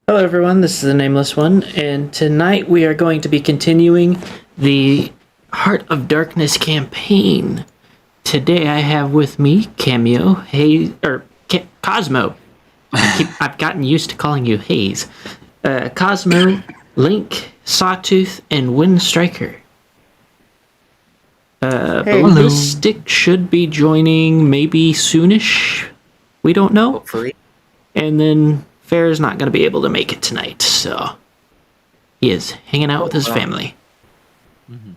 Hello, everyone. This is the Nameless One, and tonight we are going to be continuing the Heart of Darkness campaign. Today I have with me Cameo, Cosmo. I've gotten used to calling you Haze. Cosmo, Link, Sawtooth, and Wind Striker. Ballistic should be joining maybe soonish. We don't know. Hopefully. And then Fair is not going to be able to make it tonight, so he is hanging out with his family. Mm-hmm.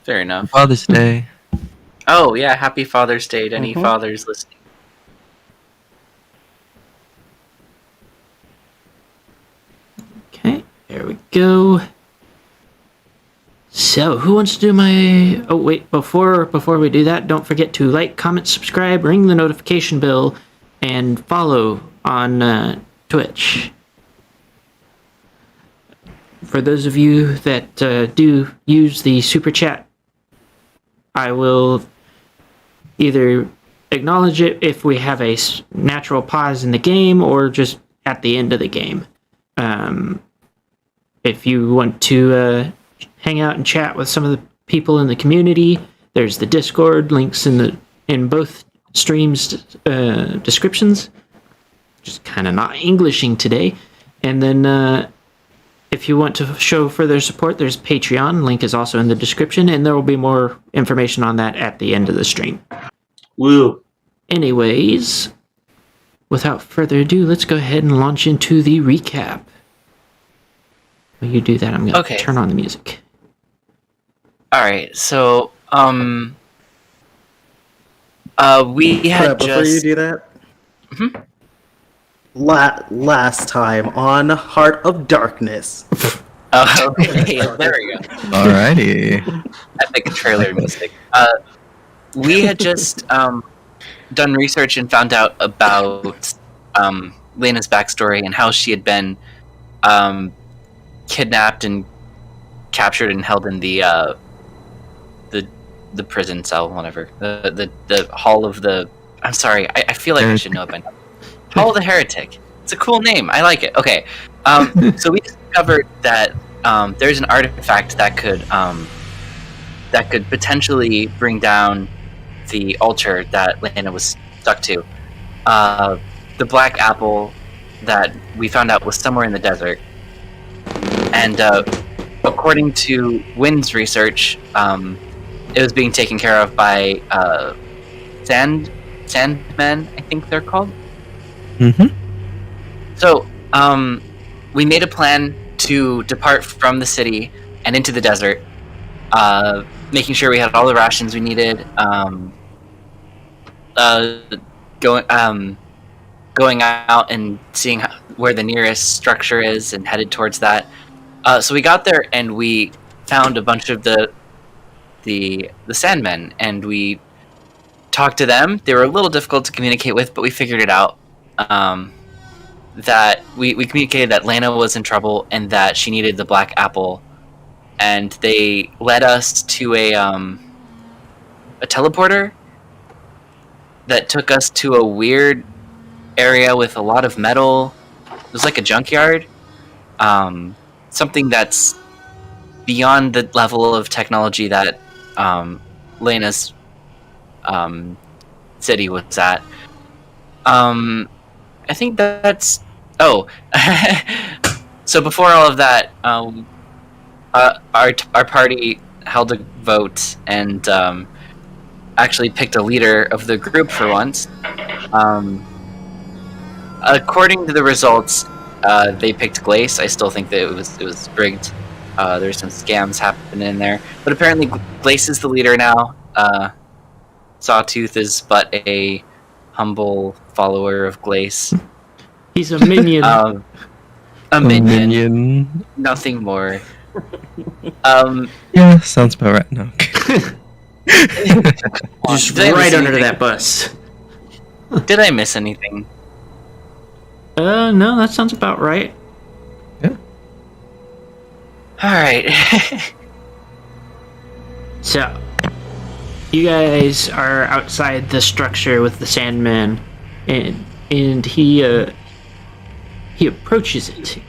Fair enough. Father's Day. Oh, yeah, happy Father's Day to any fathers listening. Okay, there we go. So, who wants to do my... Oh, wait, before we do that, don't forget to like, comment, subscribe, ring the notification bell, and follow on Twitch. For those of you that do use the super chat, I will either acknowledge it if we have a natural pause in the game or just at the end of the game. If you want to hang out and chat with some of the people in the community, there's the Discord links in both streams descriptions. Just kind of not Englishing today. And then if you want to show further support, there's Patreon. Link is also in the description, and there will be more information on that at the end of the stream. Woo. Anyways, without further ado, let's go ahead and launch into the recap. While you do that, I'm going to turn on the music. Alright, so, we had Before you do that, last time on Heart of Darkness. Oh, okay, there we go. Alrighty. Epic trailer music. We had just done research and found out about Lena's backstory and how she had been kidnapped and captured and held in the prison cell, whatever. The Hall of the... I'm sorry, I feel like I should know it by now. Hall of the Heretic. It's a cool name. I like it. Okay. So we discovered that there's an artifact that could potentially bring down the altar that Lena was stuck to. The black apple that we found out was somewhere in the desert. And according to Wynn's research, it was being taken care of by Sandmen, I think they're called. Mm-hmm. So, we made a plan to depart from the city and into the desert, making sure we had all the rations we needed, going out and seeing where the nearest structure is and headed towards that. So we got there and we found a bunch of the Sandmen, and we talked to them. They were a little difficult to communicate with, but we figured it out. That we communicated that Lana was in trouble and that she needed the black apple, and they led us to a teleporter that took us to a weird area with a lot of metal. It was like a junkyard, something that's beyond the level of technology that Lena's city was at. I think that's... Oh. So before all of that, our party held a vote and actually picked a leader of the group for once. According to the results, they picked Glace. I still think that it was rigged. There's some scams happening in there. But apparently Glace is the leader now. Sawtooth is but a humble follower of Glace. He's a minion. A minion. Nothing more. Yeah, sounds about right now. Just right under that bus. Did I miss anything? No, that sounds about right. Yeah. Alright. So, you guys are outside the structure with the Sandman, and he he approaches it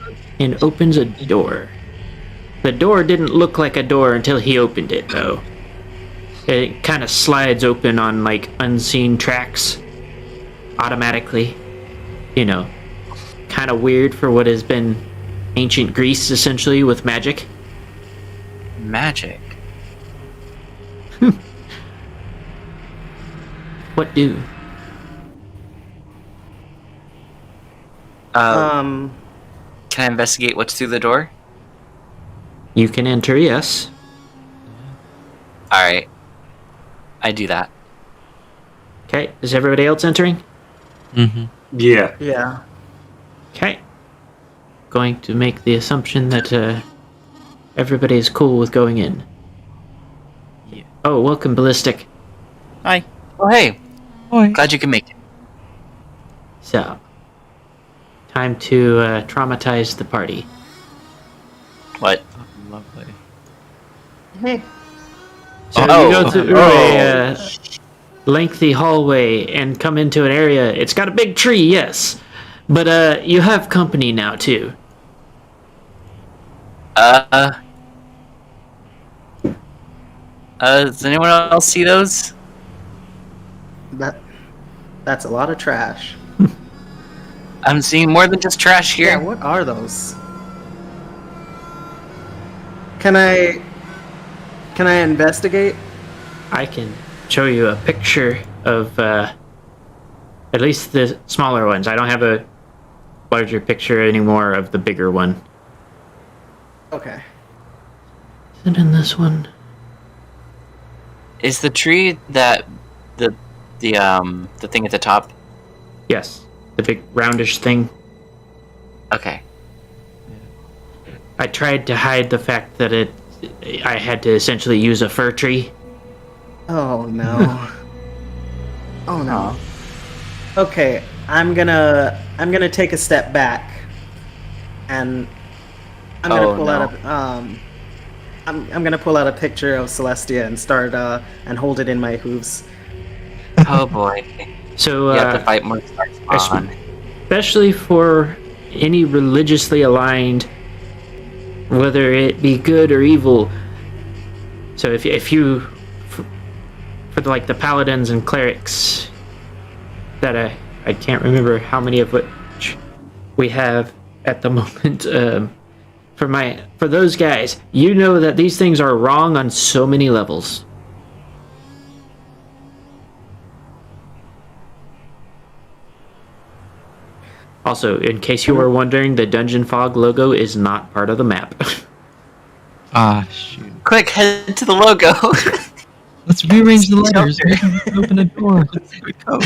and opens a door. The door didn't look like a door until he opened it, though. It kind of slides open on, like, unseen tracks automatically. You know, kind of weird for what has been ancient Greece, essentially, with magic. Magic. What do? Can I investigate what's through the door? You can enter, yes. Alright. I do that. Okay, is everybody else entering? Mm-hmm. Yeah. Yeah. Okay. Going to make the assumption that everybody is cool with going in. Yeah. Oh, welcome, Ballistic. Hi. Oh, hey. Boy. Glad you can make it. So, time to traumatize the party. What? Lovely. So Oh. you go through Oh. a lengthy hallway and come into an area. It's got a big tree, yes, but you have company now too. Does anyone else see those? That's a lot of trash. I'm seeing more than just trash here. Yeah, what are those? Can I investigate? I can show you a picture of at least the smaller ones. I don't have a larger picture anymore of the bigger one. Okay. Is it in this one? Is the tree that the thing at the top? Yes, the big roundish thing. Okay. I tried to hide the fact that I had to essentially use a fir tree. Oh no. Oh no. Okay, I'm gonna take a step back, and I'm gonna pull out a I'm gonna pull out a picture of Celestia and start and hold it in my hooves. Oh boy. So You have to fight more stars on. especially for any religiously aligned, whether it be good or evil. So if you for like the paladins and clerics that I can't remember how many of which we have at the moment. For those guys, you know that these things are wrong on so many levels. Also, in case you were wondering, the Dungeon Fog logo is not part of the map. Ah, shoot. Quick, head to the logo. Let's rearrange the letters. Maybe open a door. Let's see the code.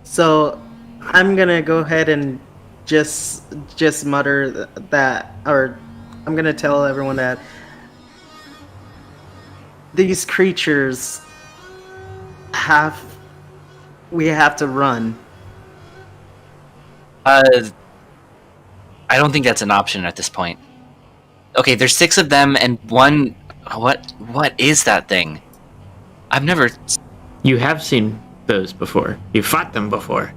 So I'm gonna go ahead and just mutter that, or I'm gonna tell everyone that these creatures we have to run. I don't think that's an option at this point. Okay, there's 6 of them and one. What is that thing? I've never. You have seen those before. You fought them before.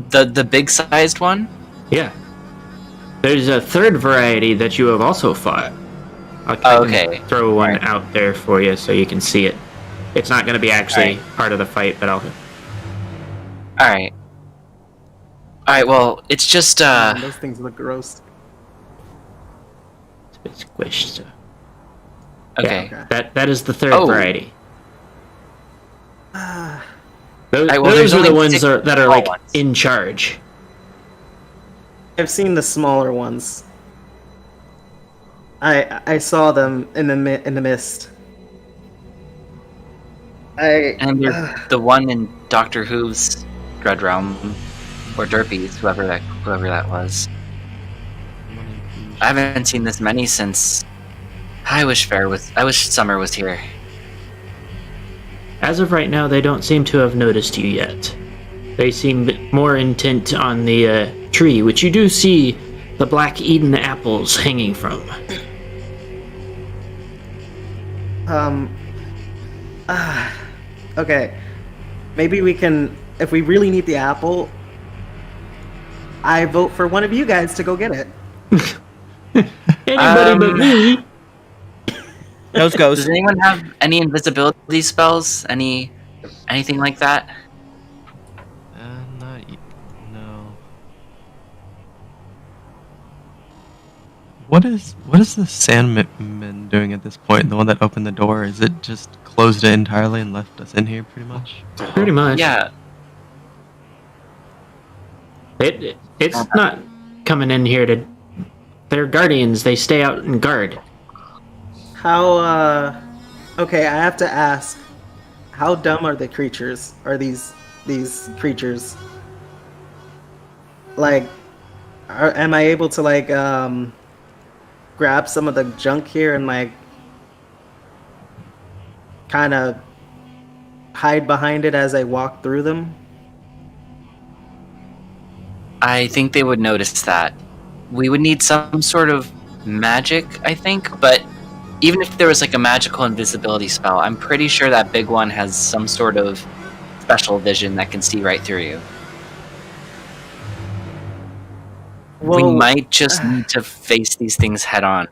The big sized one? Yeah. There's a third variety that you have also fought. I can Okay. throw one Right. out there for you so you can see it. It's not going to be actually part of the fight, but I'll. Alright. Alright, well, it's just, Those things look gross. It's a bit squished. So. okay. Yeah, that is the third Oh. variety. Those, Alright, well, those there's are the only ones 6 that are small like ones. in charge. I've seen the smaller ones. I saw them in the mist. And there's the one in Doctor Who's Dread Realm, or Derpies, whoever that was. I haven't seen this many since. I wish Summer was here. As of right now, they don't seem to have noticed you yet. They seem more intent on the tree, which you do see the black Eden apples hanging from. Okay. Maybe we can, if we really need the apple, I vote for one of you guys to go get it. Anybody but me. Nose goes. Does anyone have any invisibility spells? Anything like that? No. What is the Sandman doing at this point? The one that opened the door? Is it just closed it entirely and left us in here, pretty much? Pretty much. Yeah. It's not coming in here to. They're guardians. They stay out and guard. How, okay, I have to ask, how dumb are the creatures? Are these creatures? Like, am I able to, like, grab some of the junk here and, like, kind of hide behind it as I walk through them? I think they would notice that. We would need some sort of magic, I think, but even if there was like a magical invisibility spell, I'm pretty sure that big one has some sort of special vision that can see right through you. We Well, might just need to face these things head on.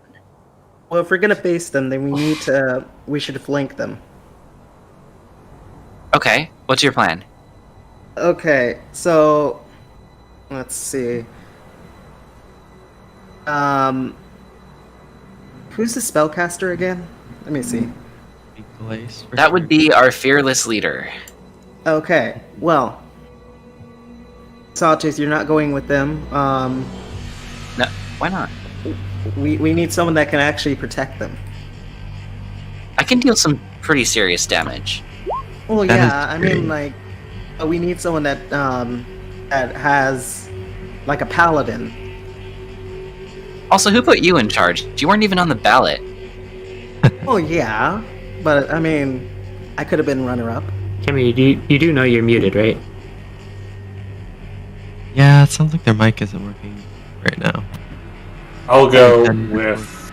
well, if we're gonna face them, then we should flank them. Okay, what's your plan? Okay, so let's see. Who's the spellcaster again? Let me see. Big place. for That sure. would be our fearless leader. Okay, well, Sawtooth, you're not going with them. No, why not? We need someone that can actually protect them. I can deal some pretty serious damage. Well, That is yeah, I mean, great. like, we need someone that that has like a paladin. Also, who put you in charge? You weren't even on the ballot. Oh yeah, but I mean, I could have been runner-up. Kimmy, you do know you're muted, right? Yeah, it sounds like their mic isn't working right now. I'll go And- with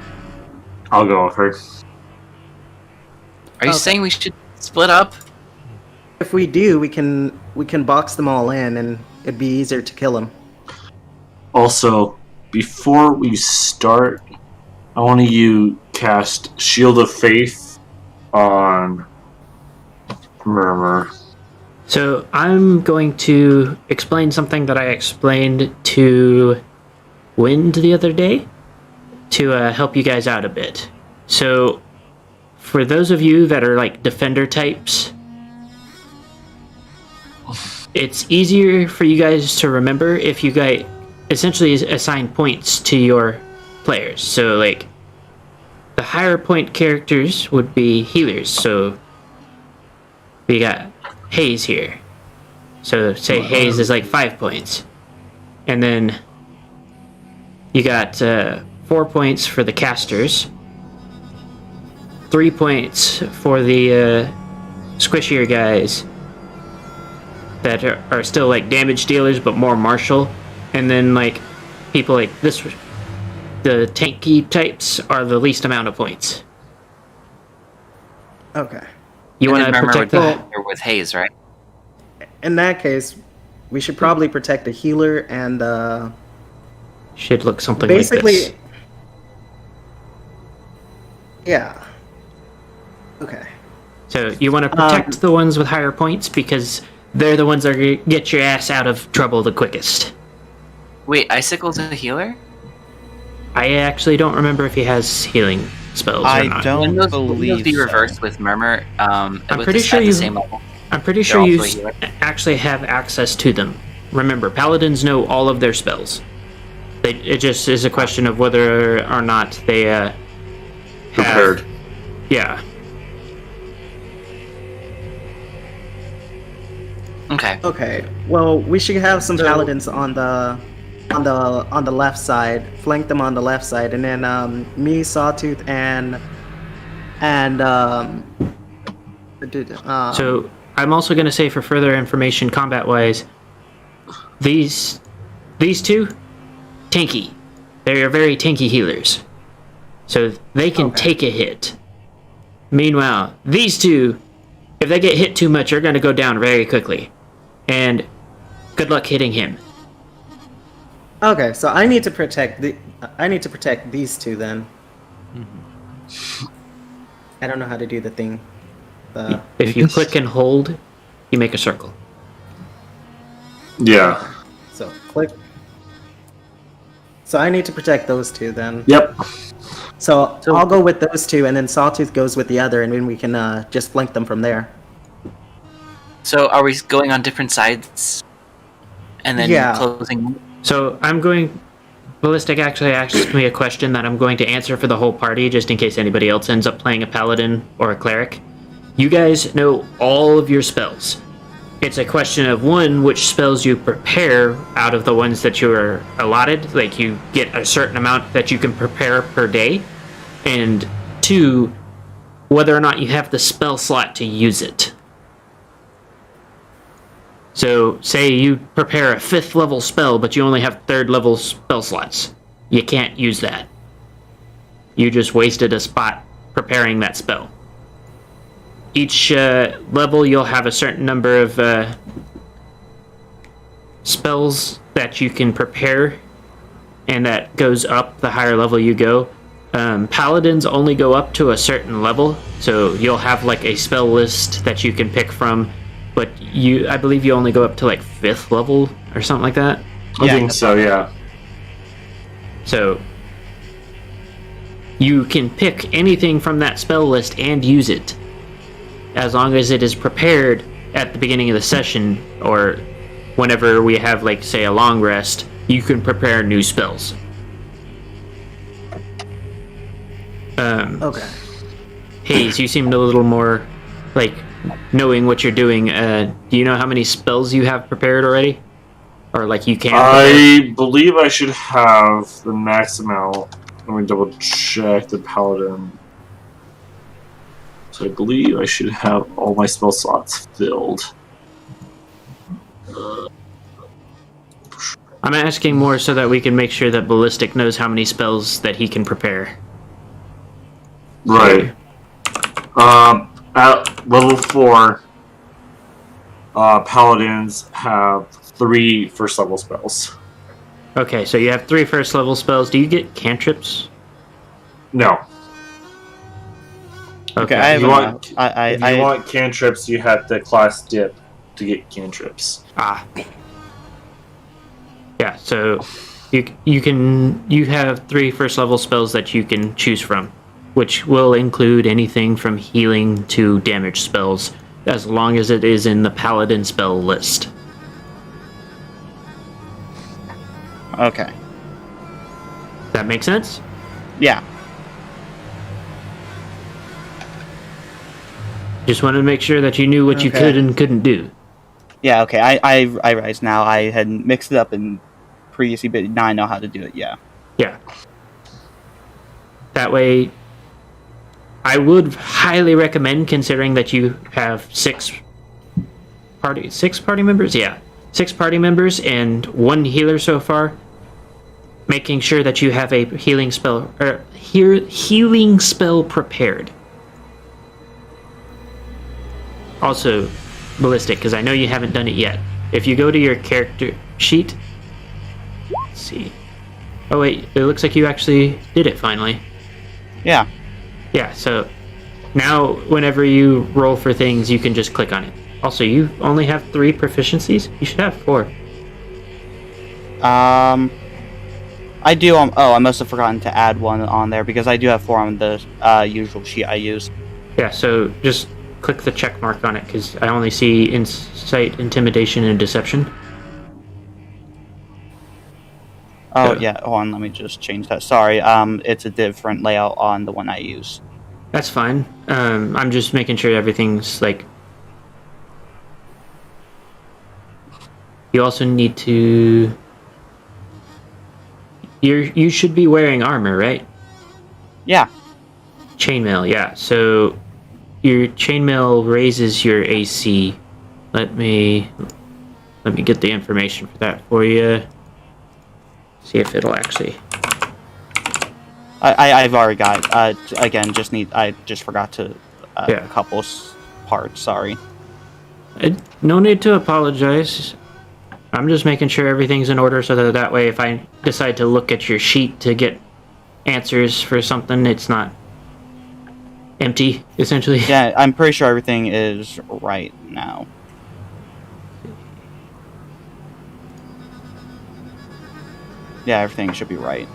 her. Are you Okay. saying we should split up? If we do, we can box them all in, and it'd be easier to kill them. Also, before we start, I want you cast Shield of Faith on Murmur. So I'm going to explain something that I explained to Wind the other day to help you guys out a bit. So for those of you that are like defender types, it's easier for you guys to remember if you guys essentially assign points to your players. So like the higher point characters would be healers. So we got Hayes here. So say Hayes is like 5 points. And then you got 4 points for the casters, 3 points for the squishier guys that are still like damage dealers but more martial. And then like people like this, the tanky types are the least amount of points. Okay. You want to Remember protect with, the or with Hayes, right? In that case, we should probably protect the healer and should look something basically. like this. Yeah. Okay. So you want to protect the ones with higher points because they're the ones that are gonna get your ass out of trouble the quickest. Wait, Icicle's a healer? I actually don't remember if he has healing spells or I not. don't Wouldn't believe those be so. reversed with Murmur? I'm with pretty this sure at you. the same level. I'm pretty They're sure you also a healer? actually have access to them. Remember, paladins know all of their spells. It just is a question of whether or not they have. Prepared. Yeah. Okay. Okay. Well, we should have some paladins on the left side. Flank them on the left side, and then me, Sawtooth, and So I'm also going to say for further information, combat-wise, these two, tanky. They are very tanky healers, so they can take a hit. Meanwhile, these two, if they get hit too much, are going to go down very quickly, and good luck hitting him. Okay, so I need to protect these two then. I don't know how to do the thing. If you click and hold, you make a circle. Yeah. So click. So I need to protect those two then. Yep. So I'll go with those two, and then Sawtooth goes with the other, and then we can just flank them from there. So are we going on different sides? And then Yeah. closing? So Ballistic actually asked me a question that I'm going to answer for the whole party, just in case anybody else ends up playing a paladin or a cleric. You guys know all of your spells. It's a question of, one, which spells you prepare out of the ones that you are allotted. Like, you get a certain amount that you can prepare per day. And two, whether or not you have the spell slot to use it. So, say you prepare a 5th level spell, but you only have 3rd level spell slots. You can't use that. You just wasted a spot preparing that spell. Each level, you'll have a certain number of spells that you can prepare, and that goes up the higher level you go. Paladins only go up to a certain level, so you'll have like a spell list that you can pick from, but I believe you only go up to like 5th level or something like that. I think so, yeah. So you can pick anything from that spell list and use it, as long as it is prepared at the beginning of the session, or whenever we have, like, say, a long rest, you can prepare new spells. Okay. Hayes, you seemed a little more, like, knowing what you're doing. Do you know how many spells you have prepared already? Or, like, you can prepare? I believe I should have the max amount. Let me double check the paladin. So I believe I should have all my spell slots filled. I'm asking more so that we can make sure that Ballistic knows how many spells that he can prepare. Right. At level 4, paladins have 3 first level spells. Okay, so you have 3 first level spells. Do you get cantrips? No. Okay, I If have you, a- want, I- if you I- want cantrips, you have to class dip to get cantrips. Ah. Yeah, so you have 3 first level spells that you can choose from, which will include anything from healing to damage spells, as long as it is in the paladin spell list. Okay. That make sense? Yeah. Just wanted to make sure that you knew what you Okay. could and couldn't do. Yeah, okay. I realize now. I had mixed it up in previously, but now I know how to do it, yeah. Yeah. That way, I would highly recommend, considering that you have 6 party members? Yeah. 6 party members and 1 healer so far, making sure that you have a healing spell prepared. Also, Ballistic, because I know you haven't done it yet. If you go to your character sheet, let's see. Oh wait, it looks like you actually did it finally. Yeah. Yeah, so now whenever you roll for things, you can just click on it. Also, you only have 3 proficiencies? You should have 4. I do. I must have forgotten to add 1 on there because I do have 4 on the usual sheet I use. Yeah, so just click the check mark on it, because I only see insight, intimidation, and deception. Oh Yeah. yeah. Hold on. Let me just change that. Sorry. It's a different layout on the one I use. That's fine. I'm just making sure everything's like... You also need to... You should be wearing armor, right? Yeah. Chainmail, yeah. So your chainmail raises your AC. Let me get the information for that for you. See if it'll actually... I've already got it. Again, I just forgot to Yeah. a couple parts. Sorry. No need to apologize. I'm just making sure everything's in order so that way if I decide to look at your sheet to get answers for something, it's not empty, essentially. Yeah, I'm pretty sure everything is right now. Yeah, everything should be right.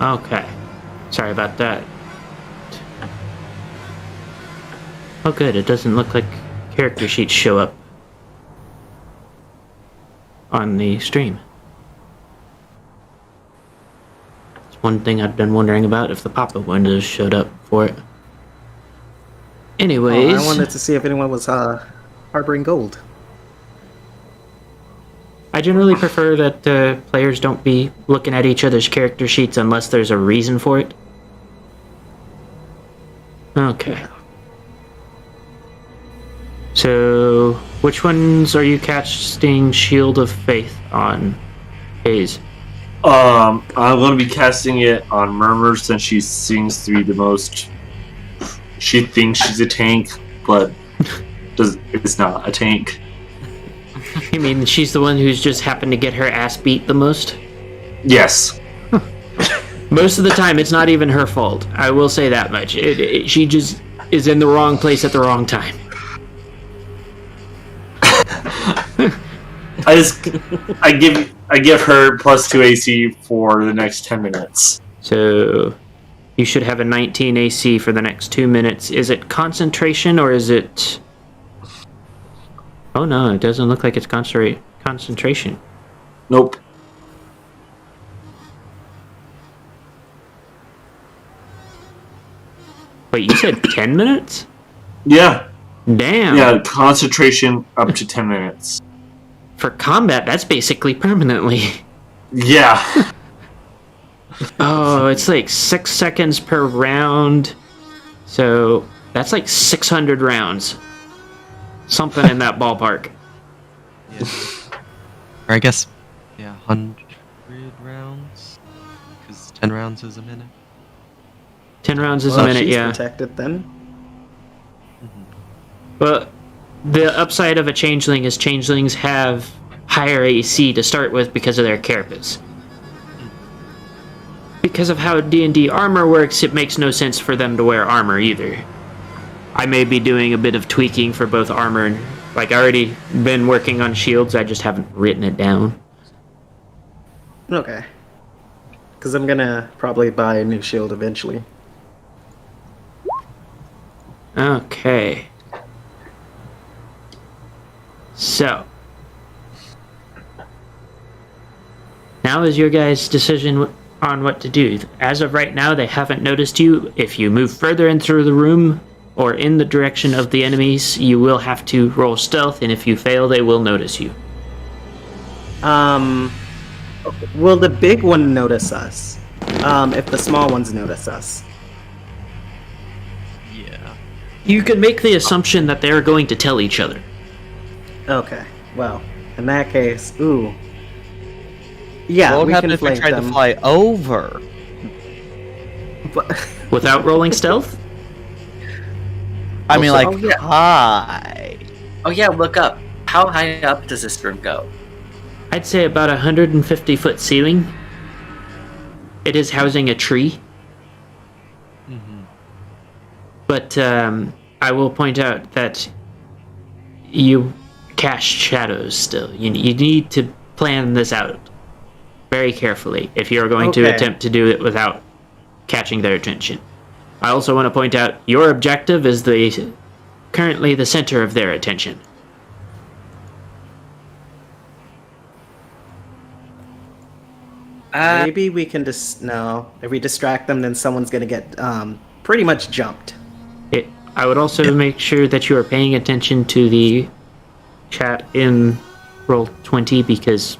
Okay. Sorry about that. Oh good, it doesn't look like character sheets show up on the stream. It's one thing I've been wondering about if the pop-up windows showed up for it. Anyways, I wanted to see if anyone was harboring gold. I generally prefer that players don't be looking at each other's character sheets unless there's a reason for it. Okay. So, which ones are you casting Shield of Faith on, Hayes? I'm going to be casting it on Murmur since she seems to be the most. She thinks she's a tank, but it's not a tank. You mean she's the one who's just happened to get her ass beat the most? Yes. Most of the time, it's not even her fault. I will say that much. She just is in the wrong place at the wrong time. I give her +2 AC for the next 10 minutes. So you should have a 19 AC for the next 2 minutes. Is it concentration or is it... Oh no, it doesn't look like it's concentration. Nope. Wait, you said 10 minutes? Yeah. Damn. Yeah, concentration up to 10 minutes. For combat, that's basically permanently. Yeah. Oh, it's like 6 seconds per round. So that's like 600 rounds. Something in that ballpark. Yeah. Or I guess, yeah, 100 rounds? Because 10 rounds is a minute. 10 rounds is Well, a minute, she's yeah. protected then. Well, the upside of a changeling is changelings have higher AC to start with because of their carapace. Because of how D&D armor works, it makes no sense for them to wear armor either. I may be doing a bit of tweaking for both armor and... Like, I already been working on shields, I just haven't written it down. Okay. Because I'm gonna probably buy a new shield eventually. Okay. So. Now is your guys' decision on what to do. As of right now, they haven't noticed you. If you move further into the room or in the direction of the enemies, you will have to roll stealth, and if you fail, they will notice you. Will the big one notice us? If the small ones notice us? Yeah. You can make the assumption that they're going to tell each other. Okay. Well, in that case, ooh. Yeah, What would we happen can if we flank tried them. to fly over? But- Without rolling stealth? I mean, Also- like, oh, yeah. hi. Oh yeah, look up. How high up does this room go? I'd say about 150-foot ceiling. It is housing a tree. But I will point out that you cast shadows still. You need to plan this out very carefully if you're going to Okay. attempt to do it without catching their attention. I also want to point out your objective is currently the center of their attention. Maybe we can just no. If we distract them, then someone's gonna get pretty much jumped. I would also make sure that you are paying attention to the chat in Roll20 because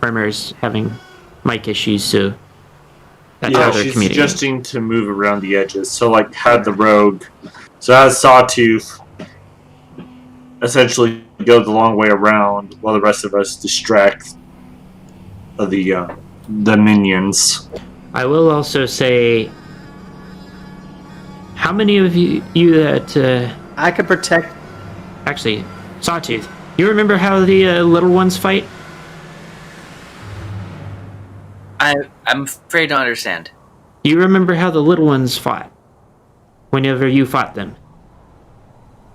Primer's having mic issues, so that's how Yeah, they're she's communicating. suggesting to move around the edges. So, like, have the rogue. So, has Sawtooth essentially go the long way around while the rest of us distract the minions. I will also say, how many of you that I could protect. actually, Sawtooth, You remember how the little ones fight? I'm afraid to understand. You remember how the little ones fought? Whenever you fought them?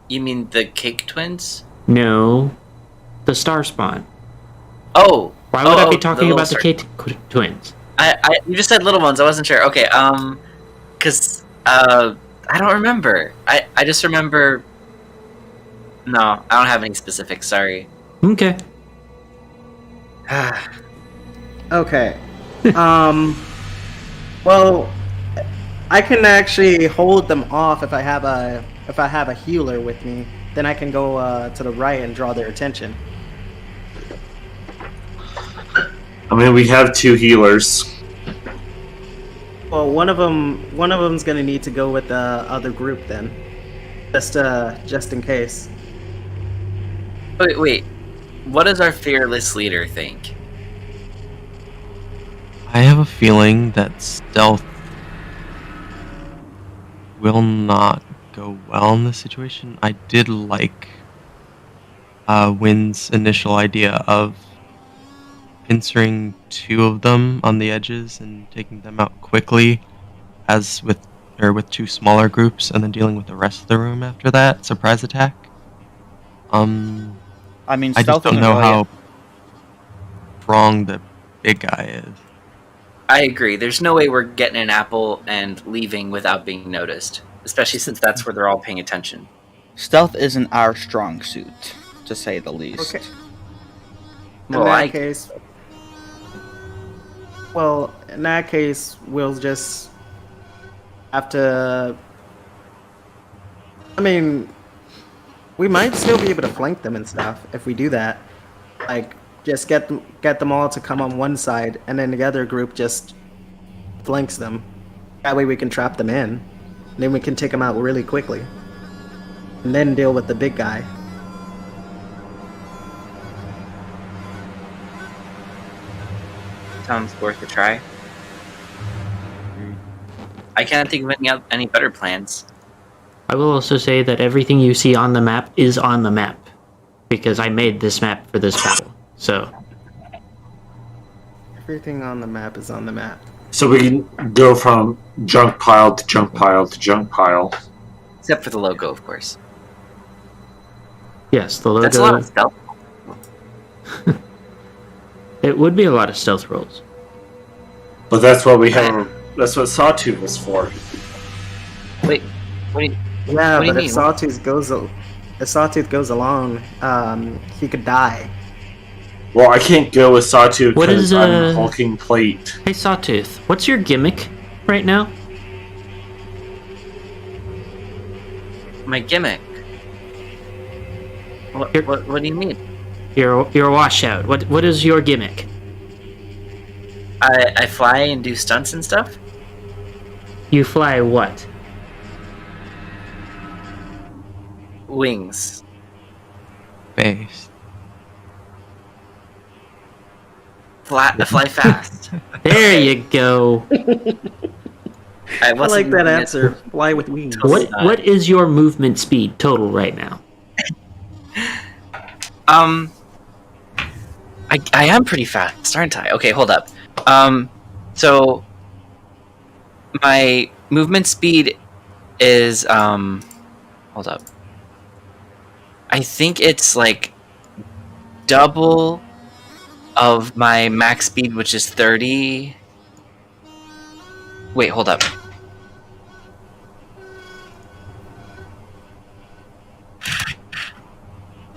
You mean the cake twins? No. The star spawn. Oh. Why would I be the talking little about the star- cake twins? You just said little ones. I wasn't sure. Okay. Cause I don't remember. I just remember. No, I don't have any specifics. Sorry. Okay. Okay. Well, I can actually hold them off if I have a healer with me. Then I can go to the right and draw their attention. I mean, we have 2 healers. Well, one of them's gonna need to go with the other group then, just in case. Wait. What does our fearless leader think? I have a feeling that stealth will not go well in this situation. I did like Wynn's initial idea of pincering 2 of them on the edges and taking them out quickly, as with 2 smaller groups, and then dealing with the rest of the room after that surprise attack. I mean, I just stealth don't isn't know really how strong the big guy is. I agree. There's no way we're getting an apple and leaving without being noticed, especially since that's where they're all paying attention. stealth isn't our strong suit, to say the least. Okay. Well, In that case, we'll just have to. I mean, we might still be able to flank them and stuff if we do that. Like, just get them all to come on one side, and then the other group just flanks them. That way we can trap them in. And then we can take them out really quickly. And then deal with the big guy. Sounds worth a try. I can't think of any better plans. I will also say that everything you see on the map is on the map, because I made this map for this battle. So Everything on the map is on the map. So we can go from junk pile to junk pile to junk pile. Except for the logo, of course. yes, the logo. That's a lot of stealth. It would be a lot of stealth rolls. But that's what we have. That's what Sawtooth was for. Wait, what do you... Yeah, What do you but mean? if Sawtooth goes along, he could die. Well, I can't go with Sawtooth What because is, I'm hulking plate. Hey Sawtooth, what's your gimmick right now? My gimmick? What do you mean? You're a washout. What is your gimmick? I fly and do stunts and stuff? You fly what? Wings. Base. I fly fast. There you go. I I wasn't like that moving it. answer. Fly with wings. What is your movement speed total right now? I am pretty fast, aren't I? Okay, hold up. So my movement speed is hold up. I think it's like double of my max speed, which is 30. Wait, hold up.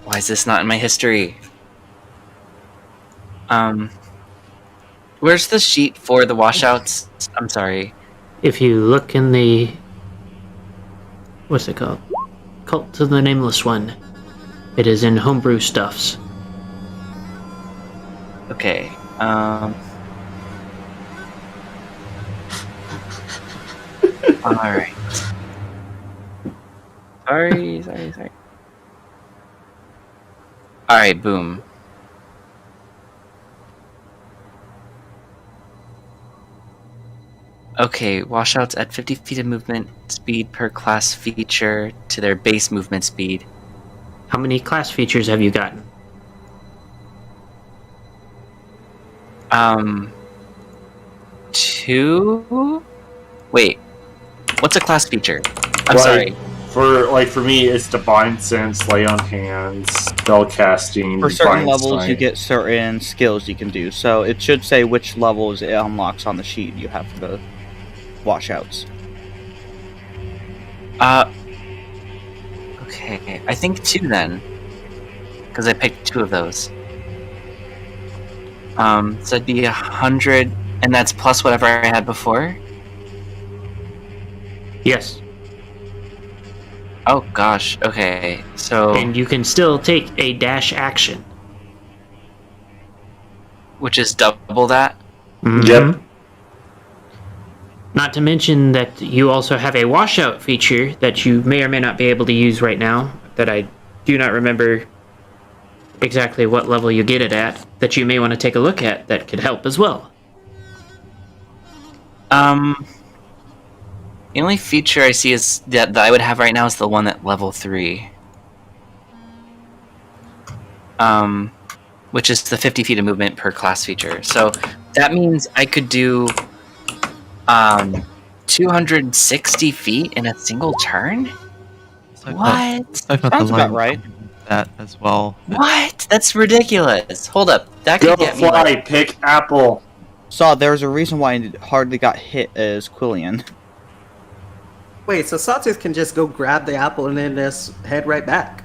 Why is this not in my history? Where's the sheet for the washouts? I'm sorry. If you look in the... What's it called? Cult of the Nameless One. It is in Homebrew Stuffs. Okay. Alright. Sorry. Alright, boom. Okay, washouts at 50 feet of movement speed per class feature to their base movement speed. How many class features have you gotten? 2. Wait, what's a class feature? I'm Like, sorry. For me, it's Divine Sense, Lay on Hands, Spell Casting. For certain Divine levels, Sight. you get certain skills you can do. So it should say which levels it unlocks on the sheet you have for the washouts. Okay, I think 2 then, because I picked 2 of those. So it'd be 100, and that's plus whatever I had before. Yes. Oh gosh. Okay. So And you can still take a dash action. which is double that. Yep. Not to mention that you also have a washout feature that you may or may not be able to use right now, that I do not remember exactly what level you get it at, that you may want to take a look at that could help as well. The only feature I see is that I would have right now is the one at level 3. Which is the 50 feet of movement per class feature. So that means I could do 260 feet in a single turn? What? I've got Sounds the about line right. that as well. What? That's ridiculous. Hold up. That Go could get me fly, like... pick apple. Saw there's a reason why it hardly got hit as Quillian. Wait, so Sawtooth can just go grab the apple and then just head right back.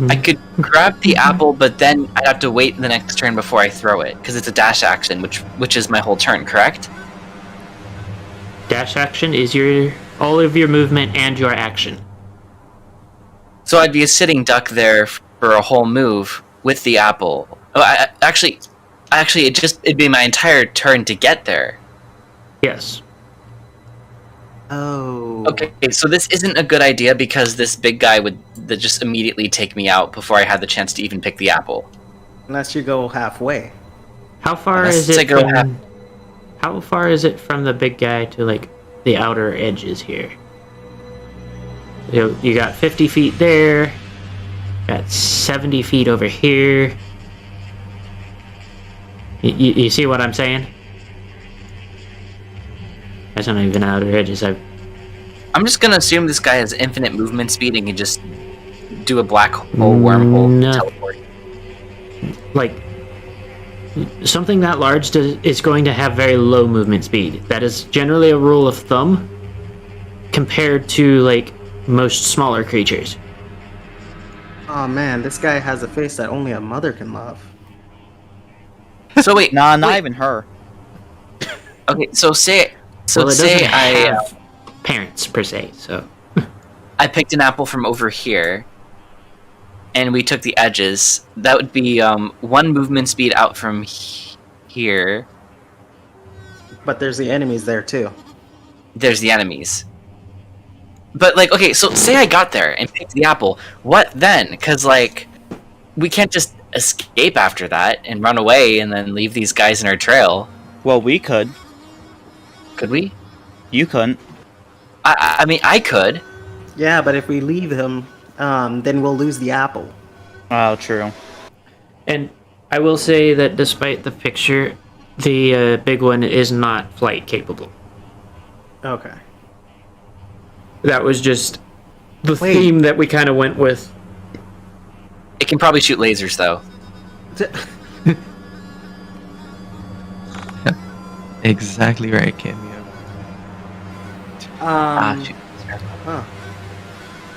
I could grab the apple, but then I'd have to wait the next turn before I throw it, because it's a dash action, which is my whole turn, correct? Dash action is all of your movement and your action. So I'd be a sitting duck there for a whole move with the apple. Oh, actually, it'd be my entire turn to get there. Yes. Oh. Okay, so this isn't a good idea because this big guy would just immediately take me out before I had the chance to even pick the apple. Unless you go halfway. How far Unless is it I go from... How far is it from the big guy to, like, the outer edges here? You got 50 feet there. Got 70 feet over here. You see what I'm saying? That's not even outer edges. I'm just gonna assume this guy has infinite movement speed and can just do a black hole wormhole No. teleport. Like, something that large is going to have very low movement speed. That is generally a rule of thumb compared to, like, most smaller creatures. Oh man, this guy has a face that only a mother can love. So wait, Nah, not wait. even her. Okay, so say Well, it doesn't I have parents per se, so I picked an apple from over here, and we took the edges. That would be 1 movement speed out from here. But there's the enemies there too. There's the enemies. But like, okay, so say I got there and picked the apple. What then? Because like, we can't just escape after that and run away and then leave these guys in our trail. Well, we could. Could we? You couldn't. I mean, I could. Yeah, but if we leave him, then we'll lose the apple. Oh, true. And I will say that despite the picture, the big one is not flight capable. Okay. That was just the Wait. theme that we kind of went with. It can probably shoot lasers though. Exactly right, Cameo. Shoot. Huh.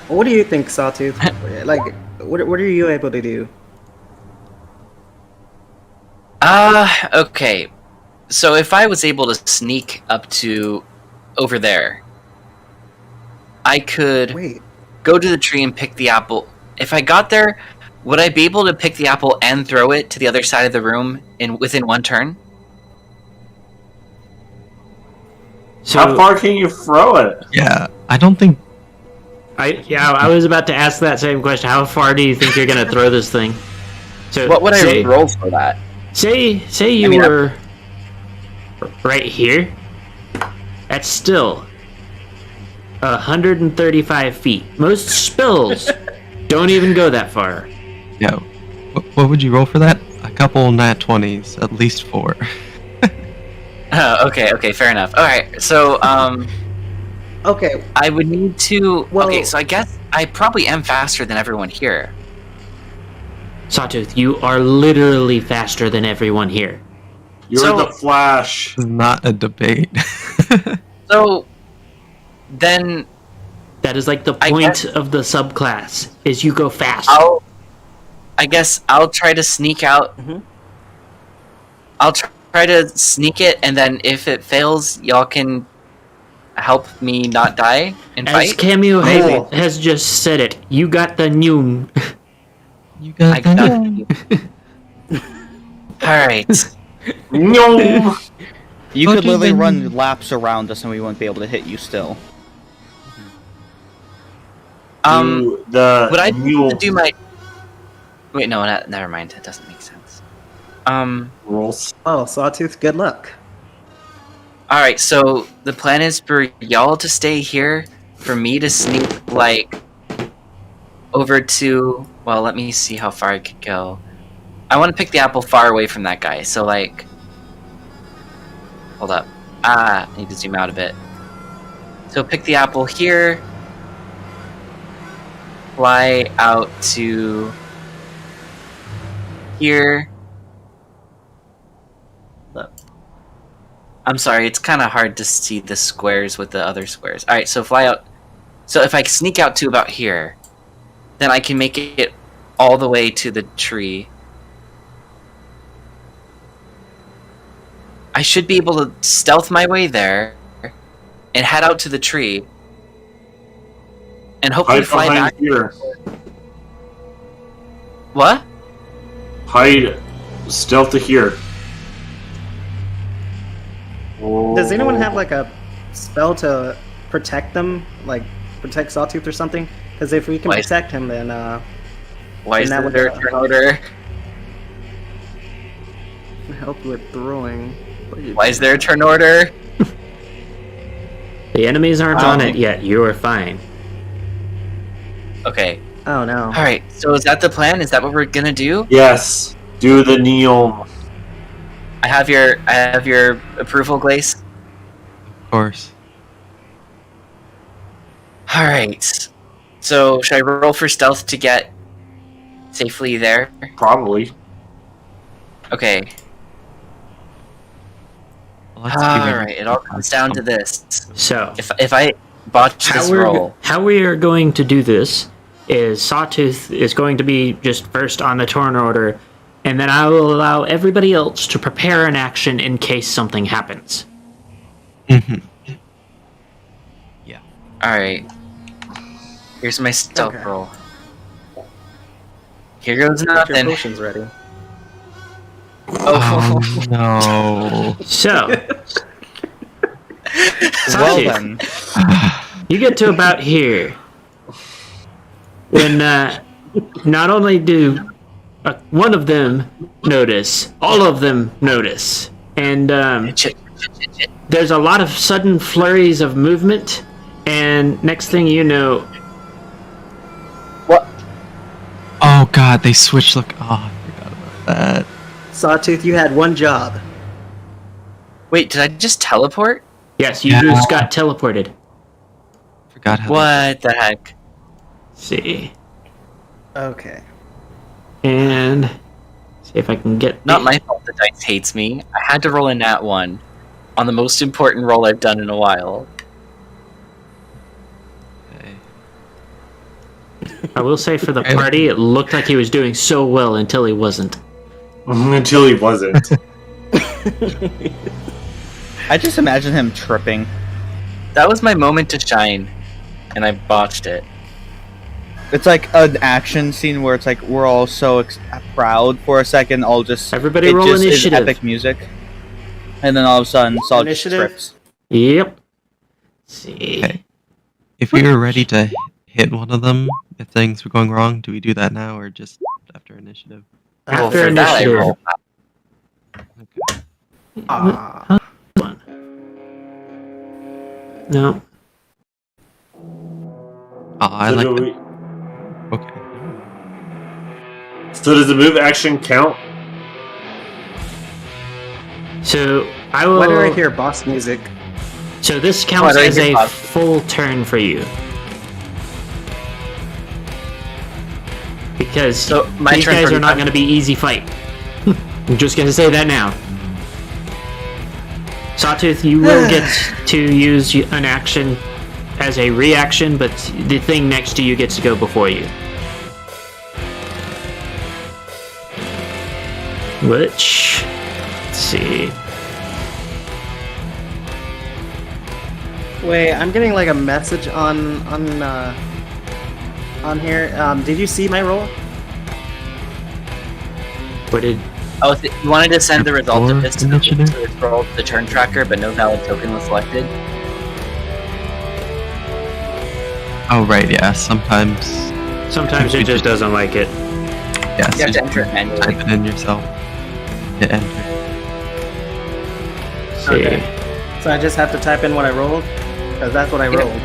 What do you think, Sawtooth? Like, what are you able to do? Okay. So if I was able to sneak up to over there, I could Wait. go to the tree and pick the apple. If I got there, would I be able to pick the apple and throw it to the other side of the room within 1 turn? So How far can you throw it? Yeah, I don't think. I was about to ask that same question. How far do you think you're going to throw this thing? So What would I roll for that? Say you mean, were right here. That's still 135 feet. Most spells don't even go that far. Yeah. What would you roll for that? A couple nat 20s, at least 4. Okay, fair enough. All right, so Okay, I would need to. Well- Okay, so I guess I probably am faster than everyone here. Sawtooth, you are literally faster than everyone here. You're So- the Flash. This is not a debate. So then That is like the I point guess- of the subclass, is you go fast. I guess I'll try to sneak out. Mhm. I'll try to sneak it, and then if it fails, y'all can help me not die and As fight. Cameo Maybe. has just said it, you got the noon. You got I got you. All right. No. You What could do literally they run mean? laps around us and we wouldn't be able to hit you still. The Would I mule do my? Wait, no, never mind. It doesn't make sense. rolls. oh, Sawtooth, good luck. All right. So the plan is for y'all to stay here, for me to sneak like over to. Well, let me see how far I could go. I want to pick the apple far away from that guy. So like, hold up. I need to zoom out a bit. So pick the apple here. Fly out to here. I'm sorry, it's kind of hard to see the squares with the other squares. Alright, so fly out. So if I sneak out to about here, then I can make it all the way to the tree. I should be able to stealth my way there and head out to the tree. And hopefully Hide fly behind back. here. What? Hide stealth to here. Does anyone have like a spell to protect them, like protect Sawtooth or something? Because if we can Why- protect him, then Why is And that would, there a turn order? help with throwing. Why is there a turn order? The enemies aren't on it yet. You are fine. Okay. Oh no. Alright, so is that the plan? Is that what we're gonna do? Yes. Do the neon. I have your approval, Glace. Of course. Alright. So should I roll for stealth to get safely there? Probably. Okay. Let's give it- Alright, it all comes down to this. So, If I botch this roll. how we are going to do this is Sawtooth is going to be just first on the turn order, and then I will allow everybody else to prepare an action in case something happens. Mhm. Yeah. Alright. Here's my stealth Okay. roll. Here goes Get your nothing. potions ready. Oh no. So, Well Sawtooth, then, you get to about here. When not only do one of them notice, all of them notice. And there's a lot of sudden flurries of movement, and next thing you know, Oh god, they switched look. Oh, I forgot about that. Sawtooth, you had one job. Wait, did I just teleport? yes, you Yeah. just got teleported. Forgot how. What the heck? See. Okay. And see if I can get Not my fault the dice hates me. I had to roll a nat 1 on the most important roll I've done in a while. Okay. I will say for the party, it looked like he was doing so well until he wasn't. Until he wasn't. I just imagine him tripping. That was my moment to shine, and I botched it. It's like an action scene where it's like we're all so proud for a second. All just Everybody it roll just initiative. Is epic music, and then all of a sudden, Saul just Initiative? trips. Yep. See. Okay. If we were ready to hit one of them, if things were going wrong, do we do that now or just after initiative? Well, After for that, I initiative. roll. Okay. Ah. One. No. Oh, I So like do that. we- Okay. So does the move action count? So I will. Why do I hear boss music? So this counts do I as hear a boss? full turn for you. Because So, my these turn guys for are not done? going to be easy fight. I'm just going to say that now. Sawtooth, you will get to use an action as a reaction, but the thing next to you gets to go before you. Which, let's see. Wait, I'm getting like a message on here. Did you see my roll? What did? Oh, you wanted to send the result of this to Initiative? the roll the turn tracker, but no valid token was selected. Oh right, yeah. Sometimes Sometimes it just doesn't like it. yeah. You have to enter it manually. Type it in yourself. Hit enter. See. Okay. So I just have to type in what I rolled? Because that's what I Yeah. rolled.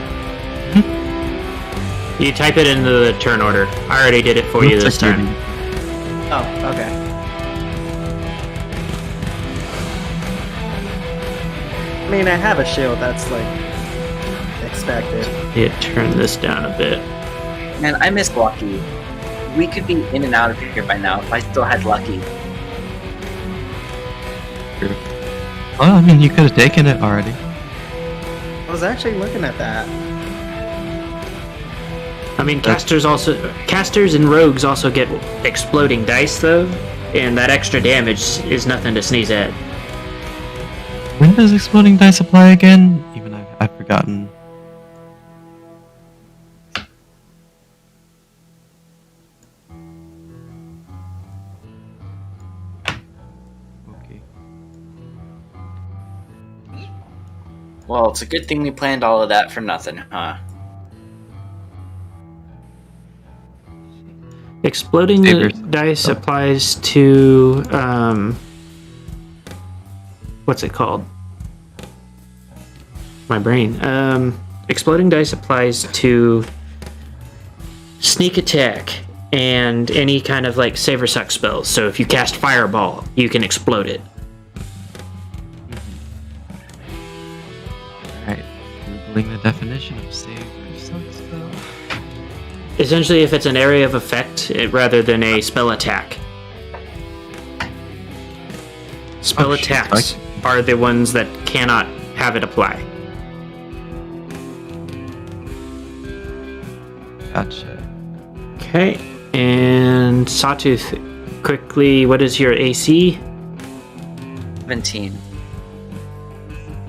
You type it into the turn order. I already did it for you Looks this like time. Oh, okay. I mean, I have a shield, that's like expected. Yeah, turn this down a bit. Man, I miss Lucky. We could be in and out of here by now if I still had Lucky. Well, I mean, you could have taken it already. I was actually looking at that. I mean, casters and rogues also get exploding dice though, and that extra damage is nothing to sneeze at. When does exploding dice apply again? Even I've forgotten. Okay. Well, it's a good thing we planned all of that for nothing, huh? Exploding Sabers. dice applies to what's it called? My brain. Exploding dice applies to sneak attack and any kind of like save or suck spells. So if you cast fireball, you can explode it. Alright. Googling the definition of save or suck spell. Essentially, if it's an area of effect rather than a spell attack. Spell Oh, shit, attacks are the ones that cannot have it apply. Gotcha. Okay, and Sawtooth, quickly, what is your AC? 17.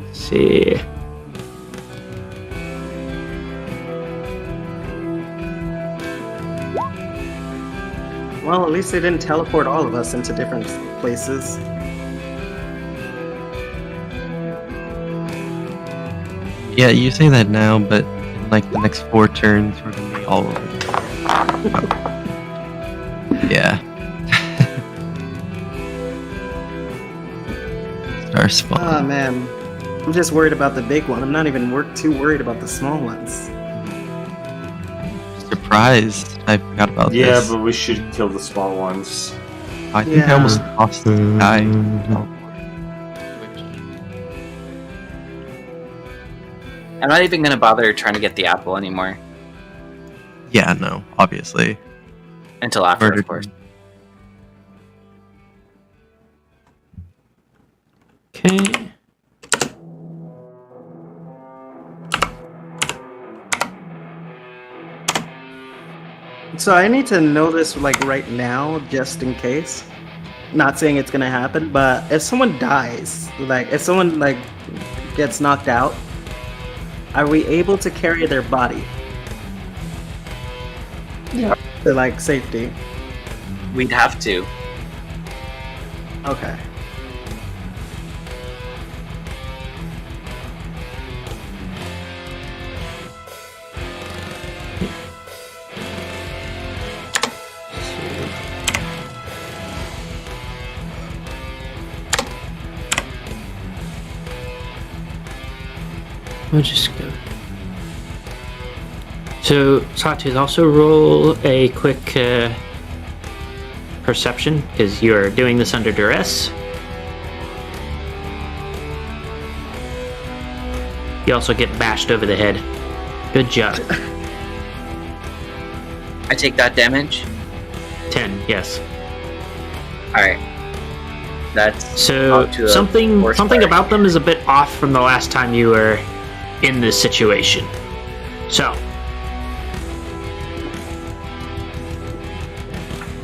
Let's see. Well, at least they didn't teleport all of us into different places. Yeah, you say that now, but in like the next 4 turns, we're gonna be all over the place. Yeah. Star spawn. Oh man, I'm just worried about the big one. I'm not even too worried about the small ones. Surprised I forgot about Yeah, this. but we should kill the small ones. I think I almost lost the guy. I'm not even gonna bother trying to get the apple anymore. Yeah, no, obviously. Until after, Murdered of course. him. Okay. So I need to know this like right now, just in case. Not saying it's gonna happen, but if someone dies, like if someone like gets knocked out, are we able to carry their body? Yeah. To like safety. We'd have to. Okay. We'll just go. So, Sawtooth, also roll a quick perception, because you are doing this under duress. You also get bashed over the head. Good job. I take that damage. 10, yes. Alright. That's So up to a something force something fire. about them is a bit off from the last time you were in this situation. So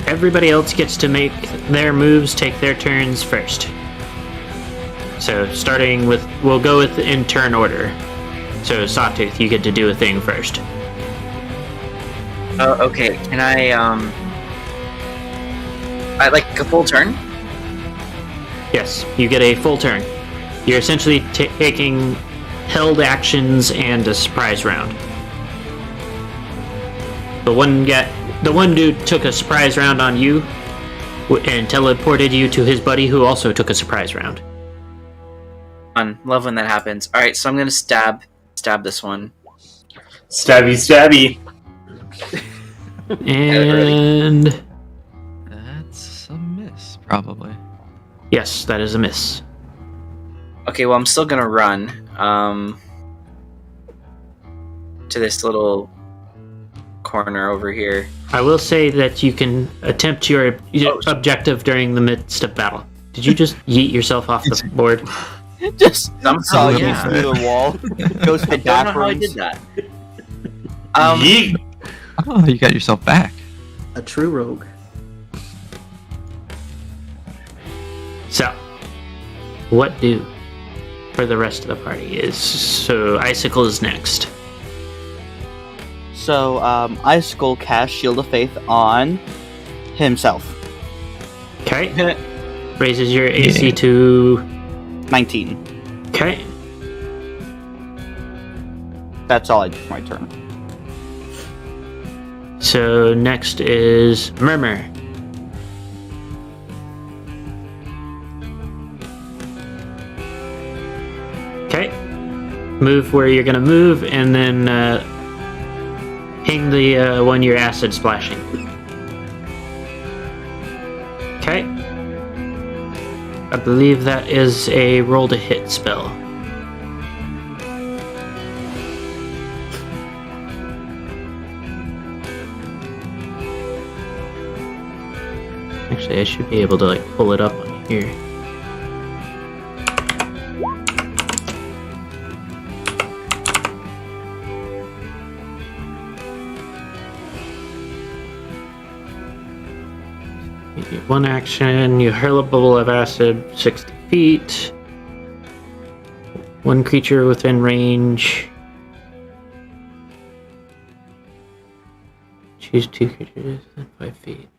everybody else gets to make their moves, take their turns first. So starting with, we'll go with in turn order. So Sawtooth, you get to do a thing first. Okay, can I like a full turn? Yes, you get a full turn. You're essentially taking held actions and a surprise round. The one dude took a surprise round on you and teleported you to his buddy who also took a surprise round. Fun. Love when that happens. Alright, so I'm gonna stab this one. Stabby, stabby. And That's a miss, probably. yes, that is a miss. Okay, well I'm still gonna run to this little corner over here. I will say that you can attempt your objective during the midst of battle. Did you just yeet yourself off the board? Just Somehow, saw you yeah. through the wall. Goes to I the don't know how I bathrooms. did that. Yeet. Oh, you got yourself back. A true rogue. So, what do for the rest of the party is so Icicle is next. So, Icicle casts Shield of Faith on himself. Okay. Raises your AC to 19. okay. That's all I do for my turn. So next is Murmur. Okay. Move where you're gonna move, and then ping the one you're acid splashing. Okay. I believe that is a roll to hit spell. Actually, I should be able to like pull it up on here. One action, you hurl a bubble of acid 60 feet. One creature within range. Choose two creatures within 5 feet.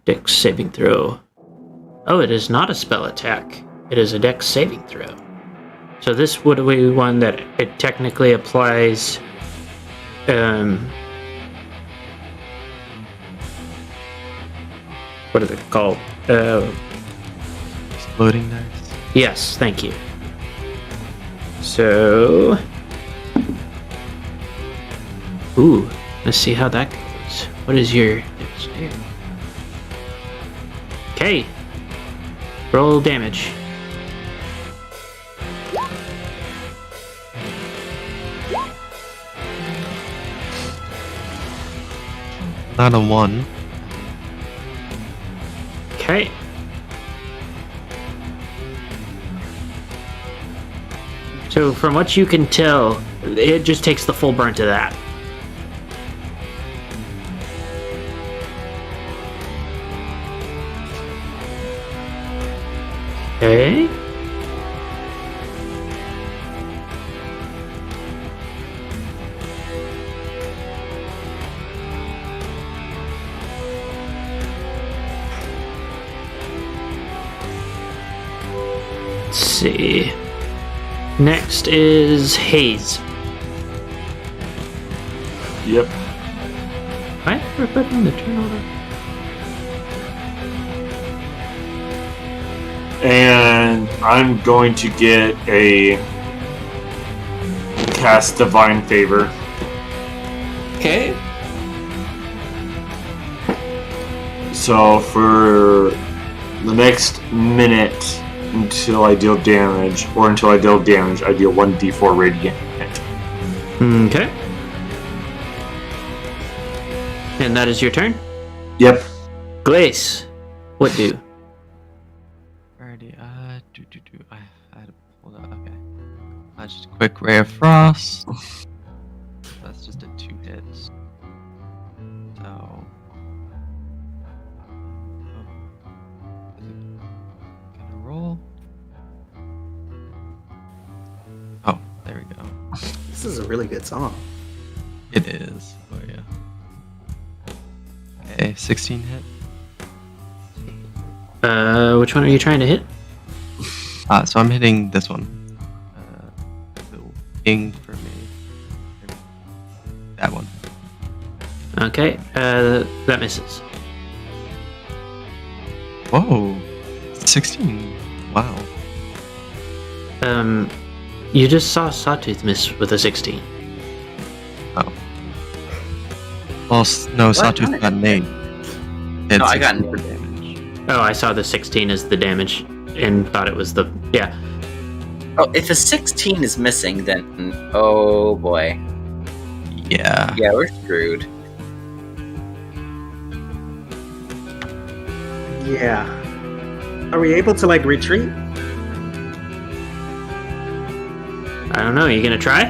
Dex saving throw. Oh, it is not a spell attack. It is a Dex saving throw. So this would be one that it technically applies. What are they called? Exploding dice. Yes, thank you. So, ooh, let's see how that goes. What is your dexterity? Okay, roll damage. Not a 1. Okay. So from what you can tell, it just takes the full brunt of that. Okay. Let's see. Next is Haze. Yep. I ever put in the turn order? And I'm going to get a cast Divine Favor. Okay. So for the next minute, until I deal damage, or until I deal damage, I deal 1d4 radiant. Okay. And that is your turn? Yep. Glace, what do? Alrighty, I had to pull that. Okay. Just a quick Ray of Frost. That's just a 2 hits. So. Gonna roll. Oh, there we go. This is a really good song. It is. Oh, yeah. Okay, 16 hit. Which one are you trying to hit? So I'm hitting this one. The king for me. That one. Okay, that misses. Whoa. 16. Wow. You just saw Sawtooth miss with a 16. Oh. Well, no, Sawtooth got an 8. No, I got an 16 for damage. Oh, I saw the 16 as the damage and thought it was the... Yeah. Oh, if a 16 is missing, then oh boy. Yeah. Yeah, we're screwed. Yeah. Are we able to, like, retreat? I don't know, are you gonna try?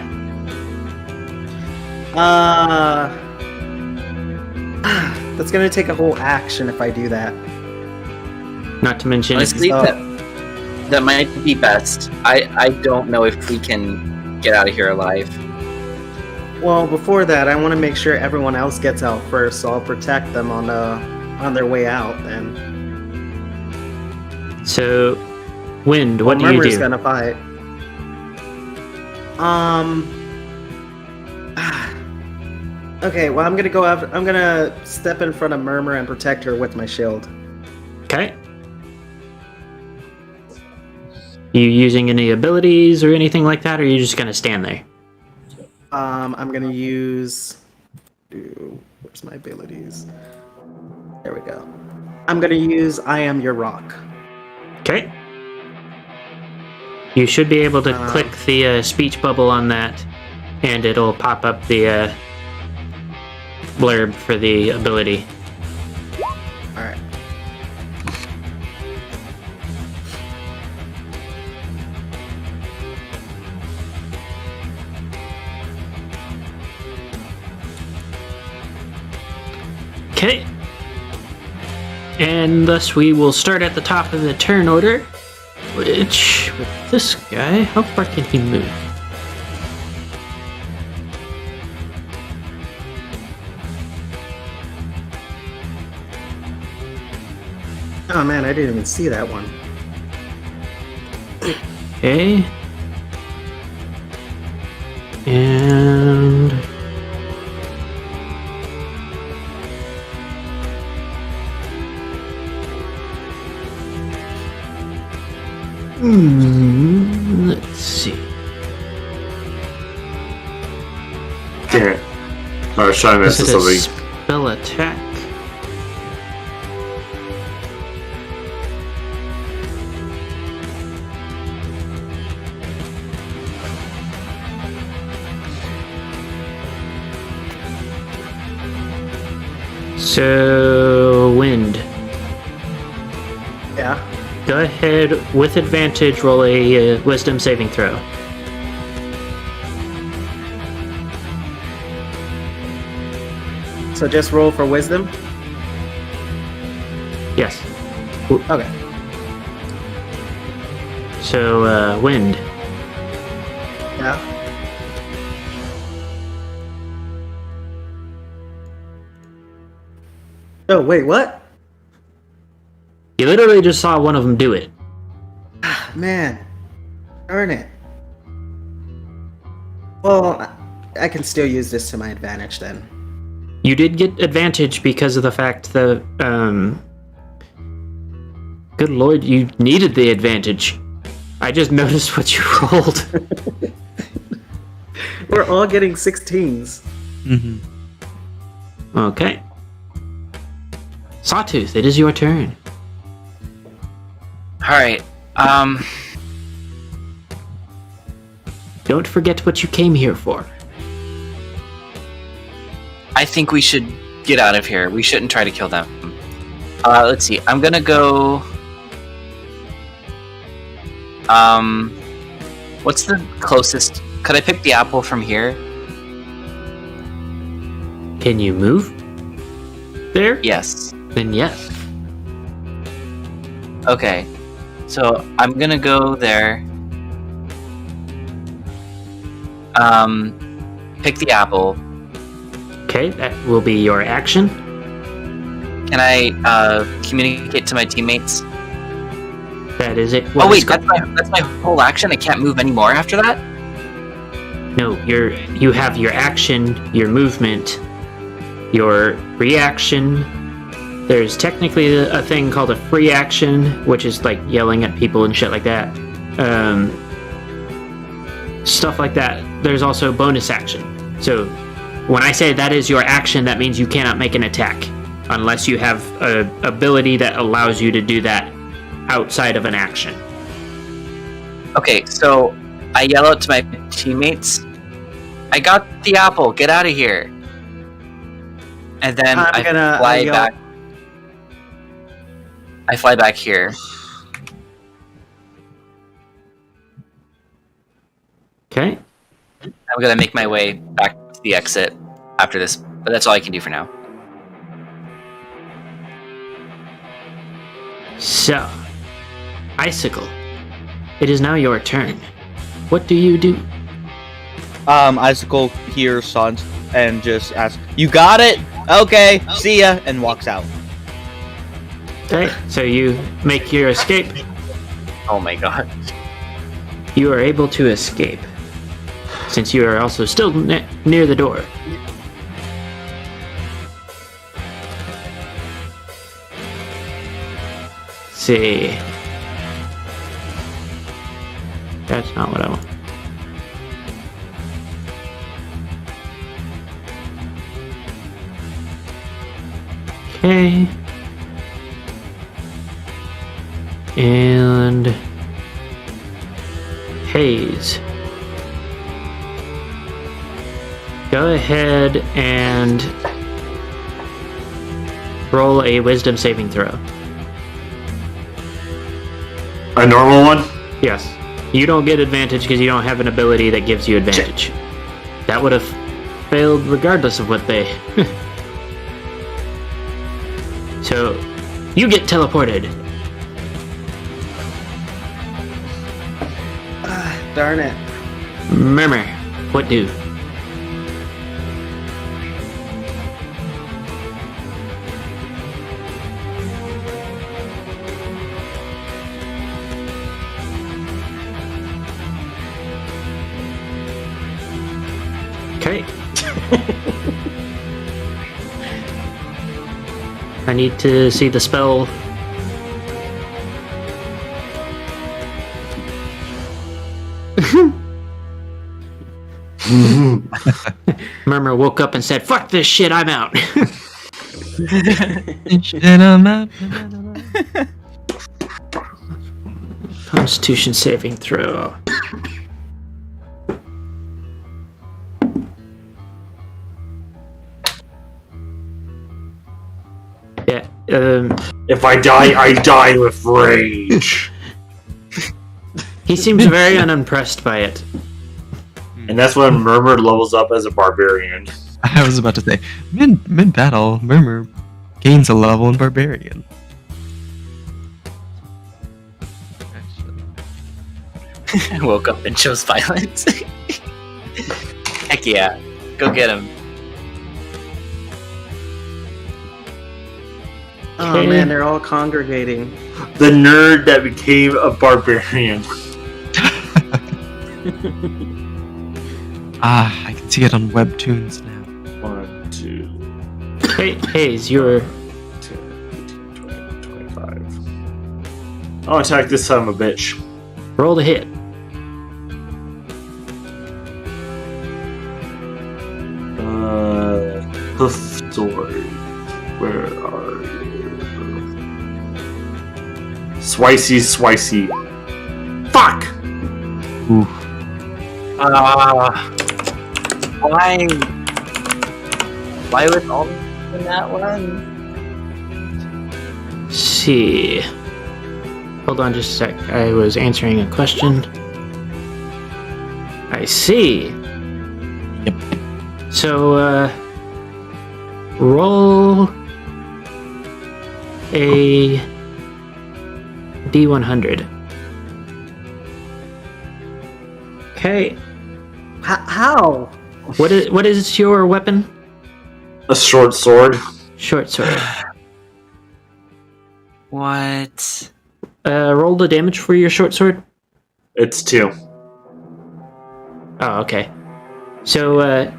That's gonna take a whole action if I do that. Not to mention... Honestly, so- that might be best. I don't know if we can get out of here alive. Well, before that, I want to make sure everyone else gets out first, so I'll protect them on their way out. Then. So, Wind, what do you Murmur's do? gonna fight. Okay, well, I'm gonna go after. I'm gonna step in front of Murmur and protect her with my shield. Okay. You using any abilities or anything like that, or are you just gonna stand there? I'm gonna use. Where's my abilities? There we go. I'm gonna use I Am Your Rock. Okay. You should be able to click the speech bubble on that, and it'll pop up the blurb for the ability. All right. Okay. And thus we will start at the top of the turn order, which, with this guy, how far can he move? Oh man, I didn't even see that one. Okay. And... let's see. Damn it. I was trying to mess Is with it a something. spell attack? So, Wind. Yeah. Go ahead with advantage, roll a wisdom saving throw. So just roll for wisdom. Yes. Okay. So, Wind. Yeah. Oh wait, what? You literally just saw one of them do it. Man, darn it. Well, I can still use this to my advantage then. You did get advantage because of the fact that, good lord, you needed the advantage. I just noticed what you rolled. We're all getting 16s. Mm-hmm. Okay. Sawtooth, it is your turn. Alright. Don't forget what you came here for. I think we should get out of here. We shouldn't try to kill them. Let's see. I'm gonna go. What's the closest? Could I pick the apple from here? Can you move? There? Yes. Then yes. Okay. So I'm gonna go there. Pick the apple. Okay, that will be your action. Can I communicate to my teammates? That is it. Oh wait, that's my whole action. I can't move anymore after that. No, you have your action, your movement, your reaction. There's technically a thing called a free action, which is like yelling at people and shit like that. Stuff like that. There's also bonus action. So when I say that is your action, that means you cannot make an attack unless you have an ability that allows you to do that outside of an action. Okay, so I yell out to my teammates, I got the apple, get out of here. And then I fly back. I fly back here. Okay. I'm gonna make my way back to the exit after this, but that's all I can do for now. So, Icicle, it is now your turn. What do you do? Icicle hears Sans and just asks, "You got it? Okay, see ya," and walks out. Okay, so you make your escape. Oh my god. You are able to escape, since you are also still near the door. Let's see. That's not what I want. Okay. And Haze. Go ahead and roll a wisdom saving throw. A normal one? Yes. You don't get advantage because you don't have an ability that gives you advantage. That would have failed regardless of what they... So, you get teleported. Darn it. Murmur, what do? Okay. I need to see the spell. Murmur woke up and said, "Fuck this shit, I'm out." And I'm out. Constitution saving throw. Yeah, If I die with rage. he seems very unimpressed by it. And that's when Murmur levels up as a barbarian. I was about to say, mid battle, Murmur gains a level in Barbarian. I woke up and chose violence. Heck yeah. Go get him. Oh Okay. man, they're all congregating. The nerd that became a barbarian. I can see it on Webtoons now. 1, 2, Hey, Hayes, you're 10, 15, 20, 25. I'll attack this son of a bitch. roll to hit. Hoof sword. Where are you? Swicy. Why? Why was all in that one? See. Hold on just a sec. I was answering a question. I see. Yep. So, roll a D100. Okay. How? What is your weapon? A short sword. Short sword. What? Roll the damage for your short sword. It's 2. Oh, okay. So,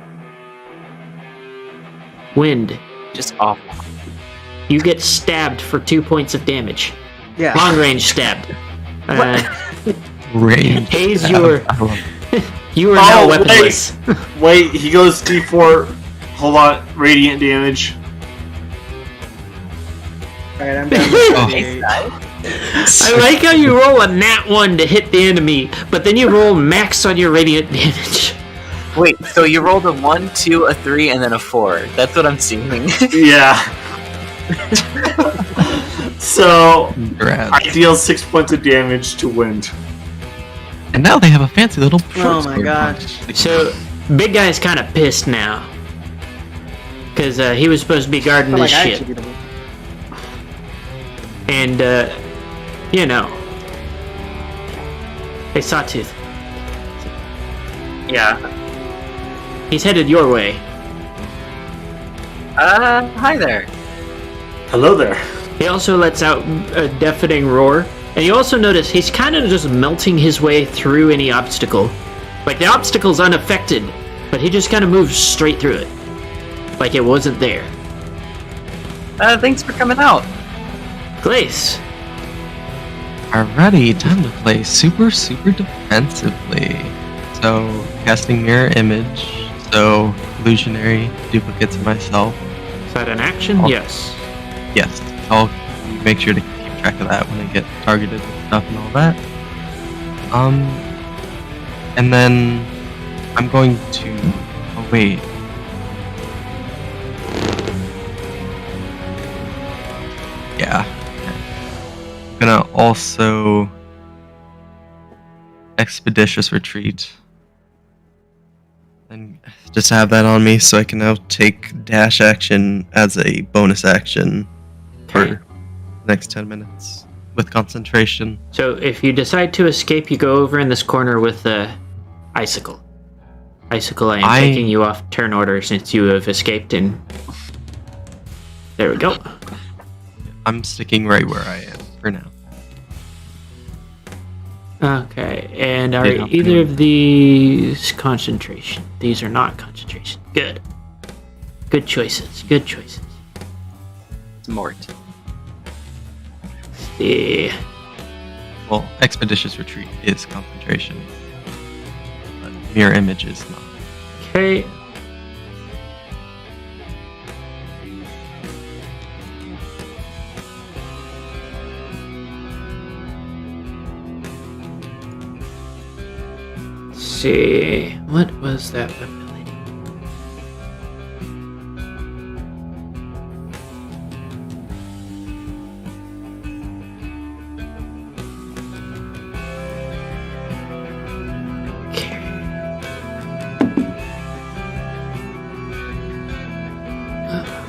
Wind, Just awful. you get stabbed for 2 points of damage. Yeah. Long range stabbed. Range. Haze, I love you are now Oh, weaponless. Wait, he goes D4. Hold on, radiant damage. Alright, I'm down to Oh. 38. I like how you roll a nat 1 to hit the enemy, but then you roll max on your radiant damage. Wait, so you rolled a 1, 2, a 3, and then a 4. That's what I'm seeing. Yeah. So Rad. I deal 6 points of damage to Wind. And now they have a fancy little short Oh my sword. gosh. So, big guy's kind of pissed now. Because he was supposed to be guarding I feel this like I shit. actually beat him. And, you know. Hey, Sawtooth. Yeah. He's headed your way. Hi there. Hello there. He also lets out a deafening roar. And you also notice he's kind of just melting his way through any obstacle. Like, the obstacle's unaffected, but he just kind of moves straight through it. Like it wasn't there. Thanks for coming out. Glace. Alrighty, time to play super defensively. So, casting Mirror Image. So, illusionary duplicates of myself. Is that an action? Oh. Yes. Yes, I'll make sure to keep track of that when I get targeted and stuff and all that. And then I'm going to. Oh wait. Yeah. I'm gonna also expeditious retreat. And just have that on me so I can now take dash action as a bonus action for Okay. the next 10 minutes with concentration. So if you decide to escape, you go over in this corner with the icicle. Icicle, I am taking you off turn order since you have escaped, and there we go. I'm sticking right where I am for now. Okay, and are Yeah. either of these concentration? These are not concentration. Good. Good choices. Good choices. It's Mort. Yeah. Well, expeditious retreat is concentration, but mirror image is not. Okay. Let's see. What was that ability?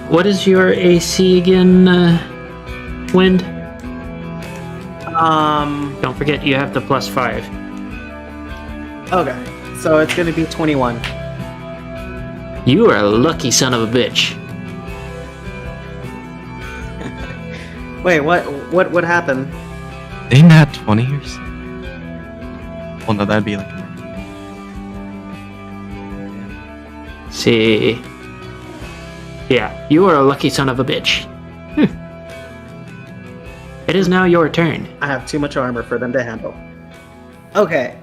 What is your AC again, Wind? Don't forget you have the +5. Okay, so it's gonna be 21. You are a lucky son of a bitch. Wait, what happened? Ain't that 20 or something? Well, no, that'd be like. See. Yeah, you are a lucky son of a bitch. It is now your turn. I have too much armor for them to handle. Okay.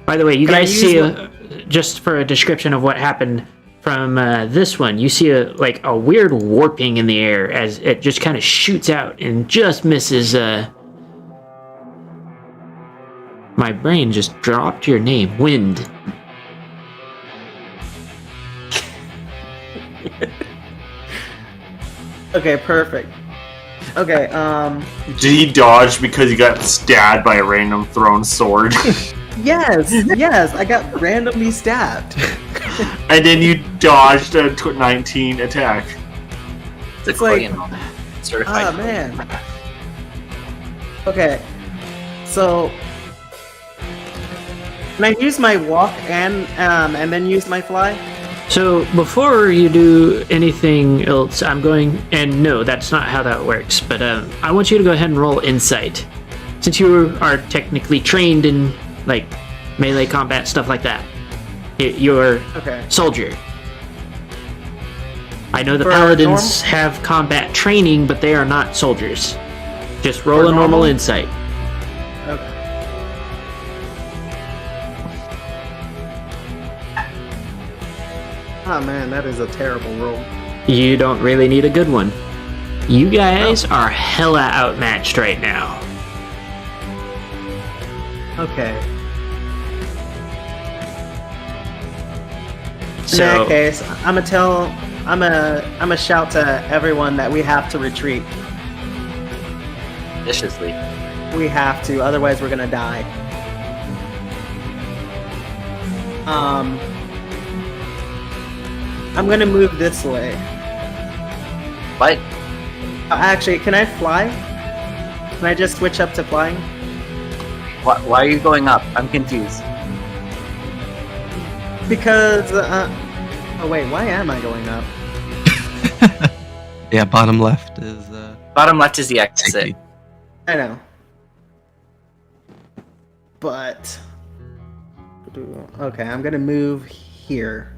By the way, you Can I guys use see just for a description of what happened from this one, you see a weird warping in the air as it just kind of shoots out and just misses my My brain just dropped your name. Wind. Okay, perfect. Okay, Did he dodge because he got stabbed by a random thrown sword? yes, I got randomly stabbed. And then you dodged a 19 attack. It's like, Certified. man. Okay, so can I use my walk and then use my fly? So before you do anything else, I'm going, and no, that's not how that works, but I want you to go ahead and roll insight. Since you are technically trained in, like, melee combat, stuff like that. You're Okay. soldier. I know the For paladins have combat training, but they are not soldiers. Just roll For a normal normal? insight. Okay. Oh man, that is a terrible roll. You don't really need a good one. You guys are hella outmatched right now. Okay. In So, that case, I'm gonna shout to everyone that we have to retreat. Viciously. We have to, otherwise we're gonna die. I'm gonna move this way. What? Actually, can I fly? Can I just switch up to flying? Why are you going up? I'm confused. Because, oh wait, why am I going up? Yeah, bottom left is Bottom left is the exit. sticky. I know. But, okay, I'm gonna move here.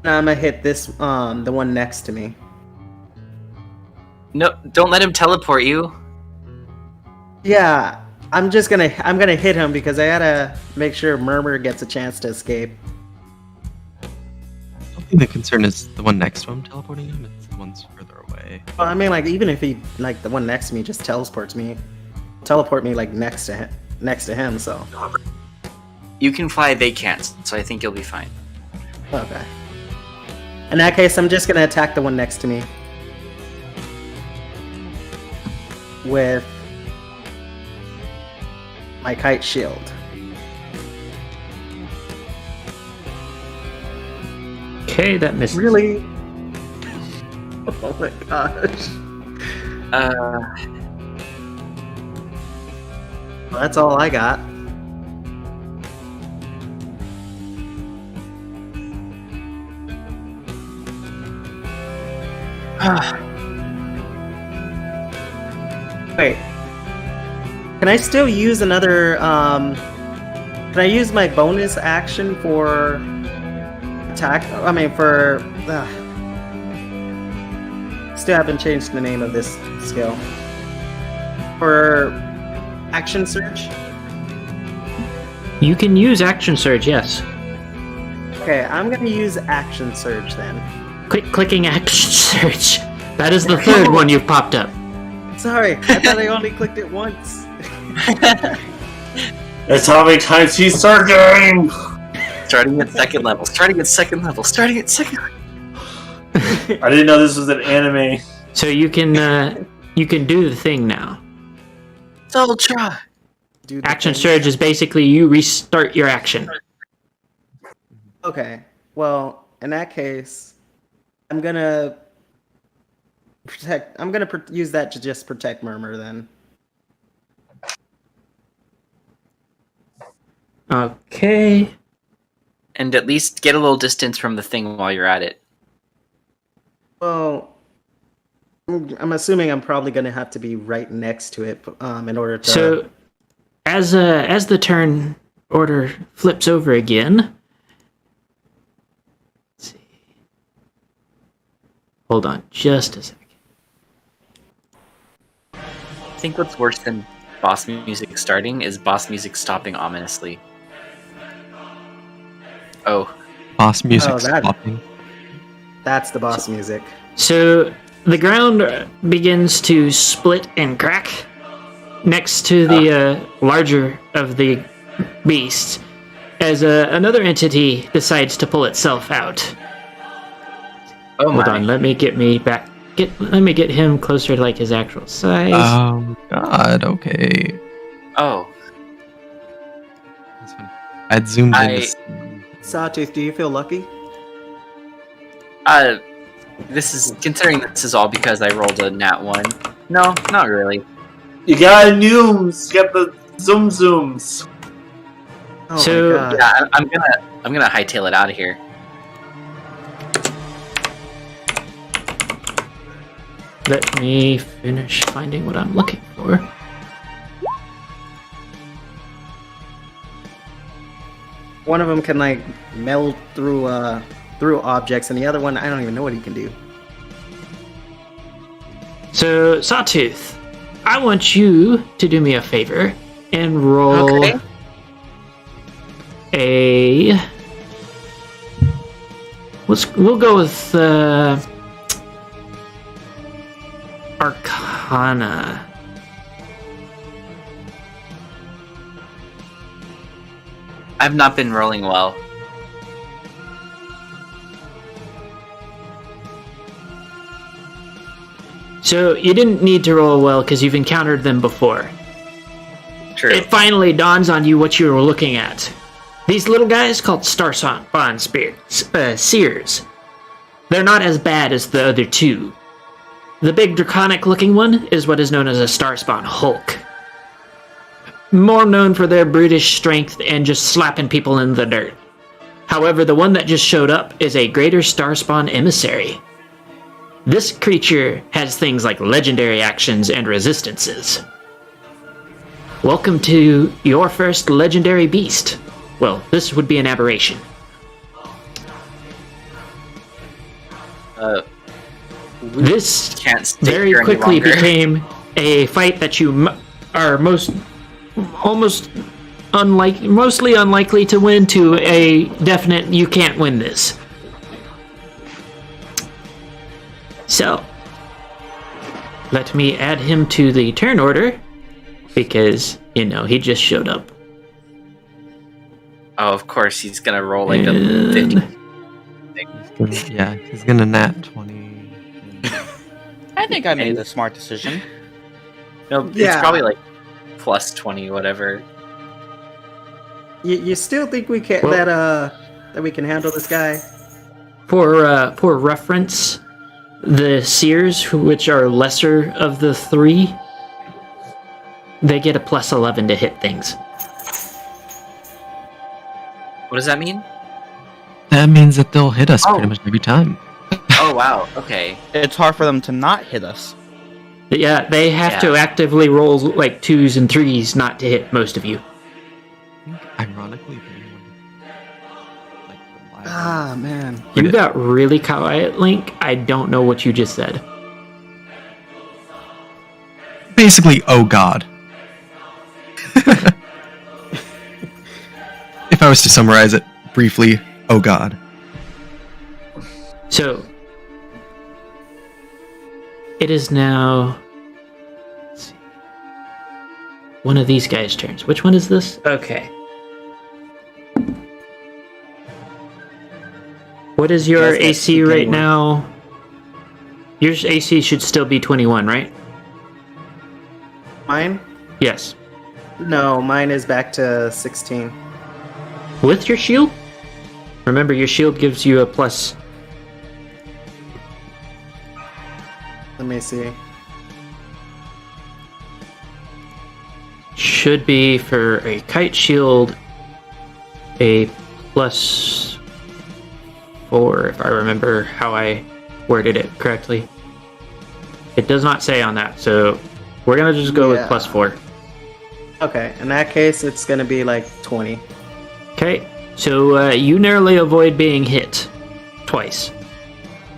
Now I'm gonna hit this, the one next to me. No, don't let him teleport you. Yeah, I'm gonna hit him because I gotta make sure Murmur gets a chance to escape. I don't think the concern is the one next to him teleporting him, it's the ones further away. Well, I mean, like, even if he, like, the one next to me just teleport me, like, next to him, so. You can fly, they can't, so I think you'll be fine. Okay. In that case, I'm just gonna attack the one next to me. With my kite shield. okay, that misses. Really? Oh my gosh. Well, that's all I got. Wait. Can I still use another, can I use my bonus action for attack? I mean, for, still haven't changed the name of this skill. For action surge? You can use action surge, yes. Okay, I'm gonna use action surge then. Quick clicking action surge. That is the third one you've popped up. Sorry, I thought I only clicked it once. That's how many times he's searching! Starting at second level. I didn't know this was an anime. So you can do the thing now. Ultra. Do the Action thing. surge is basically you restart your action. Okay, well, in that case, I'm gonna use that to just protect Murmur then. Okay. And at least get a little distance from the thing while you're at it. Well, I'm assuming I'm probably gonna have to be right next to it in order to. So as the turn order flips over again. Let's see. Hold on just a second. I think what's worse than boss music starting is boss music stopping ominously. Oh. Boss music that- stopping. That's the boss music. So the ground begins to split and crack, next to the larger of the beasts as another entity decides to pull itself out. Oh Hold my. on, let me get him closer to like his actual size. Oh God. Okay. Oh, That's funny. I'd zoomed in. I- To see- Sawtooth, do you feel lucky? considering this is all because I rolled a nat 1. No, not really. You got nooms. You got the zooms. Oh So- my god. Yeah, I'm gonna hightail it out of here. Let me finish finding what I'm looking for. One of them can like meld through objects, and the other one I don't even know what he can do. So, Sawtooth, I want you to do me a favor and roll Okay. We'll go with Arcana. I've not been rolling well. So you didn't need to roll well because you've encountered them before. True. It finally dawns on you what you were looking at. These little guys called Starspawn Seers. They're not as bad as the other two. The big draconic-looking one is what is known as a Starspawn Hulk. More known for their brutish strength and just slapping people in the dirt. However, the one that just showed up is a greater Starspawn emissary. This creature has things like legendary actions and resistances. Welcome to your first legendary beast. Well, this would be an aberration. This Can't stay very here any quickly longer. became a fight that you are mostly unlikely to win to a definite you can't win this. So, let me add him to the turn order because, he just showed up. Oh, of course, he's gonna roll like a And 50. He's gonna nat 20. I think I made the smart decision. No, it's Yeah. probably like plus 20, whatever. You still think we can Well- that we can handle this guy? For reference, the Seers, which are lesser of the three, they get a plus 11 to hit things. What does that mean? That means that they'll hit us Oh. pretty much every time. Oh, wow. Okay. It's hard for them to not hit us. Yeah, they have to Yeah. actively roll like 2s and 3s not to hit most of you. Ironically, if anyone, like, relies on Ah man. You got really quiet, Link. I don't know what you just said. basically, oh God. If I was to summarize it briefly, oh God. So, it is now let's see, one of these guys' turns. Which one is this? Okay. What is your Yes, that's AC right 21. now? Your AC should still be 21, right? Mine? Yes. No, mine is back to 16. With your shield? Remember, your shield gives you a plus. Let me see. Should be for a kite shield a plus 4, if I remember how I worded it correctly. It does not say on that, so we're gonna just go with Yeah. plus 4. Okay, in that case, it's gonna be like 20. Okay, so you narrowly avoid being hit twice.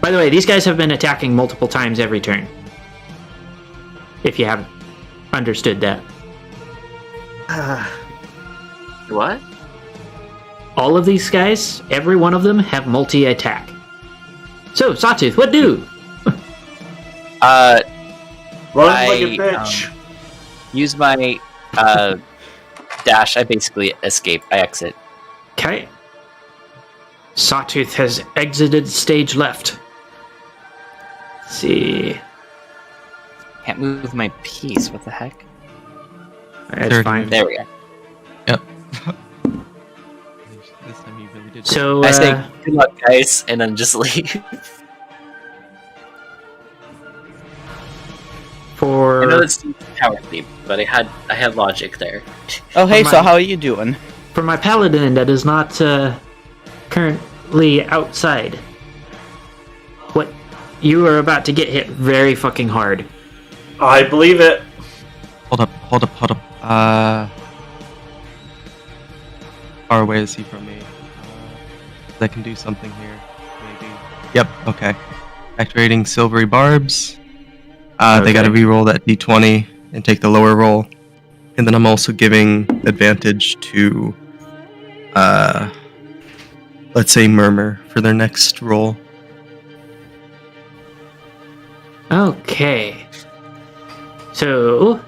By the way, these guys have been attacking multiple times every turn. If you haven't understood that. Ah, What? All of these guys, every one of them, have multi-attack. So, Sawtooth, what do? Run like a I, bitch. use my dash. I basically escape. I exit. Okay. Sawtooth has exited stage left. Let's see. Can't move my piece. What the heck? It's 30. fine. There we go. Yep. This time you really did. So, I say good luck, guys, and then just leave. I know for it's cowardly, but I had logic there. Oh, hey, Oh, so my. how are you doing? for my paladin that is not currently outside, what you are about to get hit very fucking hard. I believe it. Hold up. Far away is he from me? I can do something here, maybe. Yep, okay. Activating silvery barbs. They gotta re-roll that d20 and take the lower roll. And then I'm also giving advantage to, let's say Murmur for their next roll. Okay. So,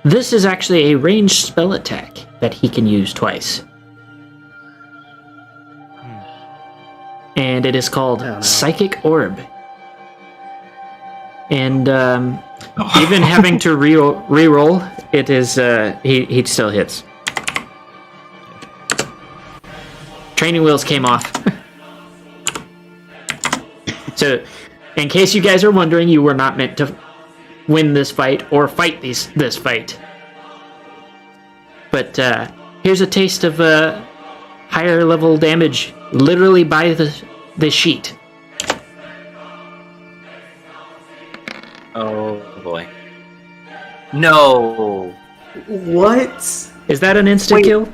this is actually a ranged spell attack that he can use twice. And it is called Oh, no. Psychic Orb. And even having to re-roll, it is he still hits. Training wheels came off. So, in case you guys are wondering, you were not meant to win this fight or fight this fight. But here's a taste of higher level damage, literally by the sheet. Oh boy. No. What? Is that an instant Wait. kill?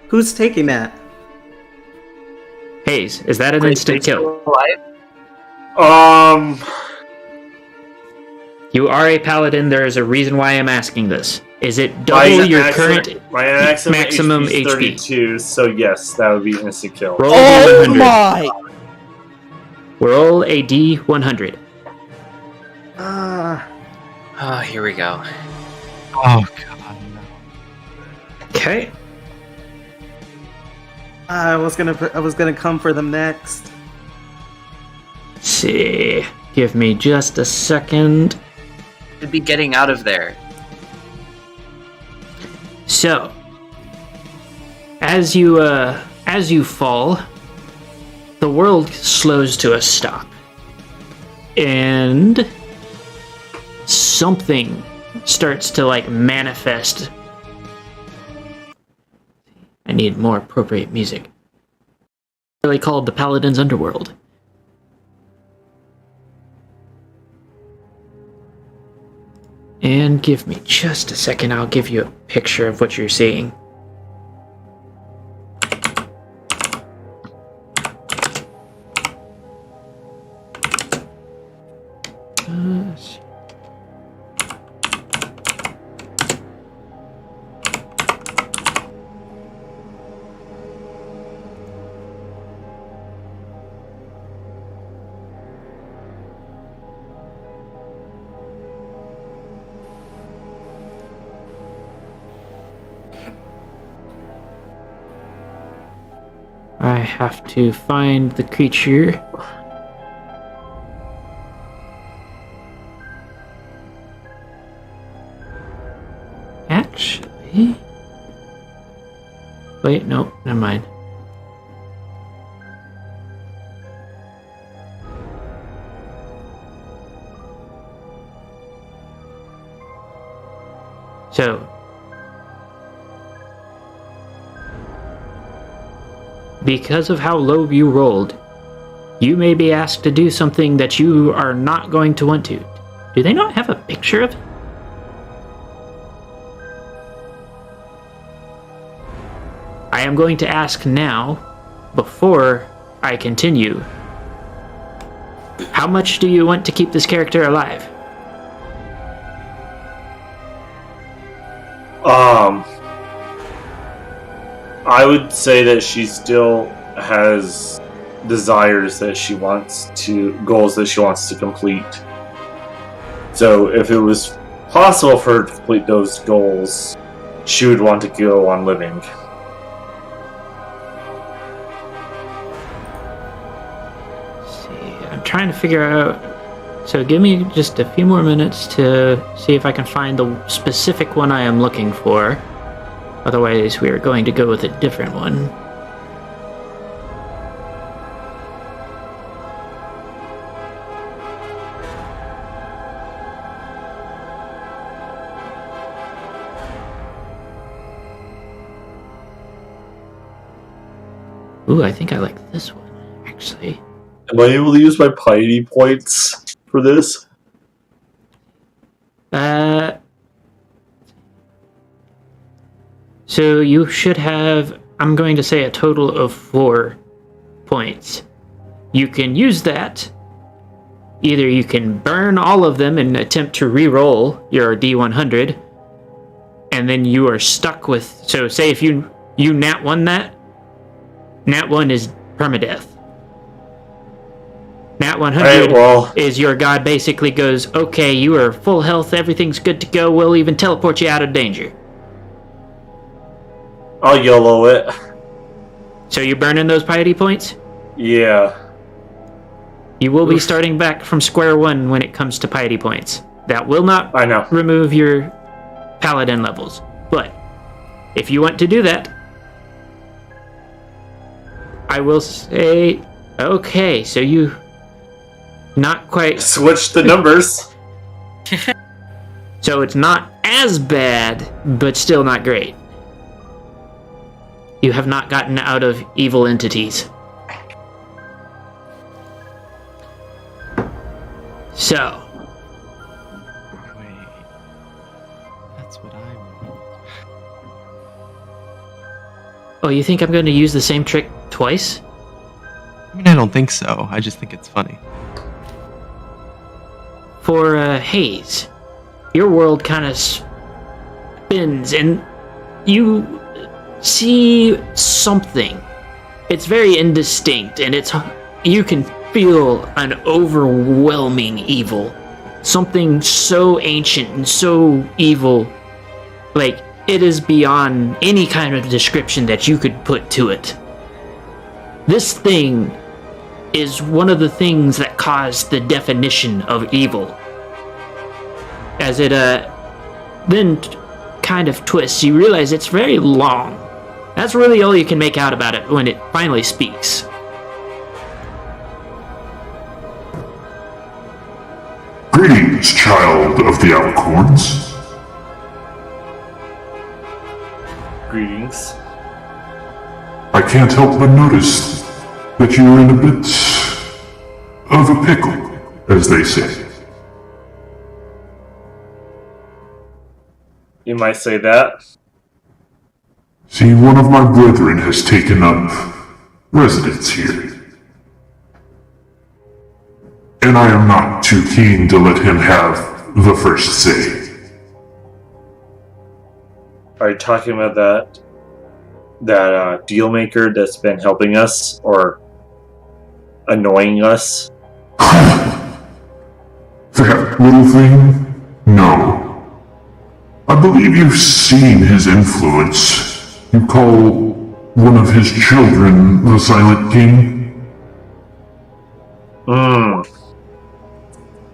Who's taking that? Hayes, is that an instant kill? You are a paladin. There is a reason why I'm asking this. Is it double your current my maximum HP? HP is 32, so yes, that would be an instant kill. roll Oh D100? my! Roll a D100. Oh, here we go. Oh god, no. Okay. I was gonna come for them next. Let's see. Give me just a second. Should be getting out of there. So, as you fall, the world slows to a stop, and something starts to manifest. I need more appropriate music. Really called the Paladin's Underworld. And give me just a second, I'll give you a picture of what you're seeing. I have to find the creature. Actually... Wait, no, never mind. So... because of how low you rolled, you may be asked to do something that you are not going to want to. Do they not have a picture of it? I am going to ask now, before I continue, how much do you want to keep this character alive? I would say that she still has desires that she wants to, goals that she wants to complete. So if it was possible for her to complete those goals, she would want to go on living. I'm trying to figure out. So give me just a few more minutes to see if I can find the specific one I am looking for. Otherwise, we are going to go with a different one. Ooh, I think I like this one, actually. Am I able to use my piety points for this? So you should have, I'm going to say, a total of 4 points. You can use that. Either you can burn all of them and attempt to re-roll your D100, and then you are stuck with, so say if you nat 1 that, nat 1 is permadeath. Nat 100 is your god basically goes, okay, you are full health, everything's good to go, we'll even teleport you out of danger. I'll YOLO it. So you're burning those piety points? Yeah. You will be starting back from square one when it comes to piety points. That will not remove your paladin levels. But if you want to do that, I will say, okay, so you not quite switch the numbers. So it's not as bad, but still not great. You have not gotten out of evil entities. So. Wait. That's what I want. Oh, you think I'm going to use the same trick twice? I mean, I don't think so. I just think it's funny. For Haze, your world kind of spins and you see something. It's very indistinct and you can feel an overwhelming evil. Something so ancient and so evil, like it is beyond any kind of description that you could put to it. This thing is one of the things that caused the definition of evil. As it then kind of twists, you realize it's very long. That's really all you can make out about it when it finally speaks. Greetings, child of the Alcorns. Greetings. I can't help but notice that you're in a bit of a pickle, as they say. You might say that. See, one of my brethren has taken up residence here. And I am not too keen to let him have the first say. Are you talking about that deal maker that's been helping us or annoying us? That little thing? No. I believe you've seen his influence. You call one of his children the Silent King?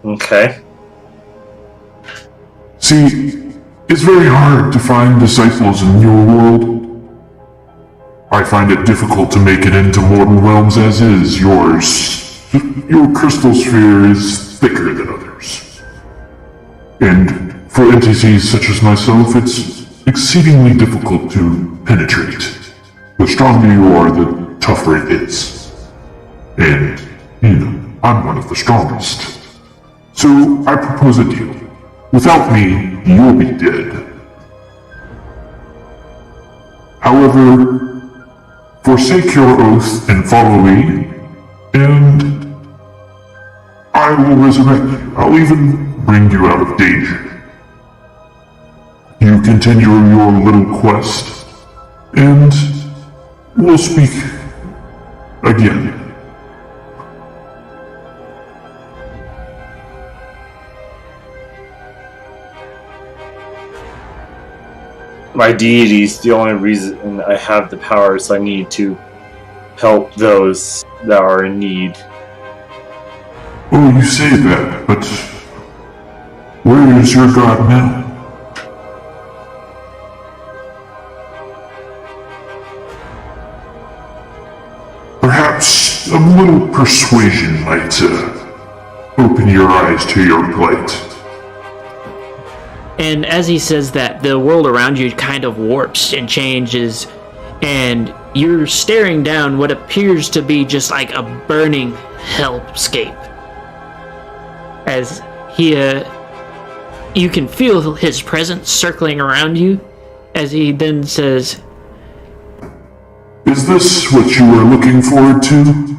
Okay. See, it's very hard to find disciples in your world. I find it difficult to make it into mortal realms as is yours. Your crystal sphere is thicker than others. And for entities such as myself, it's exceedingly difficult to penetrate. The stronger you are, the tougher it is. And, I'm one of the strongest. So, I propose a deal. Without me, you'll be dead. However, forsake your oath and follow me, and I will resurrect you. I'll even bring you out of danger. You continue your little quest, and we'll speak again. my deity is the only reason I have the powers I need to help those that are in need. Oh, you say that, but where is your god now? Perhaps a little persuasion might open your eyes to your plight. And as he says that, the world around you kind of warps and changes, and you're staring down what appears to be just like a burning hellscape. As he, you can feel his presence circling around you, as he then says, Is this what you are looking forward to?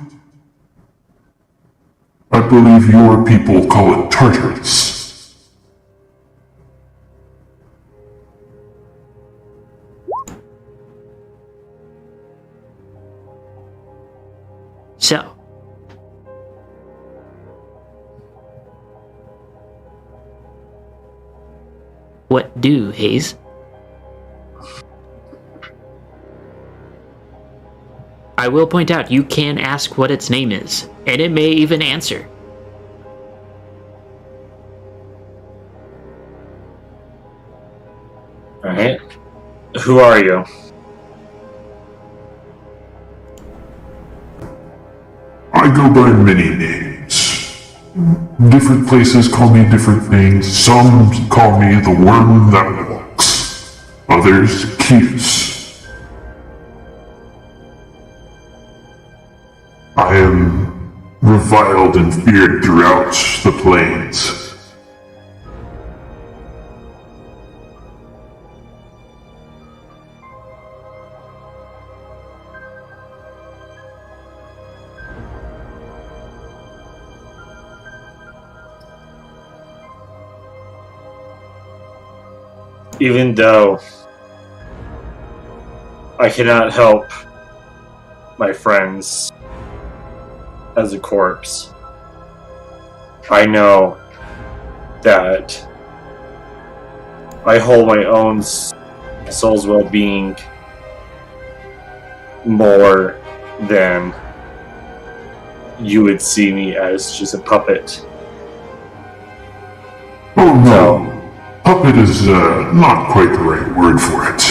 I believe your people call it Tartarus. so. What do, Hayes? I will point out, you can ask what its name is, and it may even answer. Alright. Who are you? I go by many names. Different places call me different things. Some call me the worm that walks. Others, Kius. I am reviled and feared throughout the plains. Even though I cannot help my friends as a corpse, I know that I hold my own soul's well-being more than you would see me as just a puppet. Oh no. Puppet is not quite the right word for it.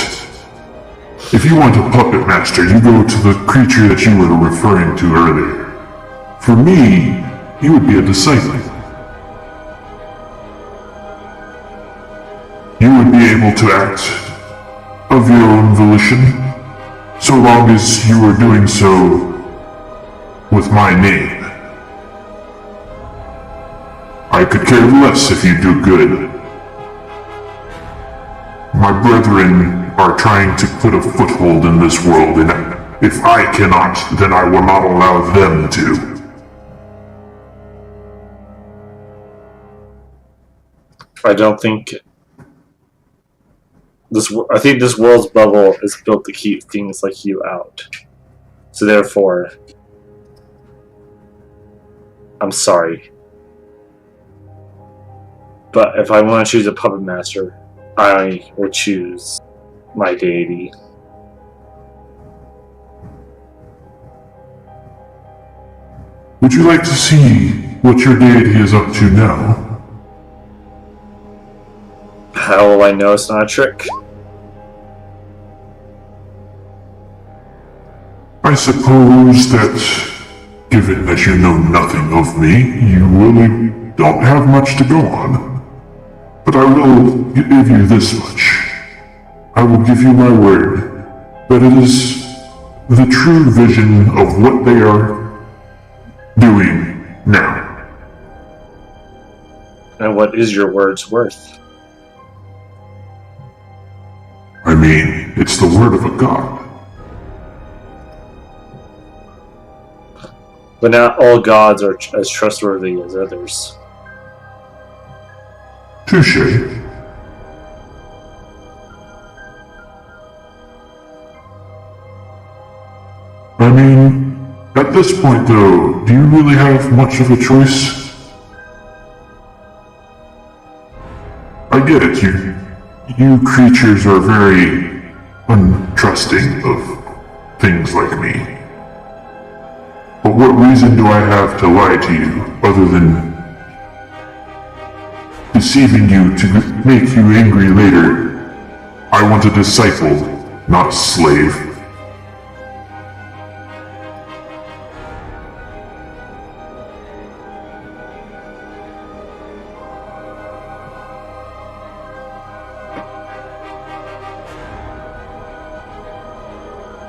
If you want a puppet master, you go to the creature that you were referring to earlier. For me, he would be a disciple. You would be able to act of your own volition, so long as you are doing so with my name. I could care less if you do good. My brethren are trying to put a foothold in this world, and if I cannot, then I will not allow them to. I don't think I think this world's bubble is built to keep things like you out. So therefore, I'm sorry. But if I want to choose a puppet master, I will choose my deity. Would you like to see what your deity is up to now? How will I know it's not a trick? I suppose that, given that you know nothing of me, you really don't have much to go on. But I will give you this much. I will give you my word that it is the true vision of what they are doing now. And what is your word's worth? I mean, it's the word of a god. But not all gods are as trustworthy as others. Touché. I mean, at this point though, do you really have much of a choice? I get it, you creatures are very untrusting of things like me. But what reason do I have to lie to you other than deceiving you to make you angry later? I want a disciple, not a slave.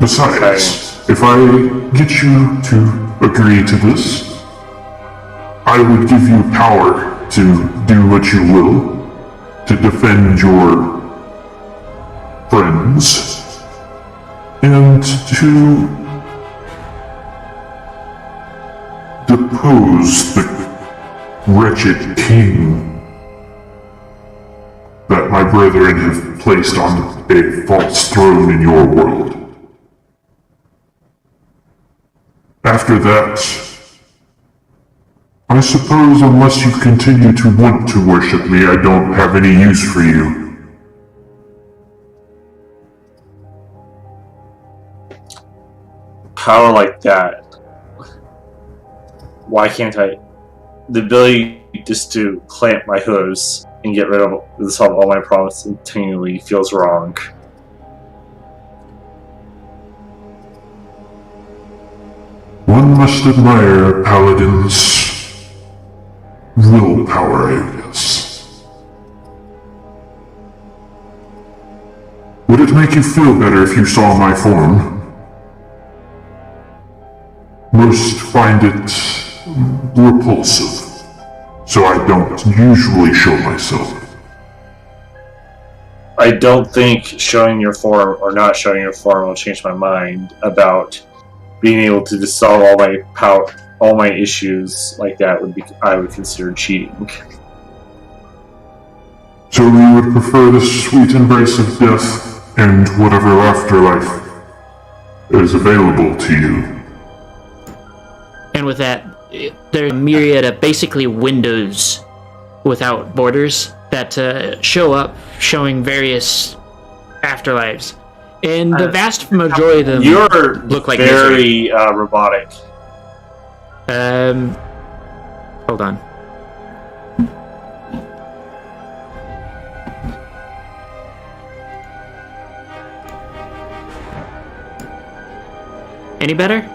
Besides, if I get you to agree to this, I would give you power to do what you will, to defend your friends, and to depose the wretched king that my brethren have placed on a false throne in your world. After that, I suppose unless you continue to want to worship me, I don't have any use for you. Power like that. Why can't I? The ability just to clamp my hooves and get rid of solve all my problems continually feels wrong. One must admire a paladin's willpower, I guess. Would it make you feel better if you saw my form? Most find it repulsive, so I don't usually show myself. I don't think showing your form or not showing your form will change my mind about being able to just solve all my issues like that I would consider cheating. So you would prefer the sweet embrace of death and whatever afterlife is available to you. And with that, there are a myriad of basically windows without borders that show up, showing various afterlives. And the vast majority of them look like very robotic. Hold on. Any better?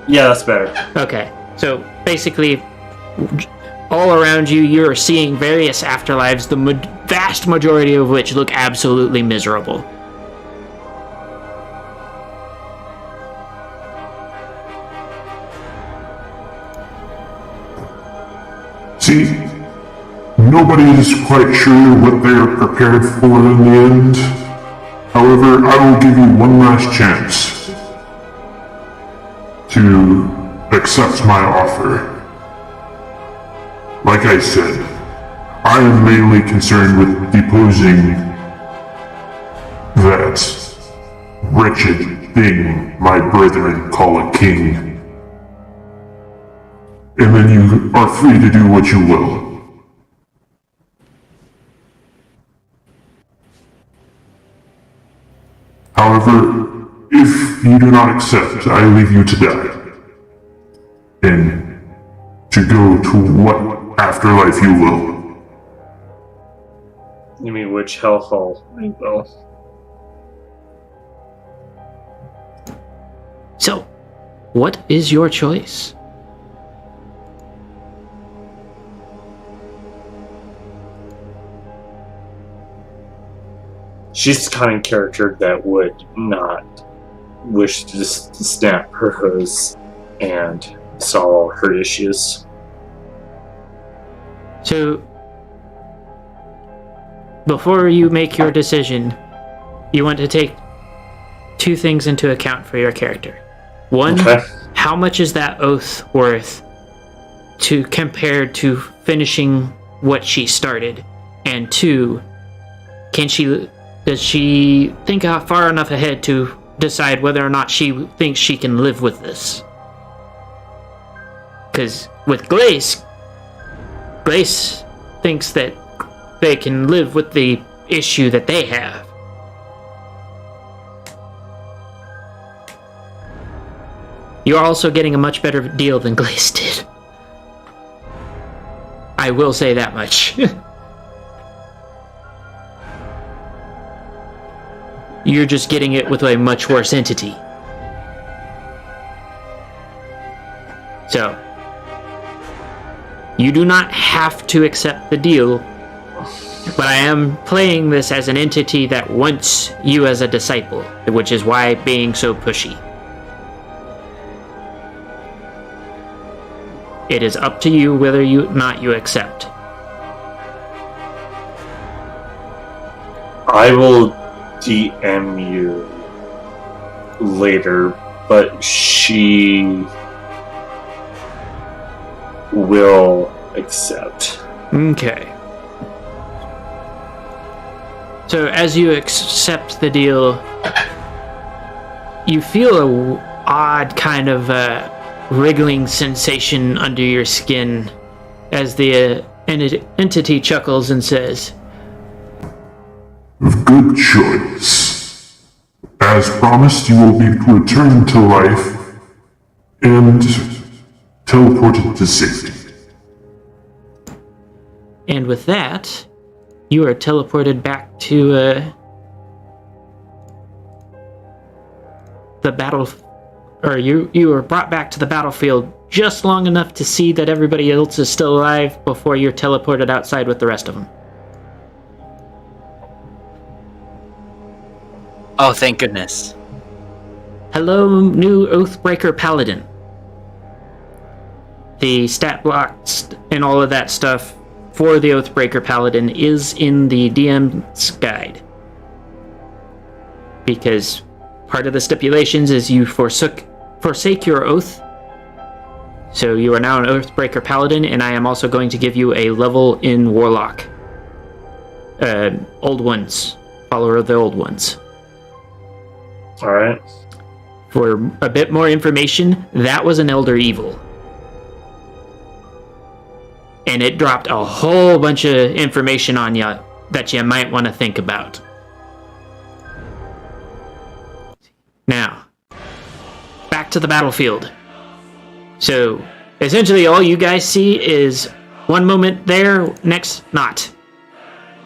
Yeah, that's better. Okay, so basically, all around you, you're seeing various afterlives, the vast majority of which look absolutely miserable. See, nobody is quite sure what they are prepared for in the end. However, I will give you one last chance to accept my offer. Like I said, I am mainly concerned with deposing that wretched thing my brethren call a king. And then you are free to do what you will. However, if you do not accept, I leave you to die. And to go to what afterlife you will. You mean which hellhole you will? So, what is your choice? She's the kind of character that would not wish to just snap her hose and solve all her issues. So, before you make your decision, you want to take two things into account for your character. One, how much is that oath worth to compared to finishing what she started? And two, does she think out far enough ahead to decide whether or not she thinks she can live with this? Because with Glace thinks that they can live with the issue that they have. You're also getting a much better deal than Glace did. I will say that much. You're just getting it with a much worse entity. So, you do not have to accept the deal, but I am playing this as an entity that wants you as a disciple, which is why being so pushy. It is up to you whether you accept. I will DM you later, but she will accept. Okay. So as you accept the deal, you feel a odd kind of wriggling sensation under your skin as the entity chuckles and says, Good choice. As promised, you will be returned to life and teleported to safety. and with that, you are teleported back to the battle, or you are brought back to the battlefield just long enough to see that everybody else is still alive before you're teleported outside with the rest of them. Oh, thank goodness. Hello, new Oathbreaker Paladin. The stat blocks and all of that stuff for the Oathbreaker Paladin is in the DM's guide. Because part of the stipulations is you forsake your oath. So you are now an Oathbreaker Paladin, and I am also going to give you a level in Warlock. Old Ones. Follower of the Old Ones. Alright. For a bit more information, that was an Elder Evil. And it dropped a whole bunch of information on you that you might want to think about. Now, back to the battlefield. So, essentially all you guys see is one moment there, next not.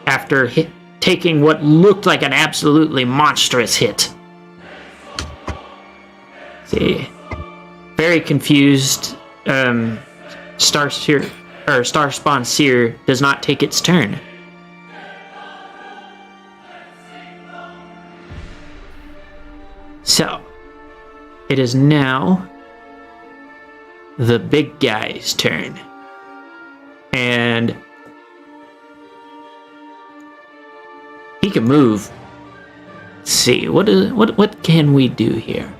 After taking what looked like an absolutely monstrous hit. See, very confused. Starspawn Seer does not take its turn. So, it is now the big guy's turn. And he can move. Let's see, what can we do here?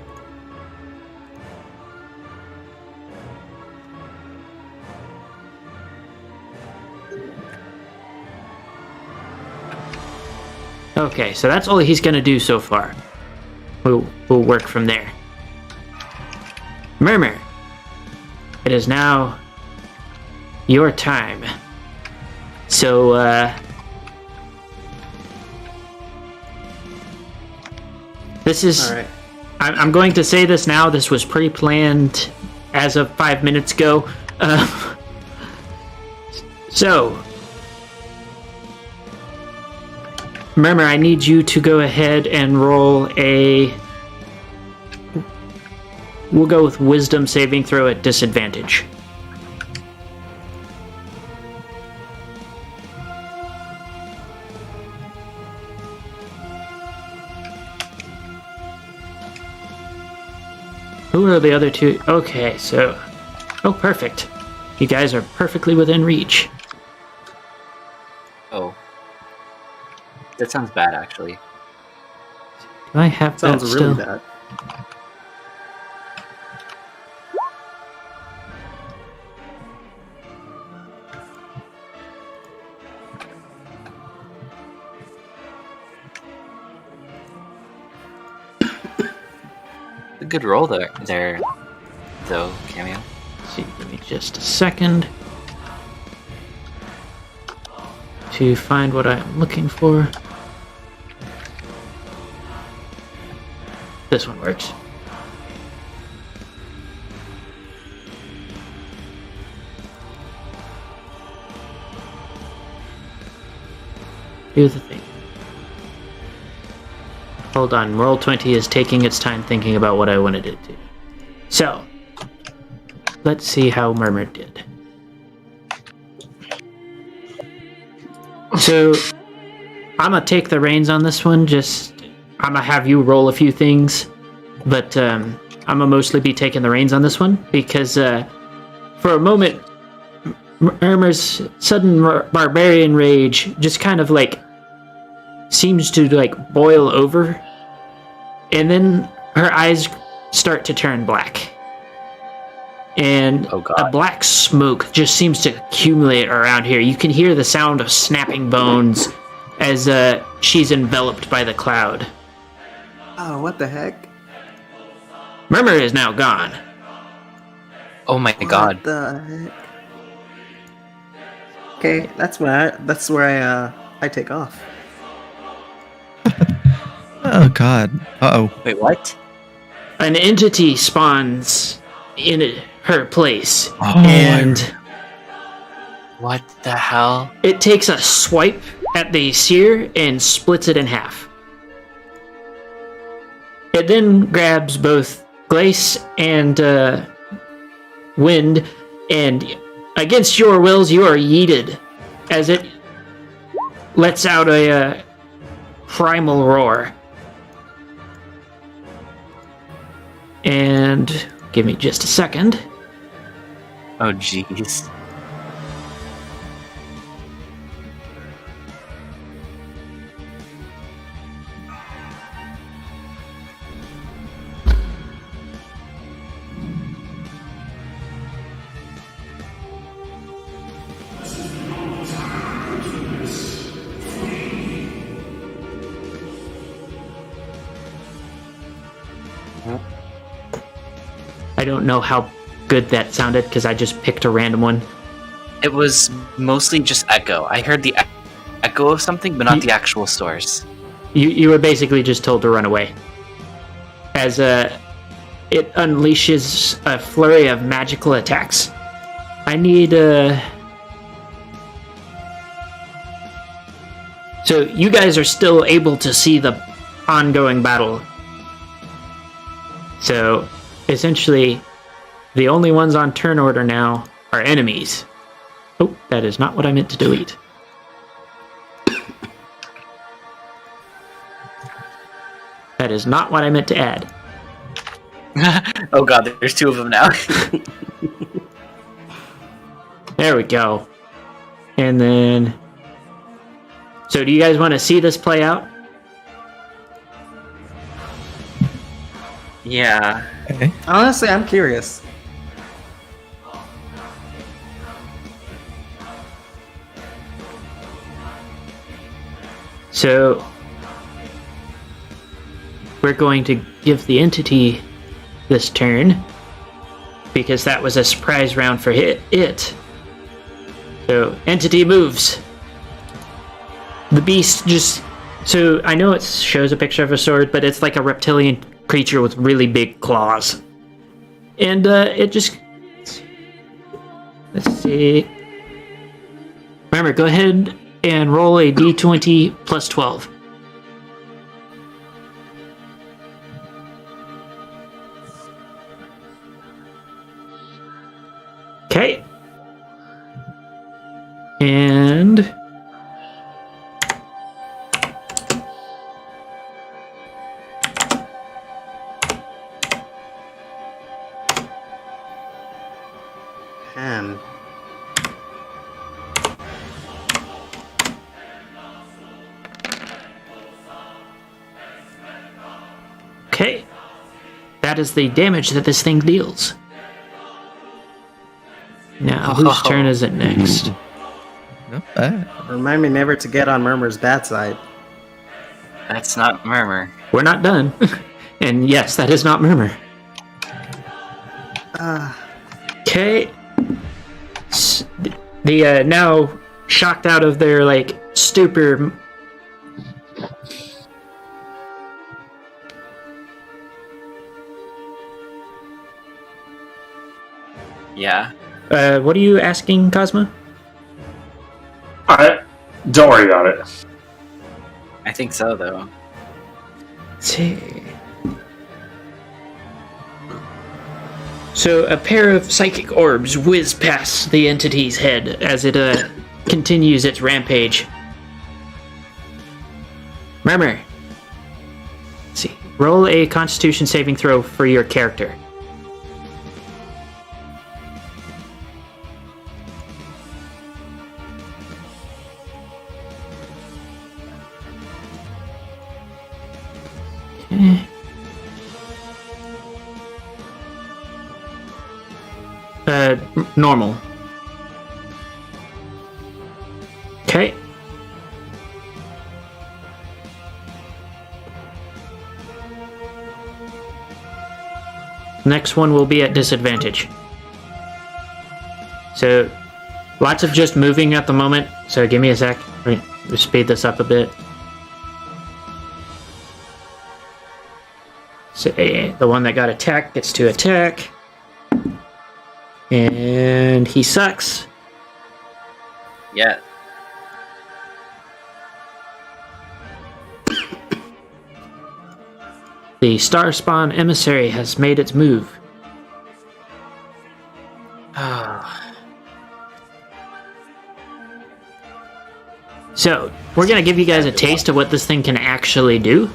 Okay, so that's all he's gonna do so far. We'll work from there. Murmur, it is now your time. So, this is... Alright. I'm going to say this now. This was pre-planned as of 5 minutes ago. So... Murmur, I need you to go ahead and roll a... We'll go with Wisdom saving throw at disadvantage. Who are the other two? Okay, so... Oh, perfect. You guys are perfectly within reach. Oh. That sounds bad, actually. Do I have Sounds that really still? bad. A good roll there, though, Cameo. Let's see, give me just a second to find what I'm looking for. This one works. Do the thing. Hold on, Roll20 is taking its time thinking about what I wanted it to. So, let's see how Murmur did. So, I'm gonna take the reins on this one, I'm gonna have you roll a few things, but I'm gonna mostly be taking the reins on this one, because for a moment, Murmur's sudden barbarian rage just kind of like seems to like boil over, and then her eyes start to turn black. And a black smoke just seems to accumulate around here. You can hear the sound of snapping bones as she's enveloped by the cloud. Oh, what the heck? Murmur is now gone. Oh my god. What the heck? Okay, that's where I take off. Oh god. Uh-oh. Wait, what? An entity spawns in her place, Oh, and What the hell? it takes a swipe at the seer and splits it in half. It then grabs both Glace and Wind, and against your wills, you are yeeted as it lets out a primal roar. And give me just a second. Oh jeez. I don't know how good that sounded because I just picked a random one. It was mostly just echo. I heard the echo of something, but not the actual source. You were basically just told to run away. As it unleashes a flurry of magical attacks. I need So you guys are still able to see the ongoing battle. So essentially, the only ones on turn order now are enemies. Oh, that is not what I meant to delete. That is not what I meant to add. Oh god, there's two of them now. There we go. And then... So do you guys want to see this play out? Yeah. Okay. Honestly, I'm curious. So... We're going to give the entity this turn, because that was a surprise round for it. So, entity moves. The beast just... So, I know it shows a picture of a sword, but it's like a reptilian creature with really big claws. And, it just... Let's see... Remember, go ahead and roll a d20 plus 12. Okay. And... Man. Okay. That is the damage that this thing deals. Now, whose turn is it next? Not bad. Remind me never to get on Murmur's bad side. That's not Murmur. We're not done. And yes, that is not Murmur. Okay. The now shocked out of their like stupor, Yeah. What are you asking, Cosmo? Don't worry about it. I think so, though. So a pair of psychic orbs whiz past the entity's head as it continues its rampage. Murmur. Let's see. Roll a Constitution saving throw for your character. Normal. Okay. Next one will be at disadvantage. So, lots of just moving at the moment. So give me a sec. We'll speed this up a bit. So the one that got attacked gets to attack. And he sucks. Yeah. The Star Spawn Emissary has made its move. So, we're going to give you guys a taste of what this thing can actually do.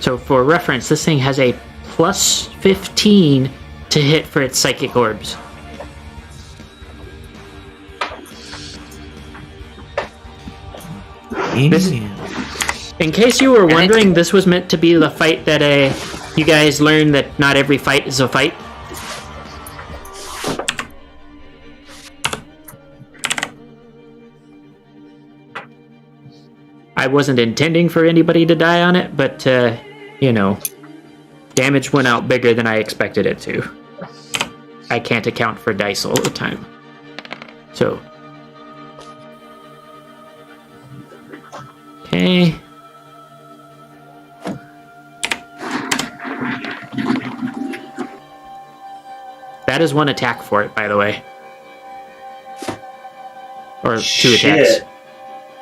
So, for reference, this thing has a plus 15 to hit for its psychic orbs. In case you were wondering, this was meant to be the fight that you guys learned that not every fight is a fight. I wasn't intending for anybody to die on it, but, damage went out bigger than I expected it to. I can't account for dice all the time. So. Okay. That is one attack for it, by the way. Or two attacks.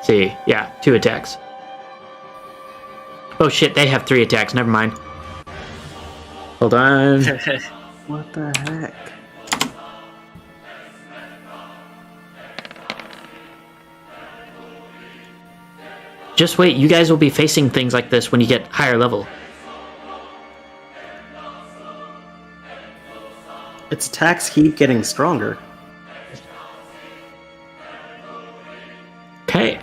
See, yeah, 2 attacks. Oh shit, they have 3 attacks, never mind. Hold on. What the heck? Just wait, you guys will be facing things like this when you get higher level. Its attacks keep getting stronger. Okay.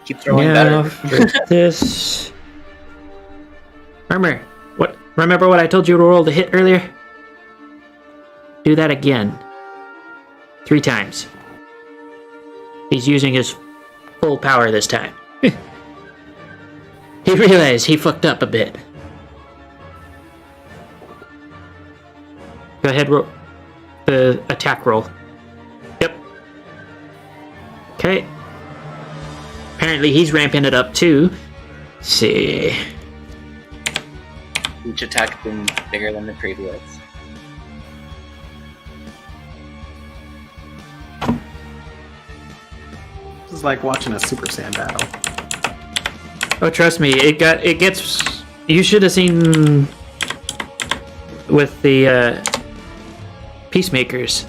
Keep throwing Now better. for this. Remember what I told you to roll to hit earlier? Do that again. 3 times. He's using his full power this time. He realized he fucked up a bit. Go ahead, roll the attack roll. Yep. Okay. Apparently he's ramping it up too. Let's see. Each attack been bigger than the previous. This is like watching a Super Saiyan battle. Oh, trust me, it gets. You should have seen with the peacemakers.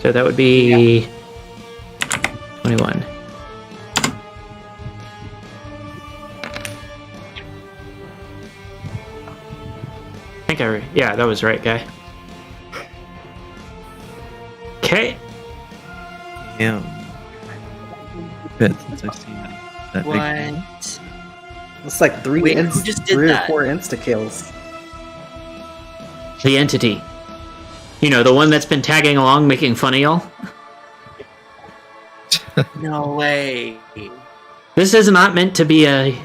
So that would be 21. Yeah, that was right, guy. Okay. Yeah. Bit since I've seen that big thing. What? It's like three Wait, who just did 3 that? or 4 insta kills. The entity. You know, the one that's been tagging along making fun of y'all. No way. This is not meant to be a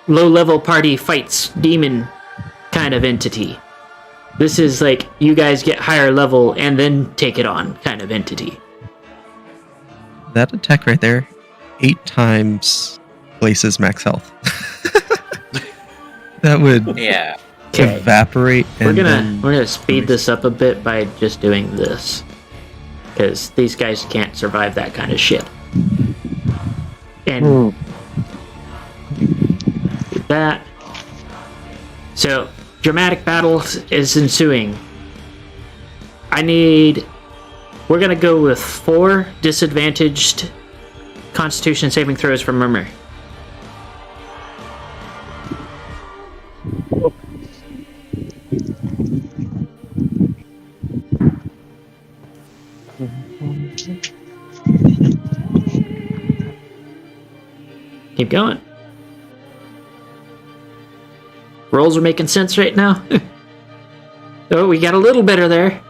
low-level party fights demon kind of entity. This is like, you guys get higher level and then take it on kind of entity. That attack right there, 8 times places max health. that would Yeah. Okay. evaporate. We're And gonna then we're gonna speed this up a bit by just doing this, because these guys can't survive that kind of shit. And that. So dramatic battle is ensuing. We're gonna go with 4 disadvantaged Constitution saving throws for Murmur. Keep going. Rolls are making sense right now. Oh, we got a little better there.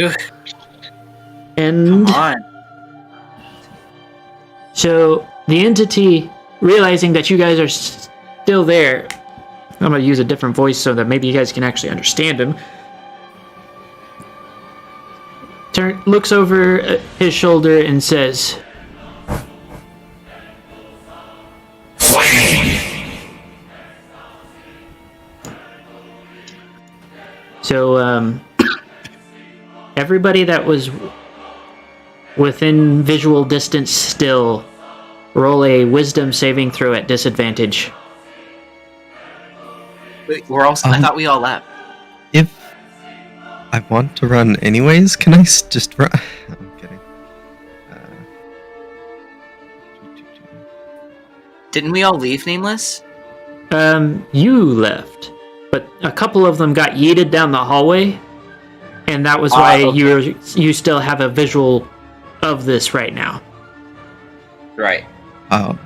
Ugh. And Come on. so the entity, realizing that you guys are still there, I'm going to use a different voice so that maybe you guys can actually understand him. Looks over his shoulder and says, so, everybody that was within visual distance still, roll a wisdom saving throw at disadvantage. Wait, I thought we all left. if I want to run anyways, can I just run? I'm kidding. Didn't we all leave Nameless? You left, but a couple of them got yeeted down the hallway, and that was why okay. you still have a visual of this right now. Right.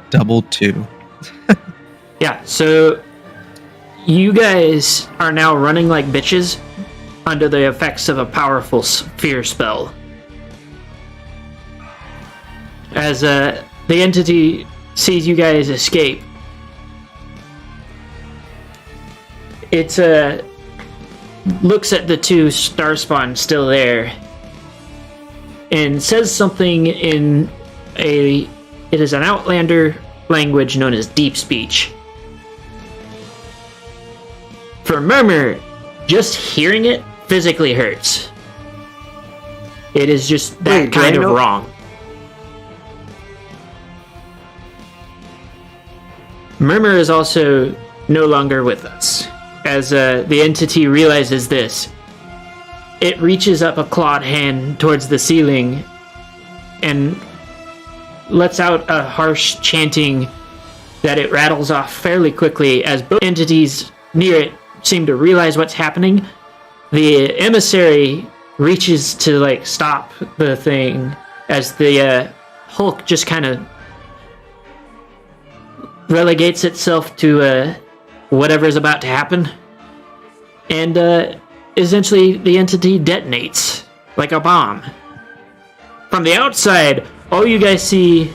Double 2. Yeah, so you guys are now running like bitches under the effects of a powerful fear spell. As the entity sees you guys escape, it looks at the 2 Starspawn still there and says something in it is an Outlander language known as Deep Speech. For Murmur, just hearing it physically hurts. It is just that kind of wrong. Murmur is also no longer with us. As the entity realizes this, it reaches up a clawed hand towards the ceiling and lets out a harsh chanting that it rattles off fairly quickly. As both entities near it seem to realize what's happening, the emissary reaches to stop the thing as the Hulk just kind of relegates itself to whatever's about to happen, and essentially the entity detonates like a bomb. From the outside, all you guys see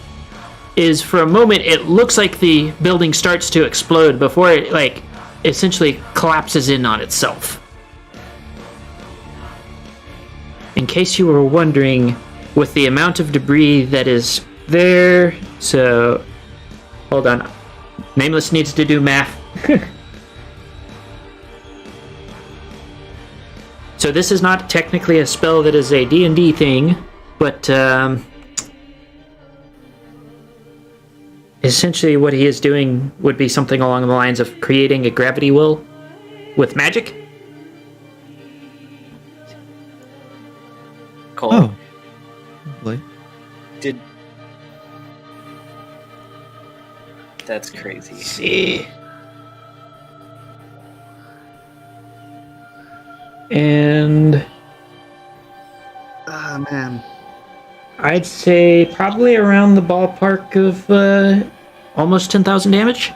is, for a moment, it looks like the building starts to explode before it essentially collapses in on itself. In case you were wondering, with the amount of debris that is there, so hold on, Nameless needs to do math. So this is not technically a spell that is a D&D thing, but essentially what he is doing would be something along the lines of creating a gravity well with magic. Cool. Oh. Lovely. That's crazy. See. And man. I'd say probably around the ballpark of almost 10,000 damage.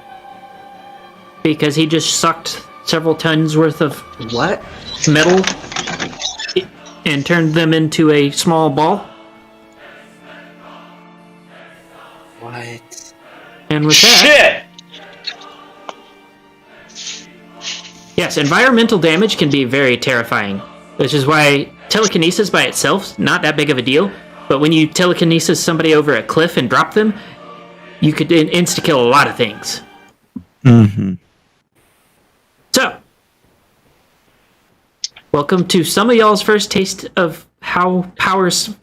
Because he just sucked several tons worth of What? metal and turned them into a small ball. What? And with that... Yes, environmental damage can be very terrifying, which is why telekinesis by itself, not that big of a deal, but when you telekinesis somebody over a cliff and drop them, you could insta-kill a lot of things. Mm-hmm. So, welcome to some of y'all's first taste of how powers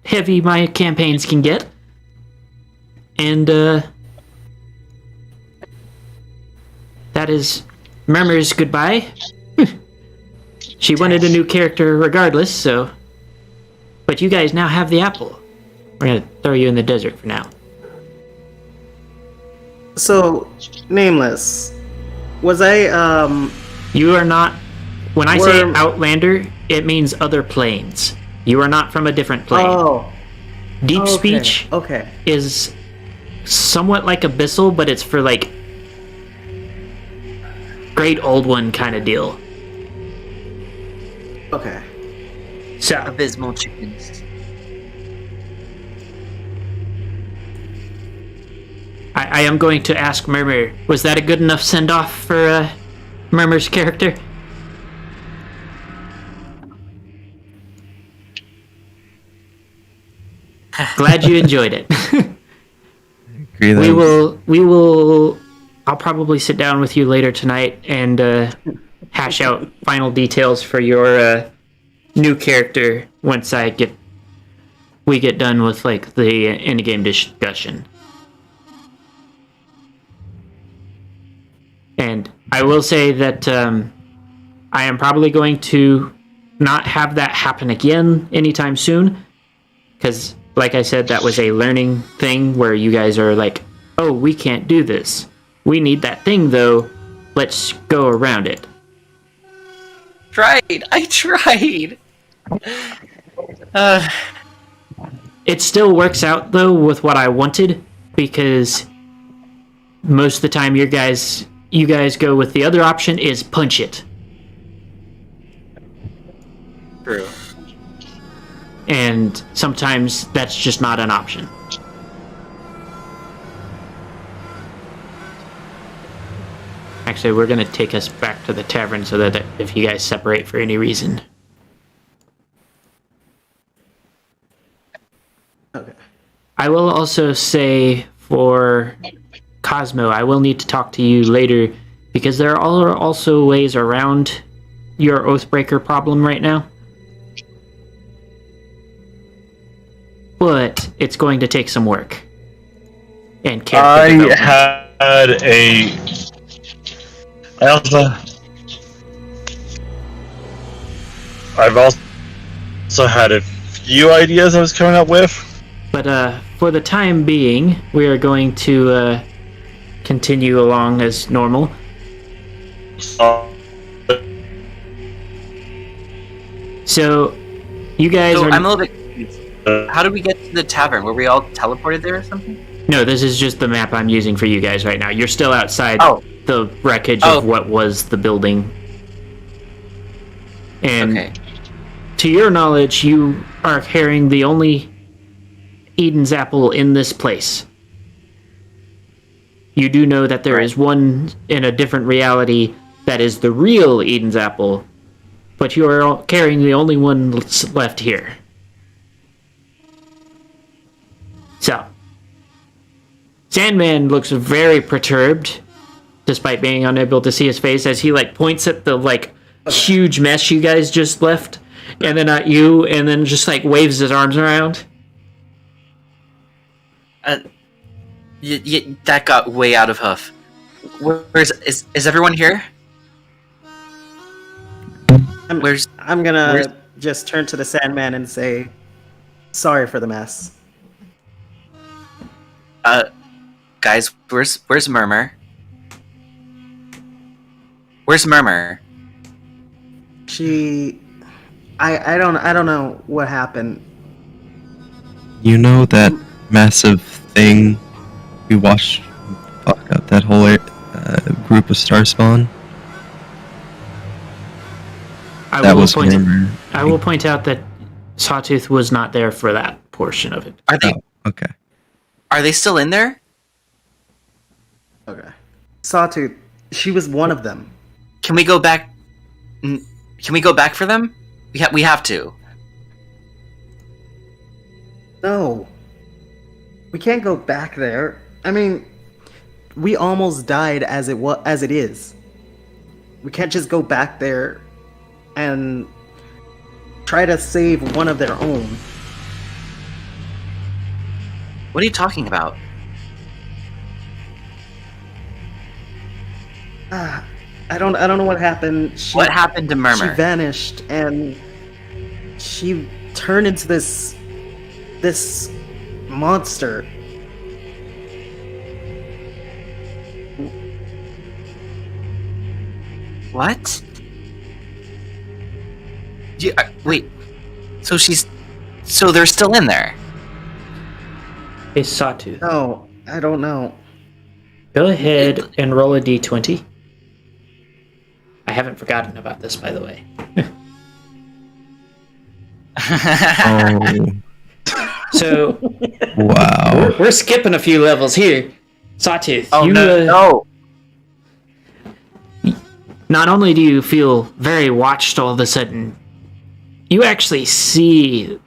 heavy my campaigns can get. And, that is Murmur's goodbye. She wanted a new character regardless, so... But you guys now have the apple. We're gonna throw you in the desert for now. So, Nameless, was I, You are not... When I say We're- Outlander, it means other planes. You are not from a different plane. Oh, Deep okay, speech Okay. is somewhat like Abyssal, but it's for, like, Great Old One kind of deal. Okay. So, Abysmal chickens. I am going to ask Murmur, was that a good enough send-off for Murmur's character? Glad you enjoyed it. Agree that we will I'll probably sit down with you later tonight and hash out final details for your new character once we get done with like the in-game discussion. And I will say that I am probably going to not have that happen again anytime soon, because like I said, that was a learning thing where you guys are like, oh, we can't do this. We need that thing, though. Let's go around it. Tried. I tried. It still works out, though, with what I wanted, because most of the time you guys go with the other option is punch it. True. And sometimes that's just not an option. Actually, we're going to take us back to the tavern so that if you guys separate for any reason. Okay. I will also say for Cosmo, I will need to talk to you later because there are also ways around your Oathbreaker problem right now. But it's going to take some work. And character development. I've also had a few ideas I was coming up with. But for the time being, we are going to continue along as normal. So, you guys So are... I'm a little bit confused. How did we get to the tavern? Were we all teleported there or something? No, this is just the map I'm using for you guys right now. You're still outside the wreckage Oh. of what was the building. And Okay. to your knowledge, you are carrying the only Eden's apple in this place. You do know that there is one in a different reality that is the real Eden's apple, but you are carrying the only one left here. So, Sandman looks very perturbed, despite being unable to see his face, as he like points at the like huge mess you guys just left, and then at you, and then just like waves his arms around. That got way out of hoof. Is everyone here? I'm gonna just turn to the Sandman and say, sorry for the mess. Guys, where's Murmur? Where's Murmur? I don't know what happened. You know that massive thing we watched fuck up that whole group of star spawn? That was Murmur. I will point out that Sawtooth was not there for that portion of it. Are they? Oh, okay. Are they still in there? Okay. Sawtooth, she was one of them. Can we go back? Can we go back for them? We have to. No. We can't go back there. I mean, we almost died as it is. We can't just go back there and try to save one of their own. What are you talking about? I don't know what happened. What happened to Murmur? She vanished and she turned into this monster. What? Wait. So they're still in there. Hey, Sawtooth. No, I don't know. Go ahead and roll a d20. I haven't forgotten about this, by the way. Oh, So, wow. we're skipping a few levels here. Sawtooth, Oh you, no! not only do you feel very watched all of a sudden, you actually see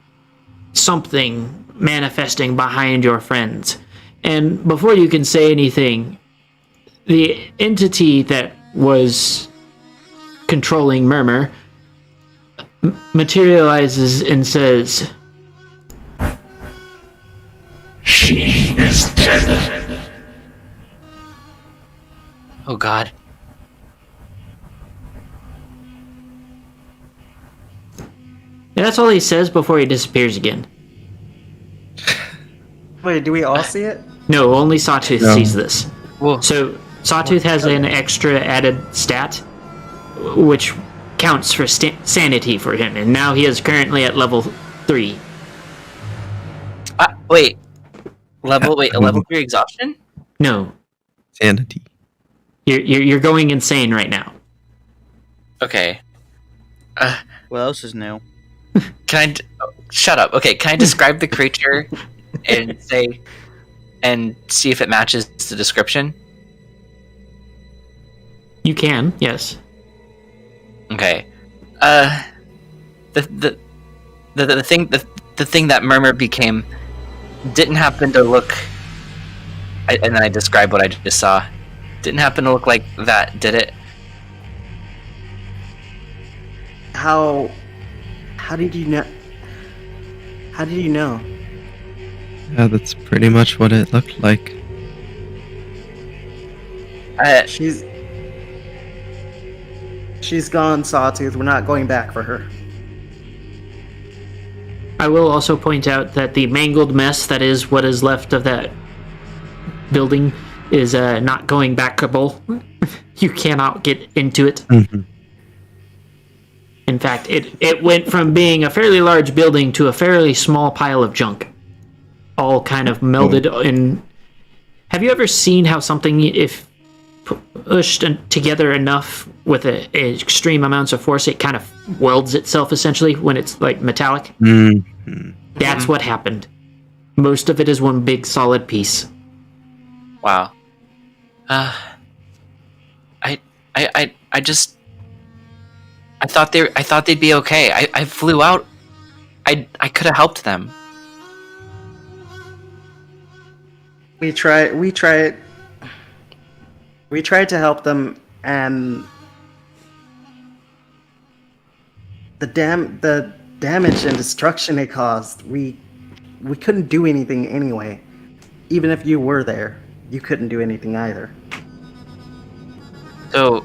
something manifesting behind your friends. And before you can say anything, the entity that was controlling Murmur materializes and says, She is dead. Oh God! and that's all he says before he disappears again. Wait, do we all see it? No, only Sawtooth No. sees this. Whoa. So Sawtooth has an extra added stat, which counts for sanity for him, and now he is currently at level 3. Wait. A level 3 exhaustion? No, Sanity. you're going insane right now. Okay. What else is new? Shut up. Okay, can I describe the creature and see if it matches the description? You can, yes. Okay. The thing that Murmur became didn't happen to look. And then I described what I just saw. Didn't happen to look like that, did it? How did you know? How did you know? Yeah, that's pretty much what it looked like. She's gone, Sawtooth. We're not going back for her. I will also point out that the mangled mess that is what is left of that building is not going backable. You cannot get into it. Mhm. In fact, it went from being a fairly large building to a fairly small pile of junk. All kind of melded in. Have you ever seen how something, if pushed together enough with extreme amounts of force, it kind of welds itself essentially when it's like metallic? Mhm. That's what happened. Most of it is one big solid piece. Wow. I thought they'd be okay. I flew out. I could have helped them. We tried to help them, and the damage and destruction it caused, we couldn't do anything anyway. Even if you were there, you couldn't do anything either. So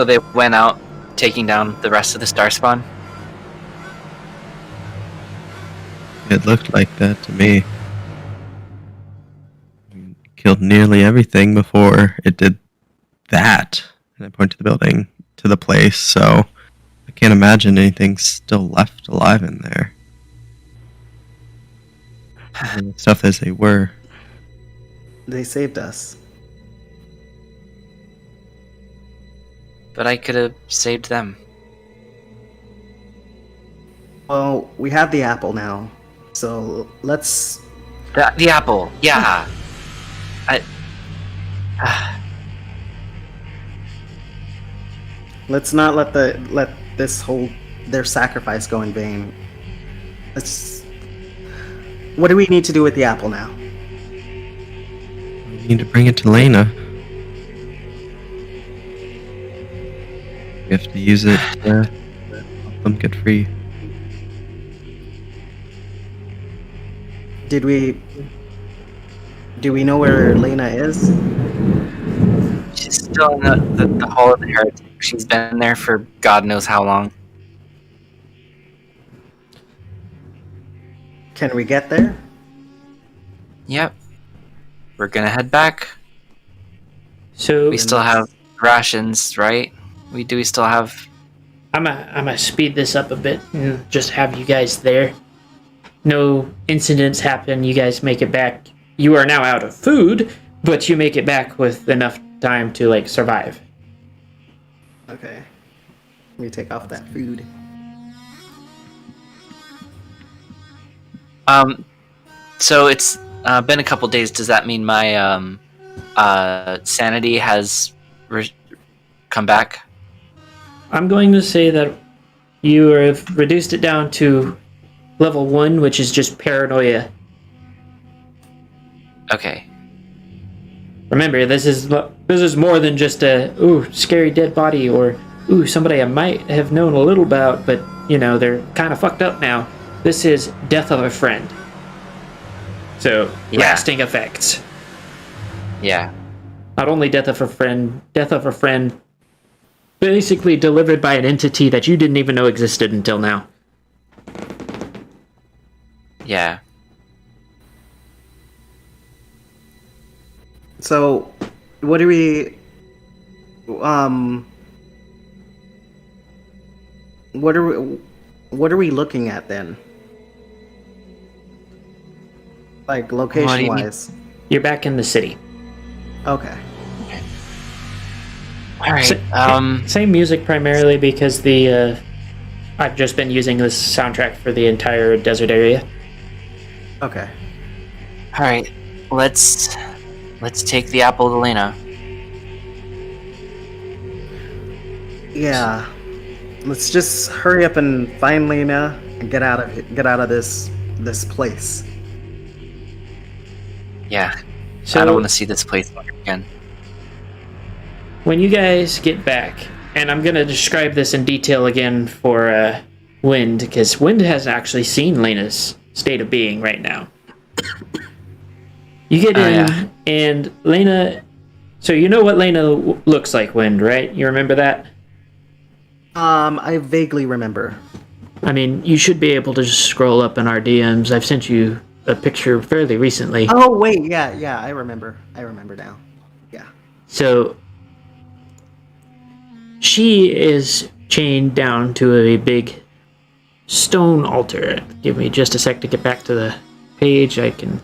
they went out, taking down the rest of the star spawn. It looked like that to me. Killed nearly everything before it did that. And I point to the building, to the place, so I can't imagine anything's still left alive in there. Stuff as they were. They saved us. But I could have saved them. Well, we have the apple now, so let's. The apple, yeah. Let's not let their sacrifice go in vain. What do we need to do with the apple now? We need to bring it to Lena. We have to use it to help them get free. Do we know where Lena is? She's still in the Hall of the Heretic. She's been there for God knows how long. Can we get there? Yep. We're gonna head back. So We still have rations, right? We still have... I'm gonna speed this up a bit and just have you guys there. No incidents happen. You guys make it back. You are now out of food, but you make it back with enough time to like survive. Okay. Let me take off that food. So it's been a couple days. Does that mean my sanity has come back? I'm going to say that you have reduced it down to level 1, which is just paranoia. Okay. Remember, this is more than just a scary dead body or somebody I might have known a little about, but you know they're kind of fucked up now. This is death of a friend. So lasting effects. Yeah. Not only death of a friend, basically delivered by an entity that you didn't even know existed until now. Yeah. So, what are we looking at then? Like location wise. You're back in the city. Okay. All right. Same music primarily because I've just been using this soundtrack for the entire desert area. Okay. All right. Let's take the apple to Lena. Yeah. Let's just hurry up and find Lena and get out of this place. Yeah. So I don't want to see this place again. when you guys get back, and I'm going to describe this in detail again for Wind, because Wind hasn't actually seen Lena's state of being right now. You get in, and Lena... So you know what Lena looks like, Wind, right? You remember that? I vaguely remember. I mean, you should be able to just scroll up in our DMs. I've sent you a picture fairly recently. Oh, wait, yeah, I remember. I remember now. Yeah. So, she is chained down to a big stone altar. Give me just a sec to get back to the page. I can...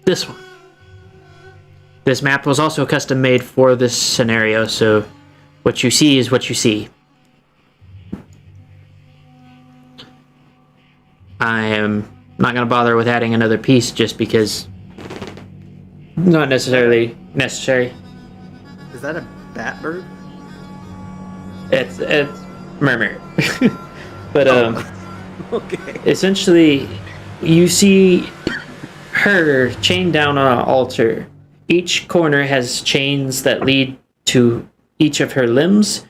This one. This map was also custom made for this scenario, so what you see is what you see. I am not going to bother with adding another piece just because not necessarily necessary. Is that a bat bird? It's murmur. But Okay. essentially you see her chained down on an altar. Each corner has chains that lead to each of her limbs,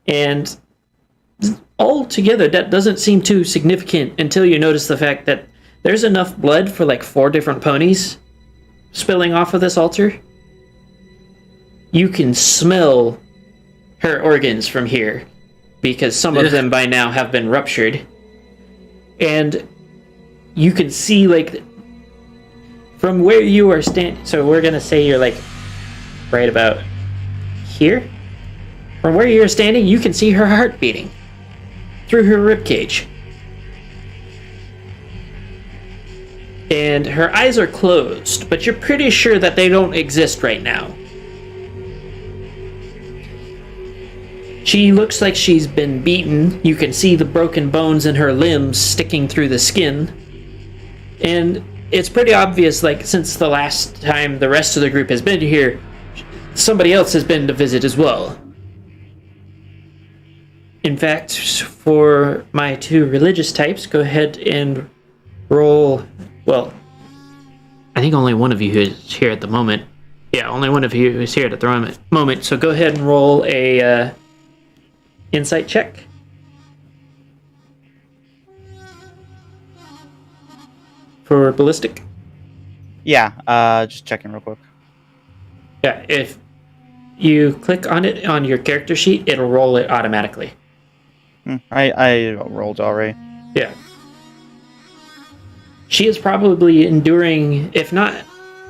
and altogether that doesn't seem too significant until you notice the fact that there's enough blood for like 4 different ponies spilling off of this altar. You can smell her organs from here because some of them by now have been ruptured, and you can see like from where you are standing. So we're gonna say you're like right about here. From where you're standing, you can see her heart beating through her ribcage. And her eyes are closed, but you're pretty sure that they don't exist right now. She looks like she's been beaten. You can see the broken bones in her limbs sticking through the skin. And it's pretty obvious, like, since the last time the rest of the group has been here, somebody else has been to visit as well. In fact, for my 2 religious types, go ahead and roll. Well, I think only one of you is here at the moment. Yeah, only one of you is here at the moment. So go ahead and roll a insight check. For ballistic. Yeah, just checking real quick. Yeah, if you click on it on your character sheet, it'll roll it automatically. I rolled already. Yeah. She is probably enduring, if not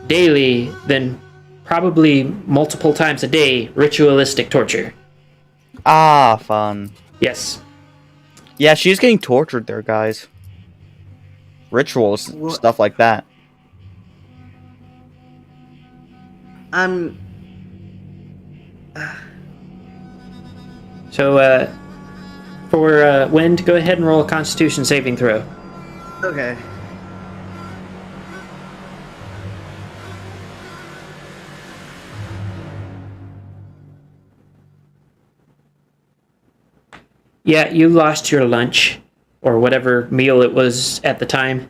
daily, then probably multiple times a day, ritualistic torture. Ah, fun. Yes. Yeah, she's getting tortured there, guys. Rituals, stuff like that. So, for Wind, go ahead and roll a Constitution saving throw. Okay. Yeah, you lost your lunch, or whatever meal it was at the time.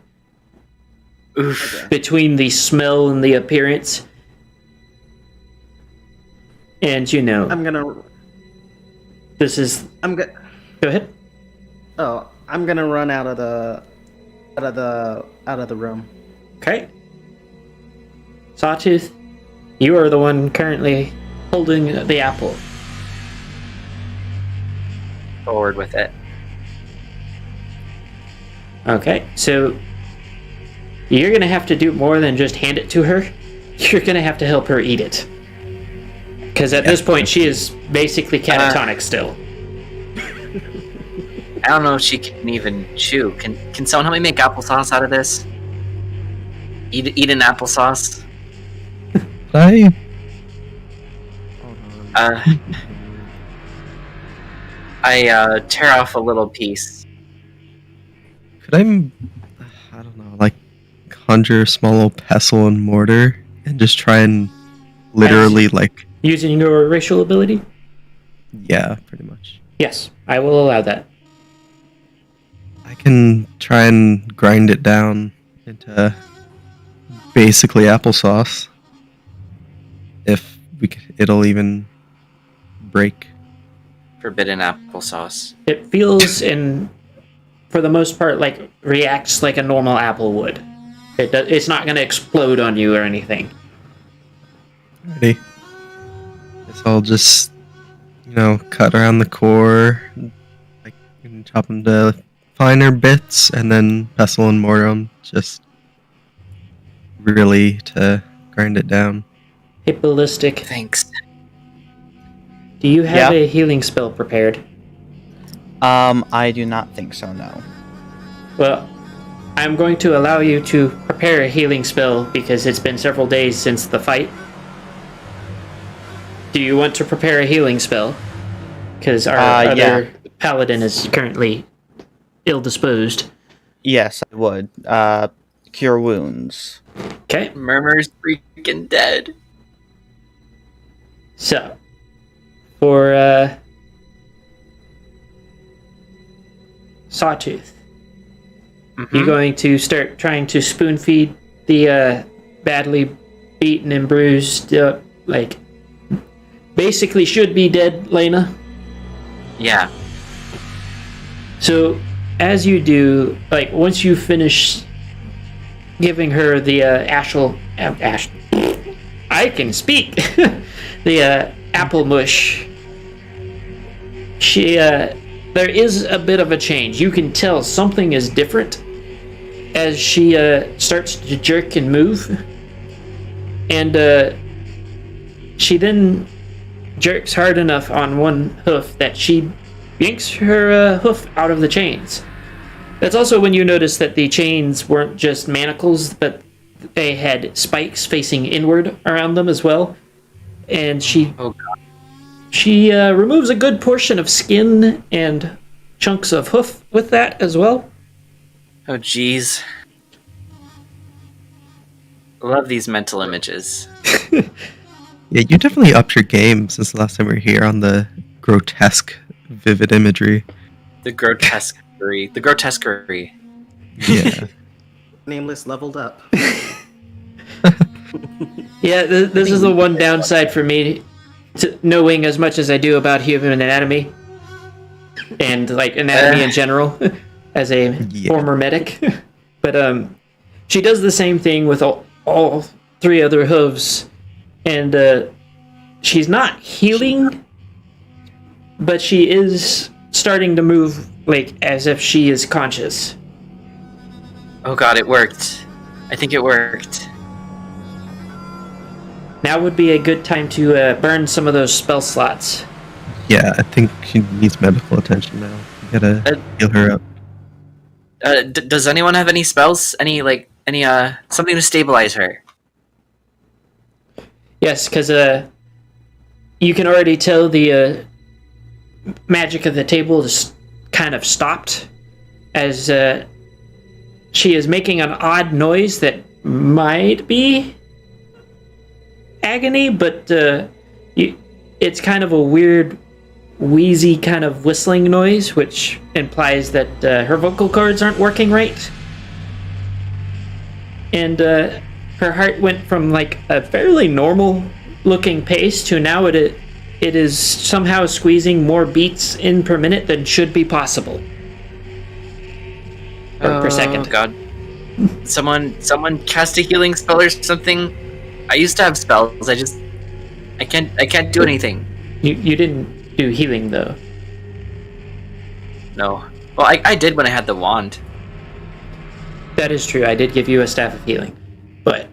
Oof. Okay. Between the smell and the appearance. And, you know, this is... I'm good. Go ahead. Oh, I'm gonna run out of the room. Okay. Sawtooth, you are the one currently holding the apple. Forward with it. Okay, so you're going to have to do more than just hand it to her. You're going to have to help her eat it. Because at this point, she is basically catatonic still. I don't know if she can even chew. Can someone help me make applesauce out of this? Eat an applesauce? I I tear off a little piece. could I don't know, like conjure a small little pestle and mortar and just try and literally like Using your racial ability? yeah, pretty much. Yes, I will allow that. I can try and grind it down into basically applesauce. If it'll even break. Forbidden applesauce. It feels, for the most part, like reacts like a normal apple would. It's not going to explode on you or anything. Ready? Guess I'll just, cut around the core, like and chop them to finer bits, and then pestle and mortar them, just really to grind it down. Hey, Ballistic, Thanks. do you have Yeah? a healing spell prepared? I do not think so, no. Well, I'm going to allow you to prepare a healing spell because it's been several days since the fight. Do you want to prepare a healing spell? Because our other paladin is currently ill-disposed. Yes, I would. Cure wounds. Okay, Murmur's freaking dead. so for Sawtooth, you're going to start trying to spoon feed the badly beaten and bruised, basically should be dead Lena. Yeah. So as you do, once you finish giving her the I can speak. The apple mush. There is a bit of a change. You can tell something is different as she starts to jerk and move, and she then jerks hard enough on one hoof that she yanks her hoof out of the chains. That's also when you notice that the chains weren't just manacles, but they had spikes facing inward around them as well. And she removes a good portion of skin and chunks of hoof with that as well. Oh, jeez. Love these mental images. Yeah, you definitely upped your game since the last time we were here on the grotesque, vivid imagery. The grotesquerie. The grotesquerie. Yeah. Nameless leveled up. Yeah, this is the one downside for me to knowing as much as I do about human anatomy and like anatomy in general as a former medic. But she does the same thing with all three other hooves, and she's not healing, but she is starting to move like as if she is conscious. Oh god, it worked. I think it worked. Now would be a good time to burn some of those spell slots. Yeah, I think she needs medical attention now. You gotta heal her up. Does anyone have any spells? Any something to stabilize her? Yes, because you can already tell the magic of the table is kind of stopped as she is making an odd noise that might be agony, but it's kind of a weird, wheezy kind of whistling noise, which implies that her vocal cords aren't working right. And her heart went from like a fairly normal looking pace to now it is somehow squeezing more beats in per minute than should be possible. Or per second. Oh god. Someone cast a healing spell or something. I used to have spells. I can't do anything. You didn't do healing though. No. Well, I did when I had the wand. That is true. I did give you a staff of healing, but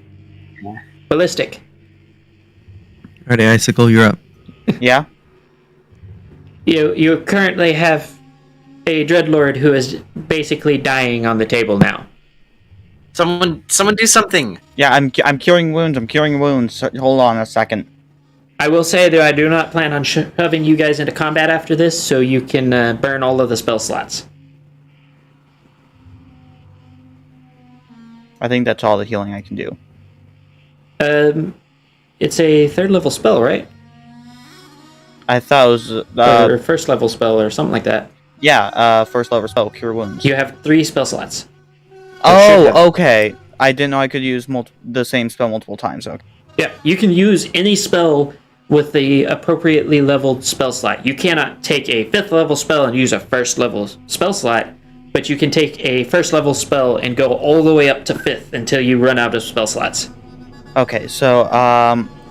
ballistic. Alrighty, Icicle, you're up. Yeah. You currently have a dreadlord who is basically dying on the table now. Someone do something. Yeah, I'm curing wounds. I'm curing wounds. Hold on a second. I will say that I do not plan on shoving you guys into combat after this, so you can burn all of the spell slots. I think that's all the healing I can do. It's a third level spell, right? I thought it was Or first level spell, or something like that. yeah, first level spell, cure wounds. You have 3 spell slots. Oh, okay. I didn't know I could use the same spell multiple times. Okay. Yeah, you can use any spell with the appropriately leveled spell slot. You cannot take a 5th level spell and use a first level spell slot, but you can take a first level spell and go all the way up to 5th until you run out of spell slots. Okay, so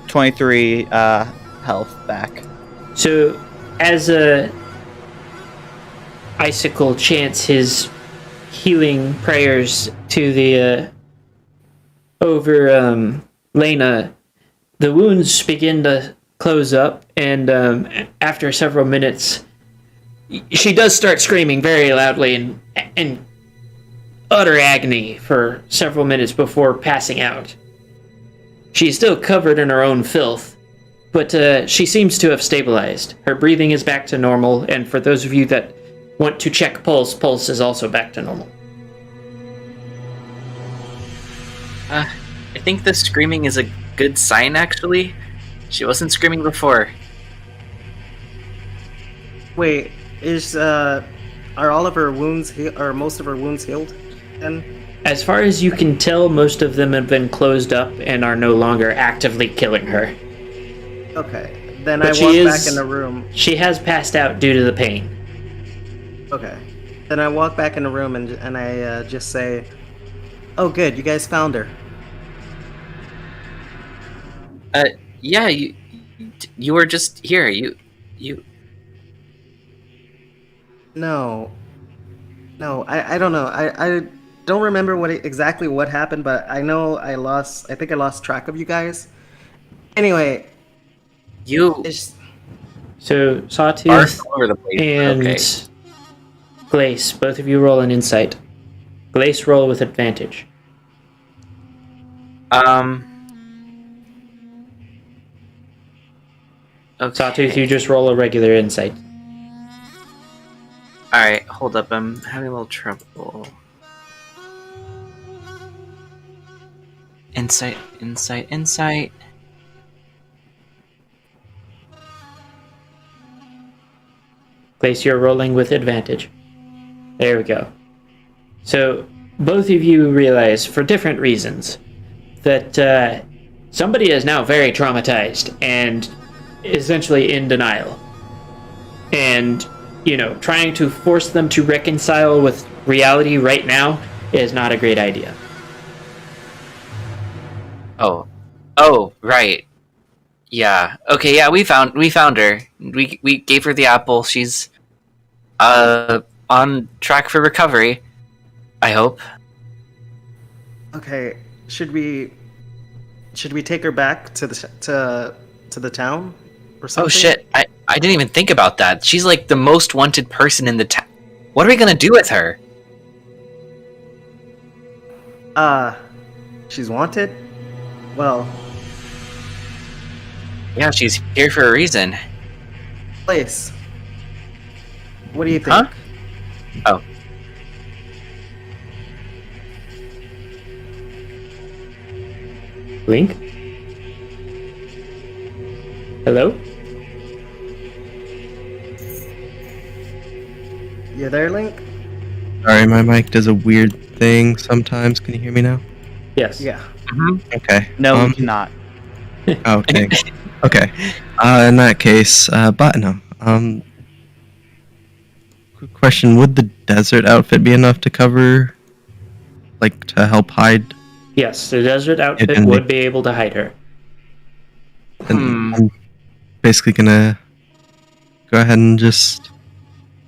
23 health back. So, as Icicle chants his healing prayers to the over Lena, the wounds begin to close up, and after several minutes, she does start screaming very loudly in utter agony for several minutes before passing out. She's still covered in her own filth, but she seems to have stabilized. Her breathing is back to normal, and for those of you that want to check pulse is also back to normal. I think the screaming is a good sign, actually. She wasn't screaming before. Wait, are all of her wounds or most of her wounds healed? Then As far as you can tell, most of them have been closed up and are no longer actively killing her. okay, then But I she walk is- back in the room. She has passed out due to the pain. Okay, then I walk back in the room and I just say, "Oh, good, you guys found her." Yeah, you were just here. You. No, I don't know. I don't remember exactly what happened, but I know I think I lost track of you guys. Anyway, You it's So, are Sawtooth all over the place. and Okay. Glace, both of you roll an insight. Glace, roll with advantage. Okay. Sawtooth, you just roll a regular insight. Alright, hold up. I'm having a little trouble. Insight. Glace, you're rolling with advantage. There we go. So, both of you realize, for different reasons, that somebody is now very traumatized and essentially in denial. And, trying to force them to reconcile with reality right now is not a great idea. Oh, right. Yeah. Okay. Yeah, we found her. We gave her the apple. She's on track for recovery. I hope. Okay, should we take her back to the town or something? Oh shit! I didn't even think about that. She's like the most wanted person in the town. What are we gonna do with her? She's wanted? Well, Yeah, she's here for a reason. place. What do you think? Huh? Oh. Link? Hello? You there, Link? Sorry, my mic does a weird thing sometimes. Can you hear me now? Yes. Yeah. Okay. No, we cannot. Oh, thanks. Okay. In that case, Platinum. Quick question: would the desert outfit be enough to cover, like, to help hide? Yes, the desert outfit can be- would be able to hide her. And I'm basically gonna go ahead and just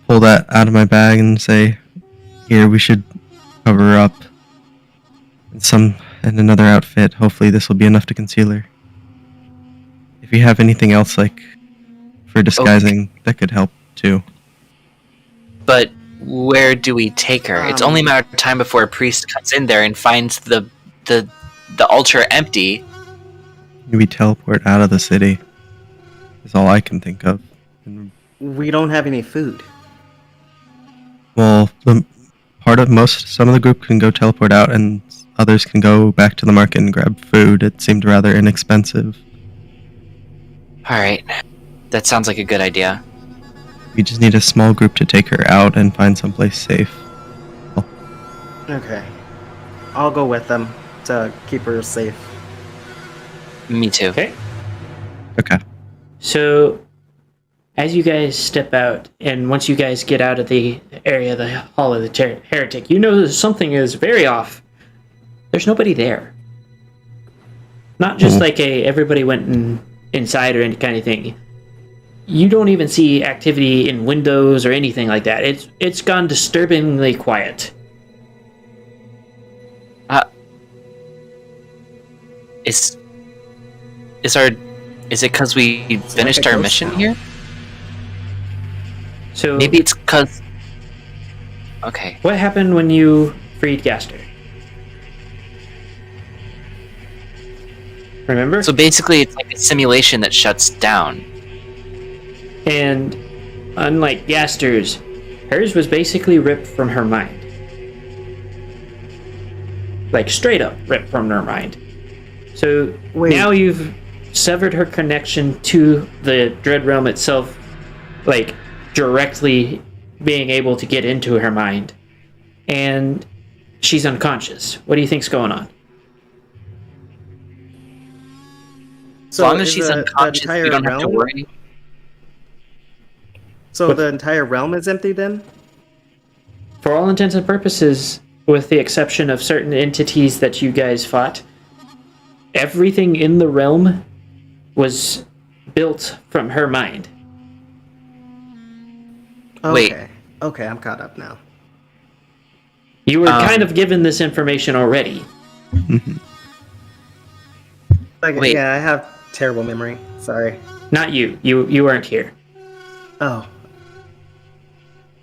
pull that out of my bag and say, "Here, we should cover her up in another outfit. Hopefully, this will be enough to conceal her. If you have anything else, like, for disguising, that could help too." But where do we take her? It's only a matter of time before a priest comes in there and finds the altar empty. Maybe teleport out of the city. Is all I can think of. And, We don't have any food. well, some of the group can go teleport out, and others can go back to the market and grab food. It seemed rather inexpensive. Alright. That sounds like a good idea. We just need a small group to take her out and find someplace safe. Okay. I'll go with them to keep her safe. Me too. Okay. Okay. So, as you guys step out, and once you guys get out of the area of the Hall of the Heretic, you know that something is very off. There's nobody there. Not just like everybody went inside or any kind of thing. You don't even see activity in windows or anything like that. It's gone disturbingly quiet. Is it because we finished our mission here? So Maybe it's because. Okay. what happened when you freed Gaster? Remember? So basically, it's like a simulation that shuts down. And unlike Gaster's, hers was basically ripped from her mind. Like straight up ripped from her mind. So Wait. now you've severed her connection to the Dread Realm itself, like directly being able to get into her mind. And she's unconscious. What do you think's going on? As long as is she's the unconscious, entire we don't have to realm- worry. So What- the entire realm is empty then? For all intents and purposes, with the exception of certain entities that you guys fought, everything in the realm was built from her mind. Wait. Okay. Okay, I'm caught up now. You were kind of given this information already. Wait. Yeah, I have terrible memory. Sorry. Not you. You weren't here. Oh.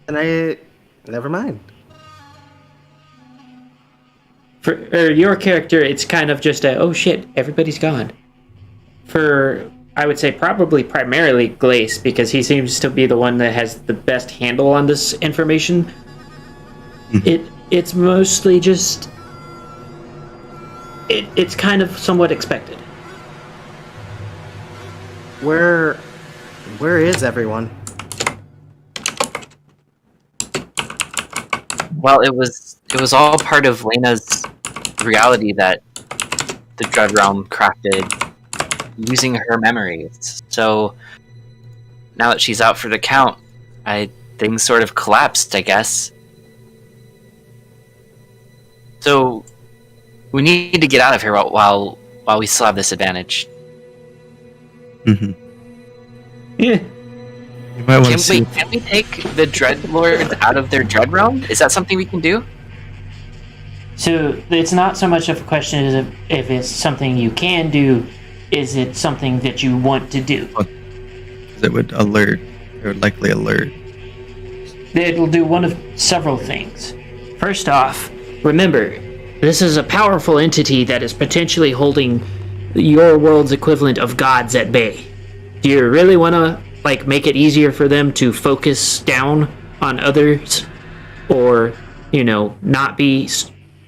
Never mind. For your character, it's kind of just oh shit, everybody's gone. For, I would say, probably primarily Glace, because he seems to be the one that has the best handle on this information. It's mostly just it's kind of somewhat expected. Where is everyone? Well, it was all part of Lena's reality that the Dread Realm crafted using her memories. So now that she's out for the count, things sort of collapsed, I guess. So we need to get out of here while we still have this advantage. Mm-hmm. Yeah. You might want to see. Can we take the Dread Lords out of their Dread Realm? Is that something we can do? So it's not so much of a question as if it's something you can do, is it something that you want to do? It would alert. It would likely alert. It'll do one of several things. First off, remember, this is a powerful entity that is potentially holding your world's equivalent of gods at bay. Do you really want to make it easier for them to focus down on others, or not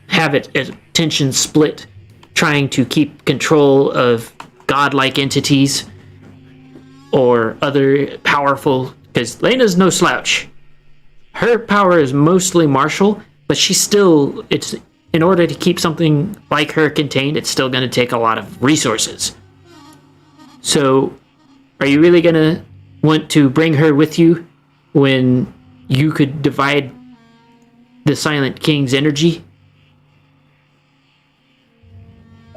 have it attention split, trying to keep control of godlike entities or other powerful? Because Lena's no slouch. Her power is mostly martial, but it's in order to keep something like her contained, it's still going to take a lot of resources. So, are you really going to want to bring her with you when you could divide the Silent King's energy?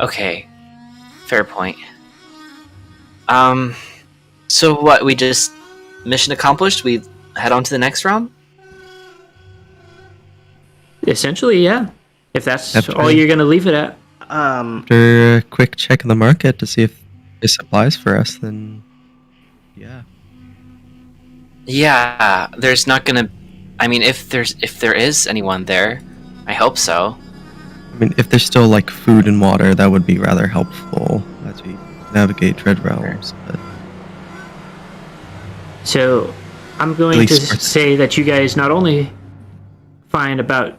Okay, fair point. So what? We just mission accomplished. We head on to the next round. Essentially, yeah. If that's After- all you're going to leave it at. After a quick check in the market to see if there's supplies for us, then yeah. Yeah, there's not gonna. I mean, if there is anyone there, I hope so. I mean, if there's still food and water, that would be rather helpful as we navigate Dread Realms. But So, I'm going to say that you guys not only find about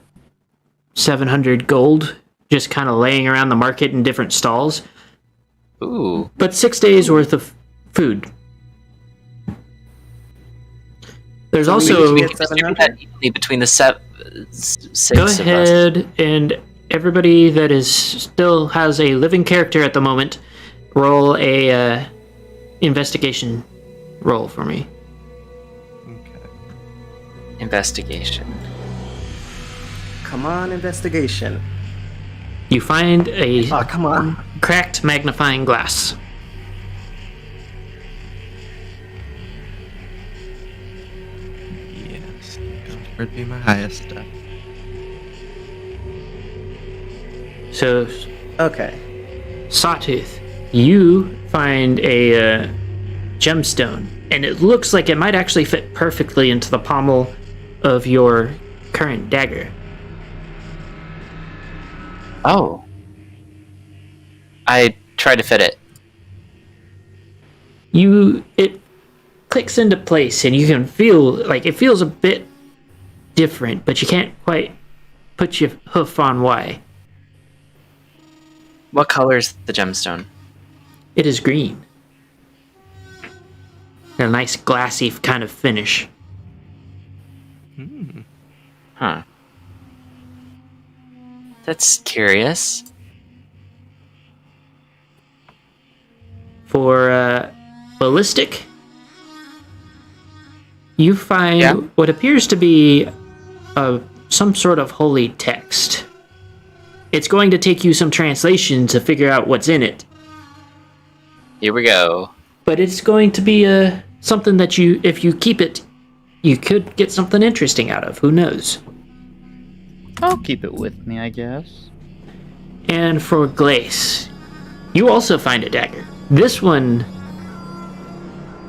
700 gold just kind of laying around the market in different stalls, Ooh. but 6 days worth of food. There's also... we can distribute that equally between the six Go of us. ahead, and everybody that still has a living character at the moment, roll a investigation roll for me. okay. Investigation. Come on, investigation. You find a Oh, come on. cracked magnifying glass. Yes, that would be my highest step. So, Okay. Sawtooth, you find a gemstone, and it looks like it might actually fit perfectly into the pommel of your current dagger. Oh. I tried to fit it. It clicks into place, and you can feel it feels a bit different, but you can't quite put your hoof on why. What color is the gemstone? It is green. A nice glassy kind of finish. Huh. That's curious. For ballistic, you find what appears to be some sort of holy text. It's going to take you some translation to figure out what's in it, Here we go. but it's going to be something that if you keep it, you could get something interesting out of. Who knows? I'll keep it with me, I guess. And for Glace, you also find a dagger. This one,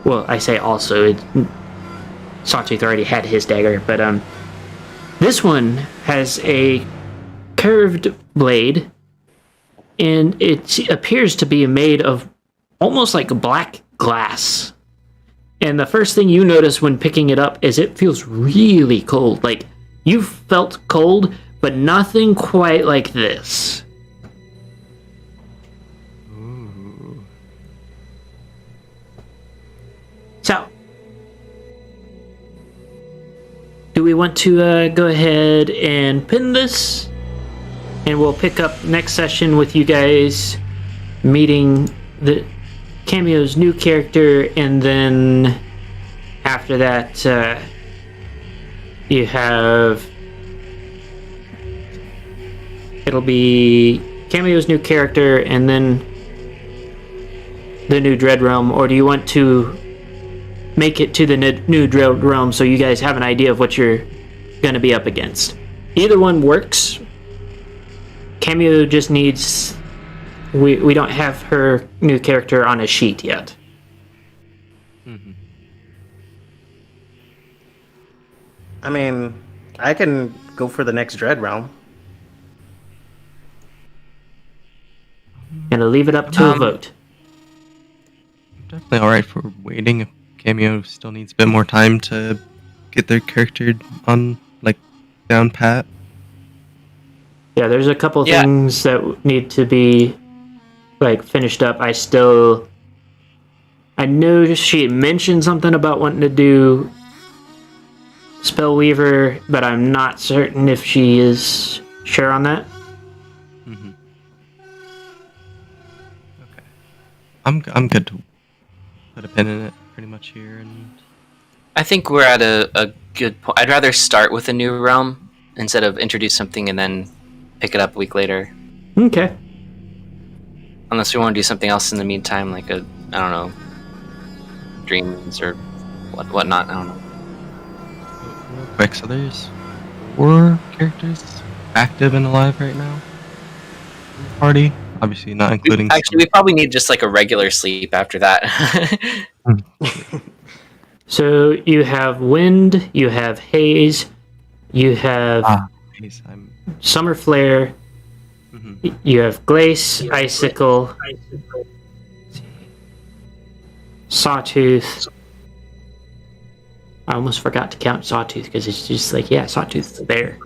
well, I say also, Sawtooth already had his dagger, but this one has a curved blade, and it appears to be made of almost like black glass. And the first thing you notice when picking it up is it feels really cold. Like, you've felt cold, but nothing quite like this. Ooh. So, do we want to go ahead and pin this? And we'll pick up next session with you guys meeting the Cameo's new character, and then after that, you have... It'll be Cameo's new character, and then the new Dread Realm, or do you want to make it to the new Dread Realm so you guys have an idea of what you're going to be up against? Either one works. Cameo just needs... We don't have her new character on a sheet yet. Mm-hmm. I mean, I can go for the next Dread Realm. And I'll leave it up to a vote. I'm definitely alright for waiting if Cameo still needs a bit more time to get their character on, like, down pat. Yeah, there's a couple Yeah. things that need to be, like, finished up. I know she mentioned something about wanting to do Spellweaver, but I'm not certain if she is sure on that. Mm-hmm. Okay. I'm good to put a pin in it pretty much here, and I think we're at a good point. I'd rather start with a new realm instead of introduce something and then pick it up a week later. Okay. Unless we want to do something else in the meantime, like I don't know, dreams or whatnot. I don't know. real quick, so there's 4 characters active and alive right now in the party. Obviously not including... Actually, we probably need just like a regular sleep after that. So you have Wind, you have Haze, you have Jeez, I'm... Summer Flare, Mhm. you have Glace, Icicle, Sawtooth. I almost forgot to count Sawtooth because it's just like, yeah, Sawtooth's there.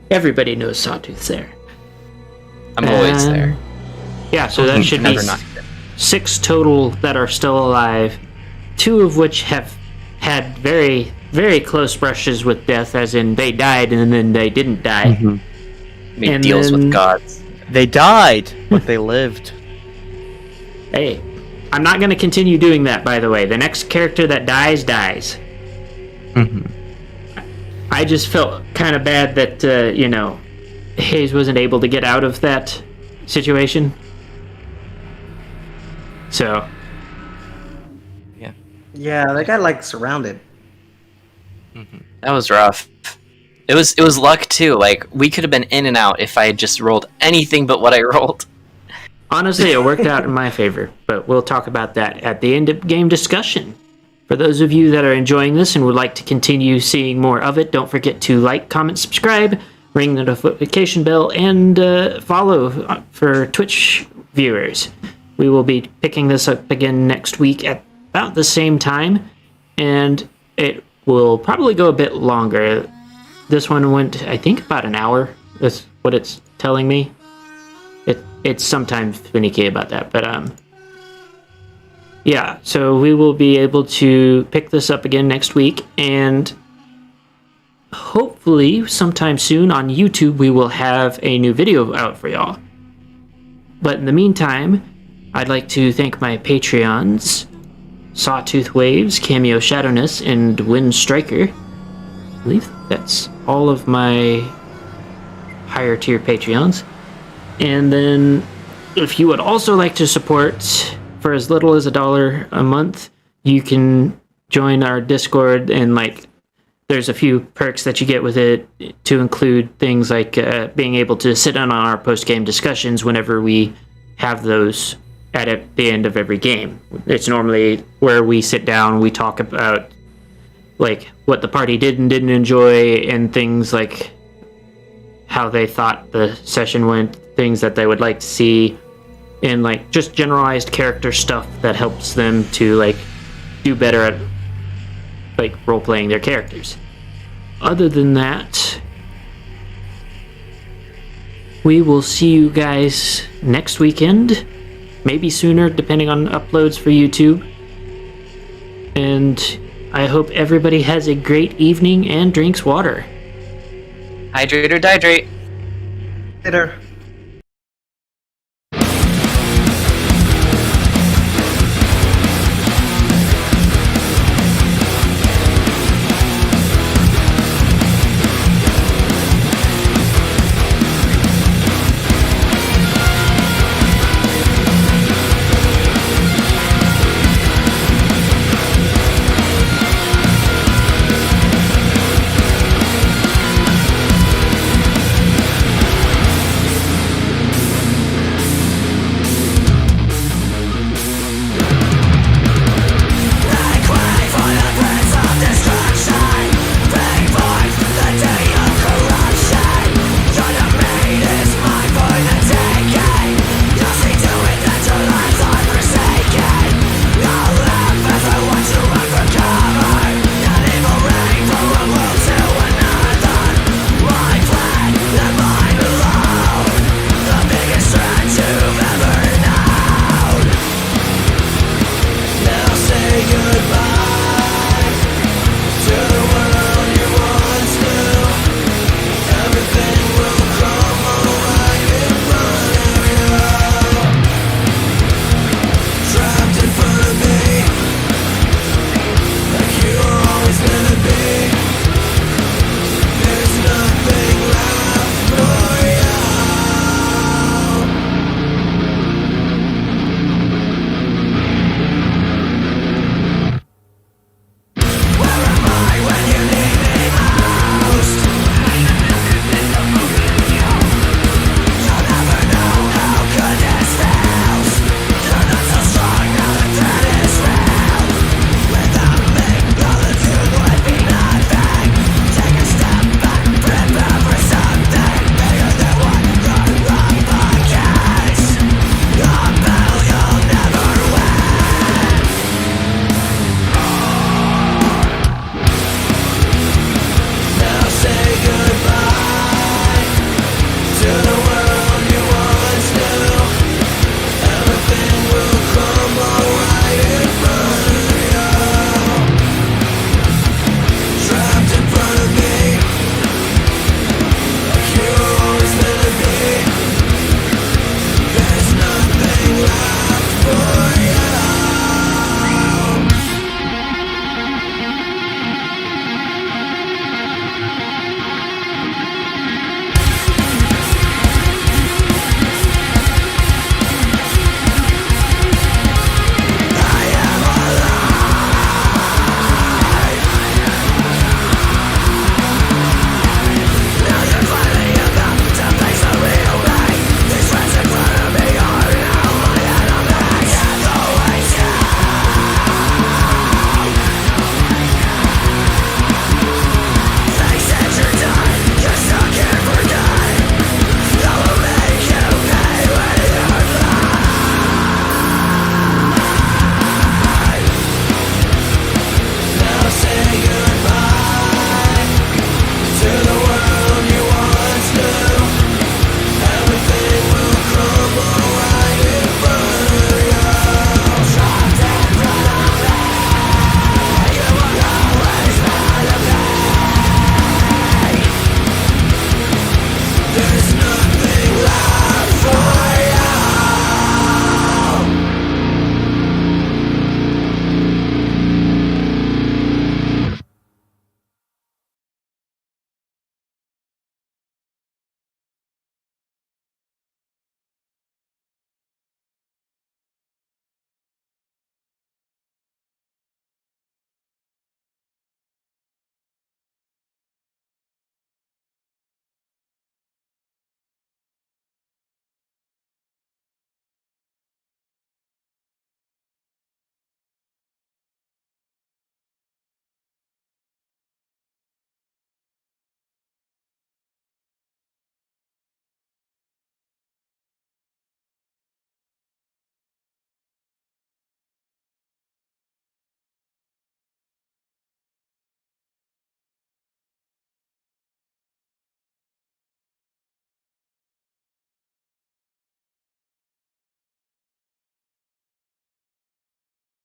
Everybody knows Sawtooth's there. I'm always there. Yeah, so that should be Never not. 6 total that are still alive, 2 of which have had very, very close brushes with death, as in they died and then they didn't die. Mhm. Make And deals then- with gods. They died, but they lived. Hey, I'm not going to continue doing that, by the way. The next character that dies, dies. Mhm. I just felt kind of bad that, Hayes wasn't able to get out of that situation. So, Yeah, they got like surrounded. That was rough. It was luck too. Like we could have been in and out if I had just rolled anything but what I rolled. honestly, it worked out in my favor, but we'll talk about that at the end of game discussion. For those of you that are enjoying this and would like to continue seeing more of it, don't forget to like, comment, subscribe, ring the notification bell, and follow for Twitch viewers. We will be picking this up again next week at about the same time, and it will probably go a bit longer. This one went, I think, about an hour. That's what it's telling me. It's sometimes finicky about that, but yeah, so we will be able to pick this up again next week, and hopefully sometime soon on YouTube we will have a new video out for y'all. But in the meantime, I'd like to thank my Patreons, Sawtooth Waves, Cameo Shadowness, and Wind Striker. I believe that's all of my higher tier Patreons. And then if you would also like to support for as little as $1 a month, you can join our Discord, and there's a few perks that you get with it, to include things like being able to sit in on our post-game discussions whenever we have those at the end of every game. It's normally where we sit down, we talk about what the party did and didn't enjoy, and things like how they thought the session went, things that they would like to see, and just generalized character stuff that helps them to do better at role-playing their characters. Other than that, we will see you guys next weekend, maybe sooner depending on uploads for YouTube, and I hope everybody has a great evening and drinks water. Hydrate or dihydrate. Later.